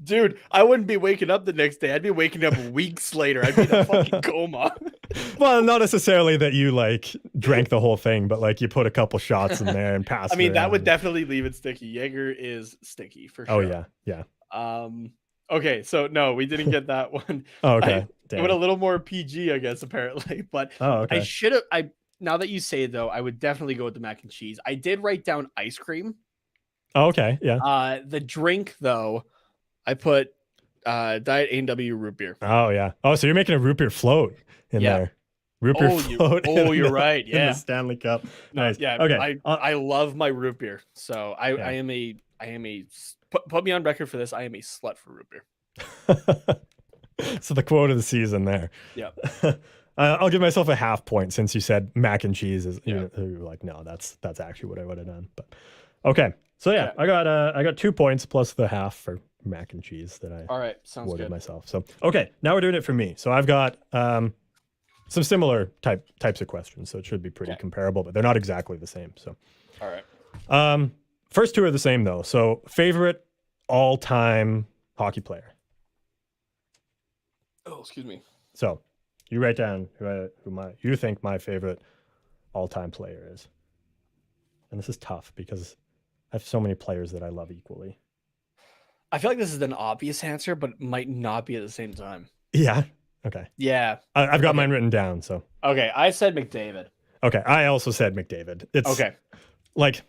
Dude, I wouldn't be waking up the next day. I'd be waking up weeks later. I'd be in a fucking coma. Well, not necessarily that you like drank the whole thing, but like you put a couple shots in there and passed. I mean, that would definitely leave it sticky. Jaeger is sticky for sure. Oh yeah. Okay, so no, we didn't get that one. Oh, okay. I went a little more PG, I guess, apparently. But okay. I should have. Now that you say it, though, I would definitely go with the mac and cheese. I did write down ice cream. Oh, okay. Yeah. The drink, though, I put Diet A&W root beer. Oh yeah. Oh, so you're making a root beer float in there. root beer float. You're right. In the Yeah. Stanley Cup. No, Nice. yeah. Okay. I love my root beer. So I Yeah. I am a put me on record for this. I am a slut for root beer. So the quote of the season there. Yeah. I'll give myself a half point since you said mac and cheese is. Yeah. You're like, no, that's actually what I would have done. But okay. So yeah, I got 2 points plus the half for mac and cheese that I All right. Sounds awarded good. myself. So okay, now we're doing it for me. So I've got some similar types of questions, so it should be pretty comparable, but they're not exactly the same. So All right. first two are the same though. So favorite all-time hockey player. Oh, excuse me. So you write down who you think my favorite all-time player is. And this is tough because I have so many players that I love equally. I feel like this is an obvious answer, but it might not be at the same time. Yeah. Okay. Yeah. I've got mine written down. So Okay. I said McDavid. okay. I also said McDavid. It's Okay. like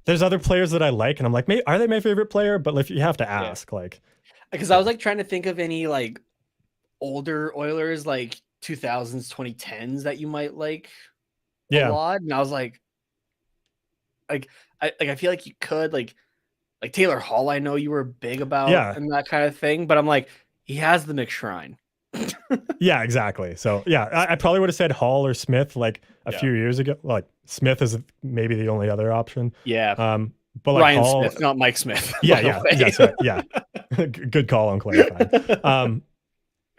there's other players that I like, and I'm like, are they my favorite player? But if you have to ask, like, Because I was like trying to think of any like older Oilers, like 2000s, 2010s that you might like a lot, and I was like I feel like you could like Taylor Hall. I know you were big about and that kind of thing, but I'm like he has the McShrine. Yeah, exactly. So yeah, I probably would have said Hall or Smith like a few years ago. Like Smith is maybe the only other option. Yeah. But like Ryan Hall, Smith, not Mike Smith. Yeah. Yeah. Good call on clarifying.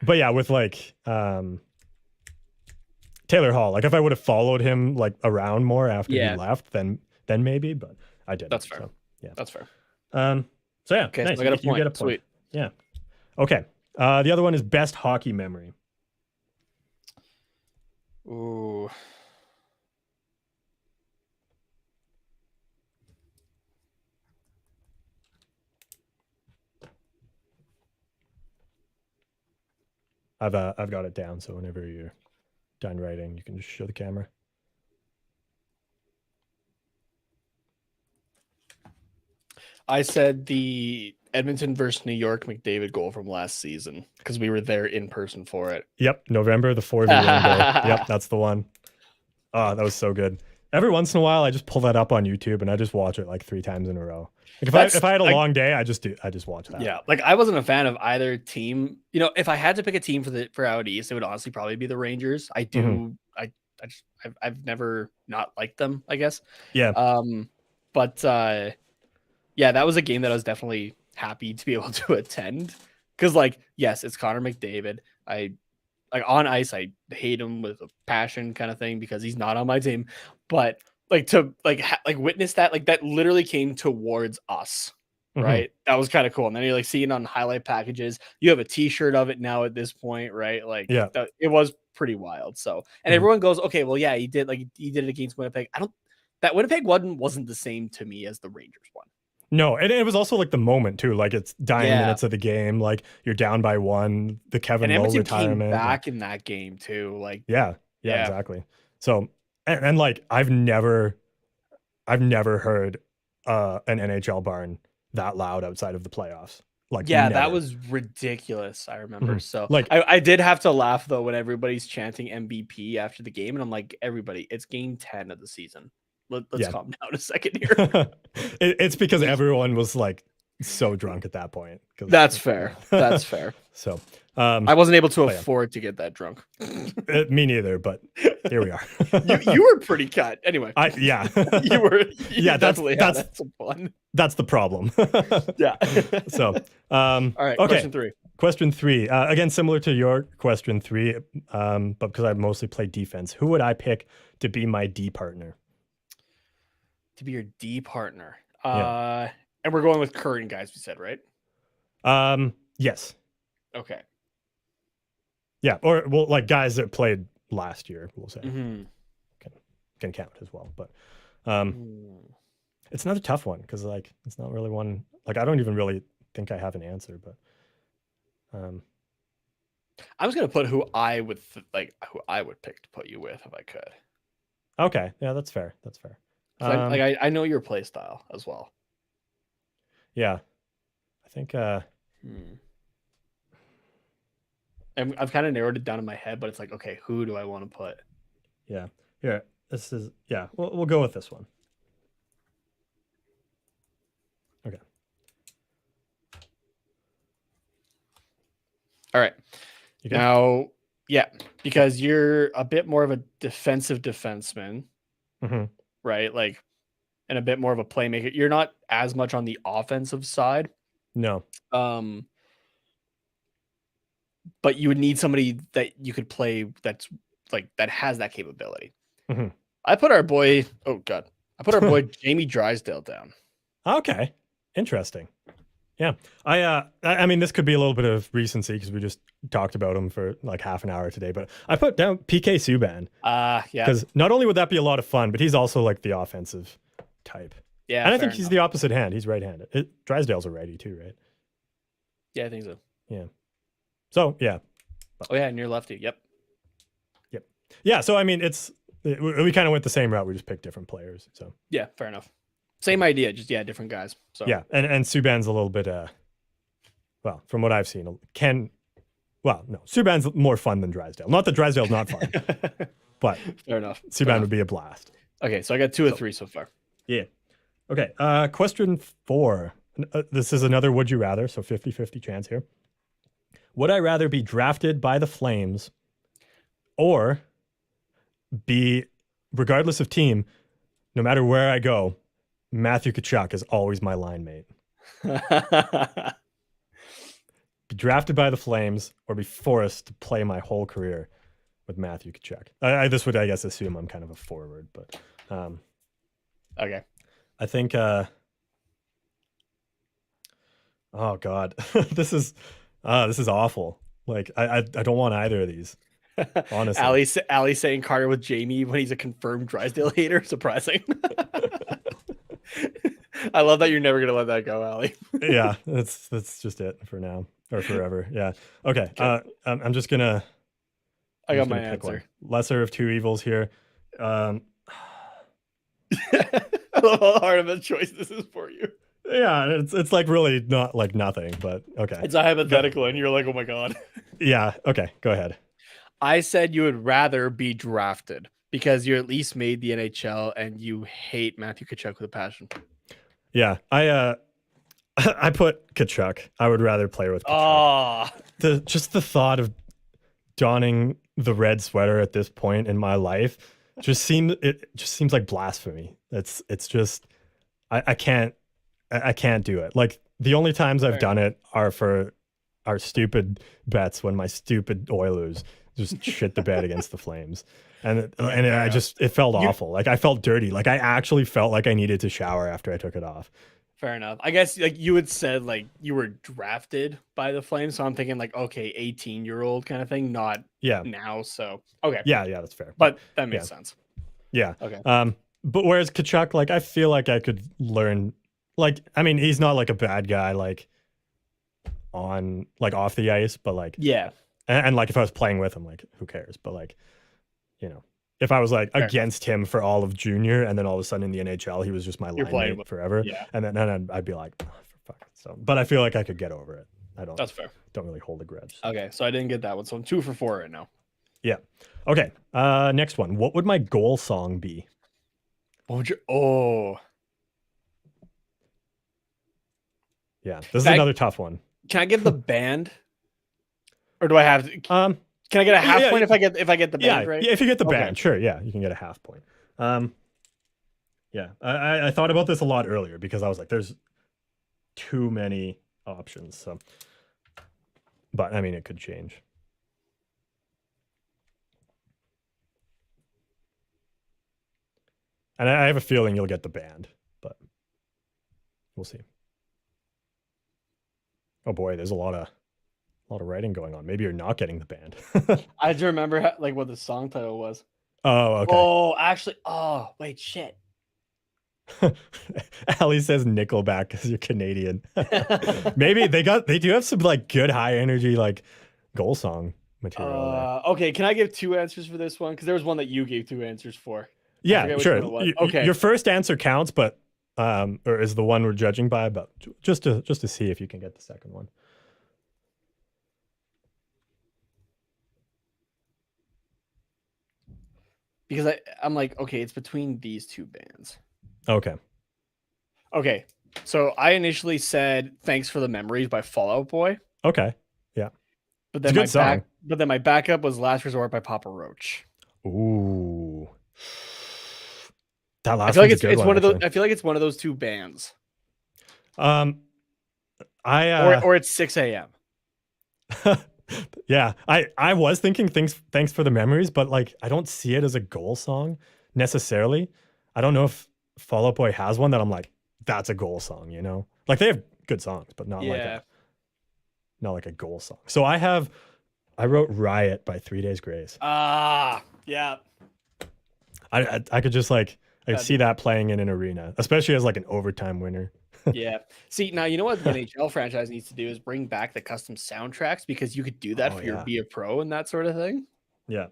But yeah, with like Taylor Hall, like if I would have followed him like around more after he left, then maybe, but I didn't. That's fair. So, yeah, that's fair. So yeah, okay, nice. so I got a point. You get a point. Sweet. Yeah. Okay. The other one is best hockey memory. Ooh. I've got it down, so whenever you're done writing, you can just show the camera. I said the Edmonton versus New York McDavid goal from last season because we were there in person for it. Yep, November, the 4v1 goal. Yep, that's the one. Oh, that was so good. Every once in a while, I just pull that up on YouTube and I just watch it like 3 times in a row. Like if I had a long day, I just watch that. Yeah, like I wasn't a fan of either team. You know, if I had to pick a team for out east, it would honestly probably be the Rangers. I do. I've never not liked them, I guess. Yeah. But yeah, that was a game that I was definitely happy to be able to attend because, like, yes, it's Connor McDavid. I like on ice, I hate him with a passion, kind of thing, because he's not on my team. But like to witness that, like that literally came towards us, right? That was kind of cool. And then you like see it on highlight packages. You have a T-shirt of it now at this point, right? Like, yeah, it was pretty wild. So, and everyone goes, okay, well, yeah, he did it against Winnipeg. That Winnipeg one wasn't the same to me as the Rangers one. No, and it was also like the moment too. Like it's dying minutes of the game. Like you're down by 1. The Kevin Lowe retirement. Came back in that game too. Like yeah, exactly. So and like I've never heard an NHL barn that loud outside of the playoffs. Like never. That was ridiculous. I remember. So like I did have to laugh though when everybody's chanting MVP after the game, and I'm like, everybody, it's game 10 of the season. Let's calm down a second here. It's because everyone was like so drunk at that point. That's fair. That's fair. So I wasn't able to afford to get that drunk. Me neither, but here we are. you were pretty cut. Anyway. You were. Definitely had some fun. That's the problem. Yeah. So all right. Okay. Question 3. Again, similar to your question 3, but because I mostly play defense, who would I pick to be my D partner? To be your D partner. And we're going with current guys, we said, right? Yes. Okay. Yeah, or well, like guys that played last year, we'll say. Can count as well, but it's another tough one because like it's not really one. Like I don't even really think I have an answer, but I'm just gonna put who I would pick to put you with if I could. Okay, yeah, that's fair. That's fair. I know your play style as well. Yeah, I think. I've kind of narrowed it down in my head, but it's like, okay, who do I want to put? Yeah. Here, we'll go with this one. Okay. All right. You good? Now, yeah, because you're a bit more of a defensive defenseman, Mm-hmm. right? Like, and a bit more of a playmaker. You're not as much on the offensive side. No. But you would need somebody that you could play that's like that has that capability. Mhm. I put our boy Jamie Drysdale down. Okay. Interesting. Yeah. I mean, this could be a little bit of recency because we just talked about him for like half an hour today, but I put down PK Subban. Yeah. Because not only would that be a lot of fun, but he's also like the offensive type. Yeah. And I think he's the opposite hand. He's right-handed. Drysdale's a righty too, right? Yeah, I think so. Yeah. So, yeah. Oh, yeah, and you're lefty. Yep. Yeah, so I mean, we kind of went the same route. We just picked different players. So Yeah, fair enough. Same idea, just different guys. So yeah, and Subban's a little bit well, from what I've seen, Subban's more fun than Drysdale. Not that Drysdale's not fun, but fair enough. Subban would be a blast. Okay, so I got 2 of 3 so far. Yeah. Okay. Question 4. This is another would you rather, so 50-50 chance here. Would I rather be drafted by the Flames or be, regardless of team, no matter where I go, Matthew Tkachuk is always my line mate? Be drafted by the Flames or be forced to play my whole career with Matthew Tkachuk? This would, I guess, assume I'm kind of a forward, but okay. I think oh God, this is awful. Like I don't want either of these. Honestly. Ali saying Carter with Jamie when he's a confirmed Drysdale hater. Surprising. I love that you're never gonna let that go, Ali. Yeah, that's just it for now or forever. Yeah. Okay. I'm just gonna. I got my answer. Lesser of two evils here. I love how hard of a choice this is for you. Yeah, it's like really not like nothing, but okay. It's a hypothetical, and you're like, oh my God. Yeah. Okay. Go ahead. I said you would rather be drafted because you at least made the NHL and you hate Matthew Tkachuk with a passion. Yeah. I put Tkachuk. I would rather play with Tkachuk. Oh. Just the thought of donning the red sweater at this point in my life just seems like blasphemy. It's just I can't do it. Like the only times I've done it are for our stupid bets when my stupid Oilers just shit the bed against the Flames. And it felt awful. Like I felt dirty. Like I actually felt like I needed to shower after I took it off. Fair enough. I guess like you had said like you were drafted by the Flames, so I'm thinking like okay, 18-year-old kind of thing, not now. So okay. Yeah, that's fair. But that makes sense. Yeah. Okay. But whereas Tkachuk, like I feel like I could learn. Like I mean, he's not like a bad guy, like on like off the ice, but like and like if I was playing with him, like who cares? But like, you know, if I was like against him for all of junior and then all of a sudden in the NHL he was just my line mate forever, and then I'd be like, oh, for fuck. So, but I feel like I could get over it. That's fair. Don't really hold a grudge. Okay, so I didn't get that one, so I'm 2 for 4 right now. Yeah. Okay. Next one. What would my goal song be? What would you? Yeah, this is another tough one. Can I give the band, or do I have? Can I get a half point if I get the band right? Yeah, if you get the band, sure. Yeah, you can get a half point. Yeah, I thought about this a lot earlier because I was like, there's too many options. So, but I mean, it could change. And I have a feeling you'll get the band, but we'll see. Oh boy, there's a lot of writing going on. Maybe you're not getting the band. I just remember like what the song title was. Oh, okay. Oh, actually, wait, shit. Ali says Nickelback because you're Canadian. Maybe they do have some like good high energy like goal song material. Okay, can I give 2 answers for this one? Because there was one that you gave 2 answers for. Yeah, sure. Okay, your first answer counts, but or is the one we're judging by, but just to see if you can get the second one. because I'm like, okay, it's between these two bands. Okay. Okay, so I initially said "Thanks for the Memories" by Fall Out Boy, Okay. Yeah. but It's then a good song. my backup was "Last Resort" by Papa Roach. Ooh. That I last feel like one's a good it's one of those. actually. I feel like it's one of those two bands, I or it's 6 a.m. yeah, I was thinking thanks for the memories, but like I don't see it as a goal song necessarily. I don't know if Fall Out Boy has one that I'm like, that's a goal song, you know? Like they have good songs, but not like a goal song. So I wrote Riot by 3 Days Grace. Yeah. I could just like I could see that playing in an arena, especially as like an overtime winner. Yeah. See, now you know what the NHL franchise needs to do is bring back the custom soundtracks, because you could do that for your Be a Pro and that sort of thing. Yeah.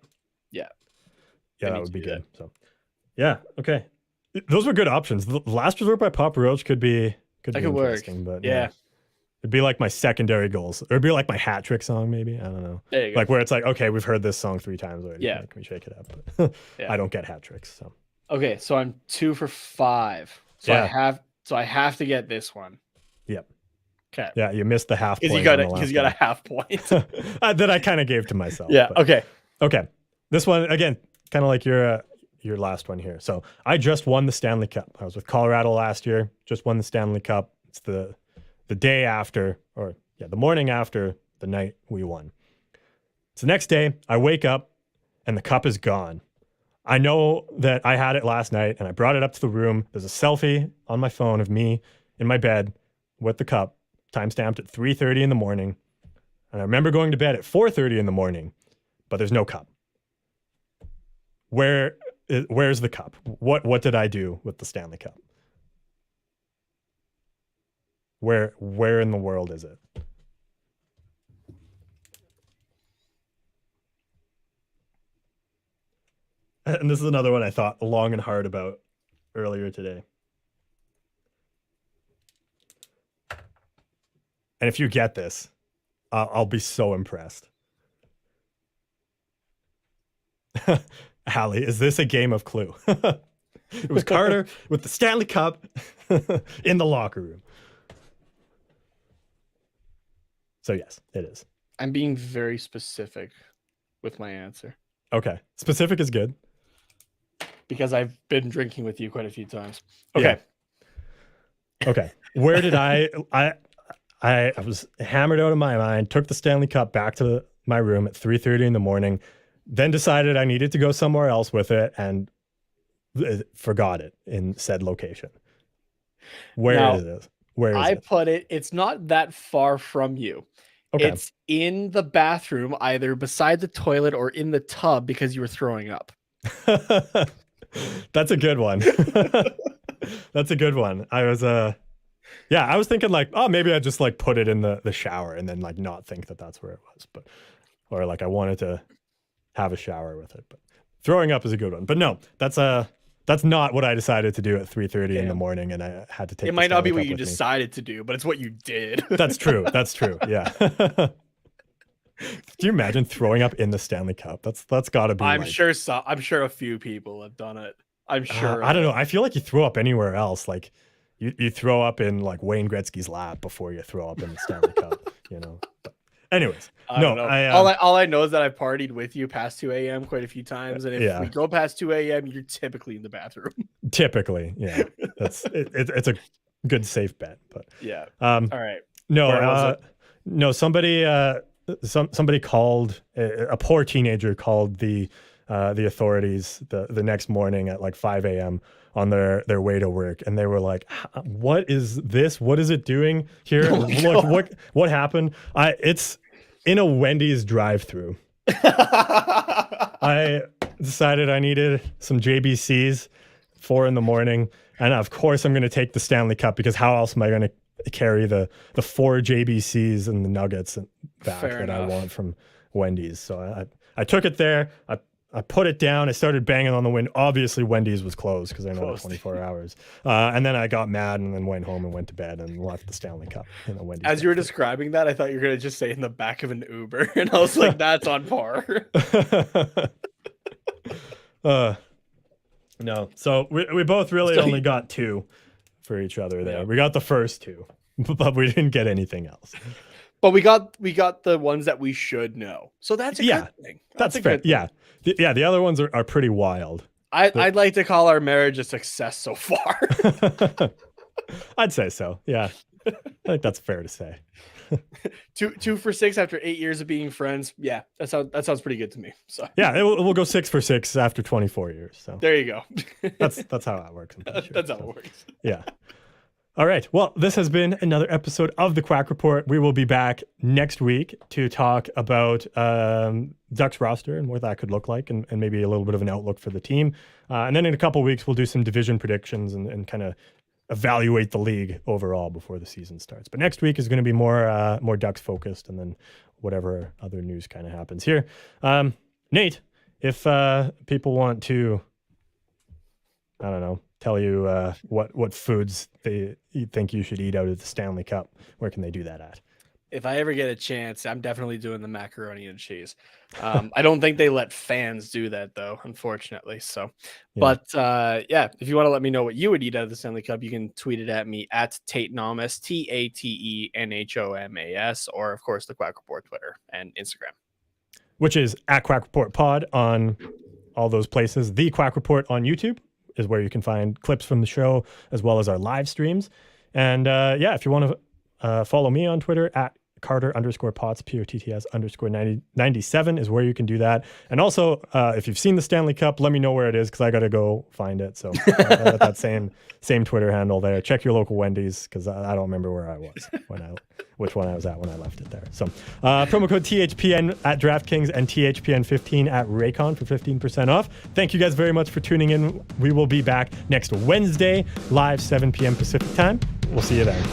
Yeah. Yeah, that would be good. So yeah, okay. Those were good options. The Last Resort by Papa Roach could be interesting, but yeah. It'd be like my secondary goals. Or it'd be like my hat trick song, maybe. I don't know. There you go. Like where it's like, okay, we've heard this song 3 times already. Yeah. Can we shake it up? But Yeah. I don't get hat tricks. So Okay, so I'm 2 for 5. So Yeah. I have to get this one. Yep. Okay. Yeah, you missed the half point. Because you got a half point. that I kind of gave to myself. Yeah. but- Okay. Okay. This one again, kind of like your last one here. So I just won the Stanley Cup. I was with Colorado last year. Just won the Stanley Cup. It's the day after, or yeah, the morning after the night we won. So the next day, I wake up and the cup is gone. I know that I had it last night and I brought it up to the room. There's a selfie on my phone of me in my bed with the cup, timestamped at 3:30 in the morning. And I remember going to bed at 4:30 in the morning, but there's no cup. Where's the cup? What did I do with the Stanley Cup? Where in the world is it? And this is another one I thought long and hard about earlier today. And if you get this, I'll be so impressed. Hallie, is this a game of Clue? It was Carter with the Stanley Cup in the locker room. So yes, it is. I'm being very specific with my answer Okay. Specific is good. because I've been drinking with you quite a few times. Okay. Yeah. Okay. Where did I was hammered out of my mind, took the Stanley Cup back to my room at 3:30 in the morning, then decided I needed to go somewhere else with it and forgot it in said location. Where is it? I put it, it's not that far from you. Okay. It's in the bathroom, either beside the toilet or in the tub because you were throwing up. That's a good one. That's a good one. I was thinking like, oh, maybe I just like put it in the shower and then like not think that that's where it was, but or like I wanted to have a shower with it. But throwing up is a good one. But no, that's not what I decided to do at 3:30 in the morning, and I had to take. It might not be what you decided to do, but it's what you did. That's true. That's true. Yeah. Do you imagine throwing up in the Stanley Cup? That's got to be. I'm sure a few people have done it. I'm sure. I don't know. I feel like you throw up anywhere else. Like you throw up in like Wayne Gretzky's lap before you throw up in the Stanley Cup. You know. But anyways, all I know is that I partied with you past 2 a.m. quite a few times, and if we go past 2 a.m., you're typically in the bathroom. Typically, yeah. It's a good safe bet, but yeah. All right. No, somebody called a poor teenager called the authorities the next morning at like 5 a.m. on their way to work, and they were like, "What is this? What is it doing here? What happened?" It's in a Wendy's drive-through. I decided I needed some JBCs, 4 a.m, and of course I'm going to take the Stanley Cup because how else am I going to carry the 4 JBCs and the nuggets back I want from Wendy's? So I took it there. I put it down. I started banging on the window. Obviously, Wendy's was closed because they're not 24 hours. And then I got mad and then went home and went to bed and left the Stanley Cup in the Wendy's. As you were describing that, I thought you were going to just say in the back of an Uber. And I was like, that's on par. No. So we both really Still- only got 2 for each other there. Yeah. We got the first 2, but we didn't get anything else. But we got the ones that we should know. So that's a Yeah, good thing. That's a fair. good thing. Yeah. The other ones are pretty wild. I'd like to call our marriage a success so far. I'd say so. Yeah. I think that's fair to say. 2 for 6 after 8 years of being friends. Yeah, that sounds pretty good to me. So Yeah, we'll go 6 for 6 after 24 years. So there you go. that's how that works. I'm pretty sure. That's how it works. Yeah. All right. Well, this has been another episode of the Quack Report. We will be back next week to talk about Ducks roster and what that could look like, and maybe a little bit of an outlook for the team. And then in a couple weeks, we'll do some division predictions and kind of evaluate the league overall before the season starts. But next week is going to be more Ducks focused, and then whatever other news kind of happens here. Nate, if people want to, I don't know, tell you what foods they think you should eat out of the Stanley Cup, where can they do that at? If I ever get a chance, I'm definitely doing the macaroni and cheese. I don't think they let fans do that though, unfortunately. So, Yeah. but yeah, if you want to let me know what you would eat out of the Stanley Cup, you can tweet it at me at Tatenomas, TATENHOMAS, or of course the Quack Report Twitter and Instagram. Which is at Quack Report Pod on all those places. The Quack Report on YouTube is where you can find clips from the show as well as our live streams. And yeah, if you want to follow me on Twitter at Carter_Potts, POTTS_97 is where you can do that. And also, if you've seen the Stanley Cup, let me know where it is because I got to go find it. So that same Twitter handle there. Check your local Wendy's because I don't remember where I was which one I was at when I left it there. So promo code THPN at DraftKings and THPN15 at Raycon for 15% off. Thank you guys very much for tuning in. We will be back next Wednesday, live 7 p.m. Pacific time. We'll see you then.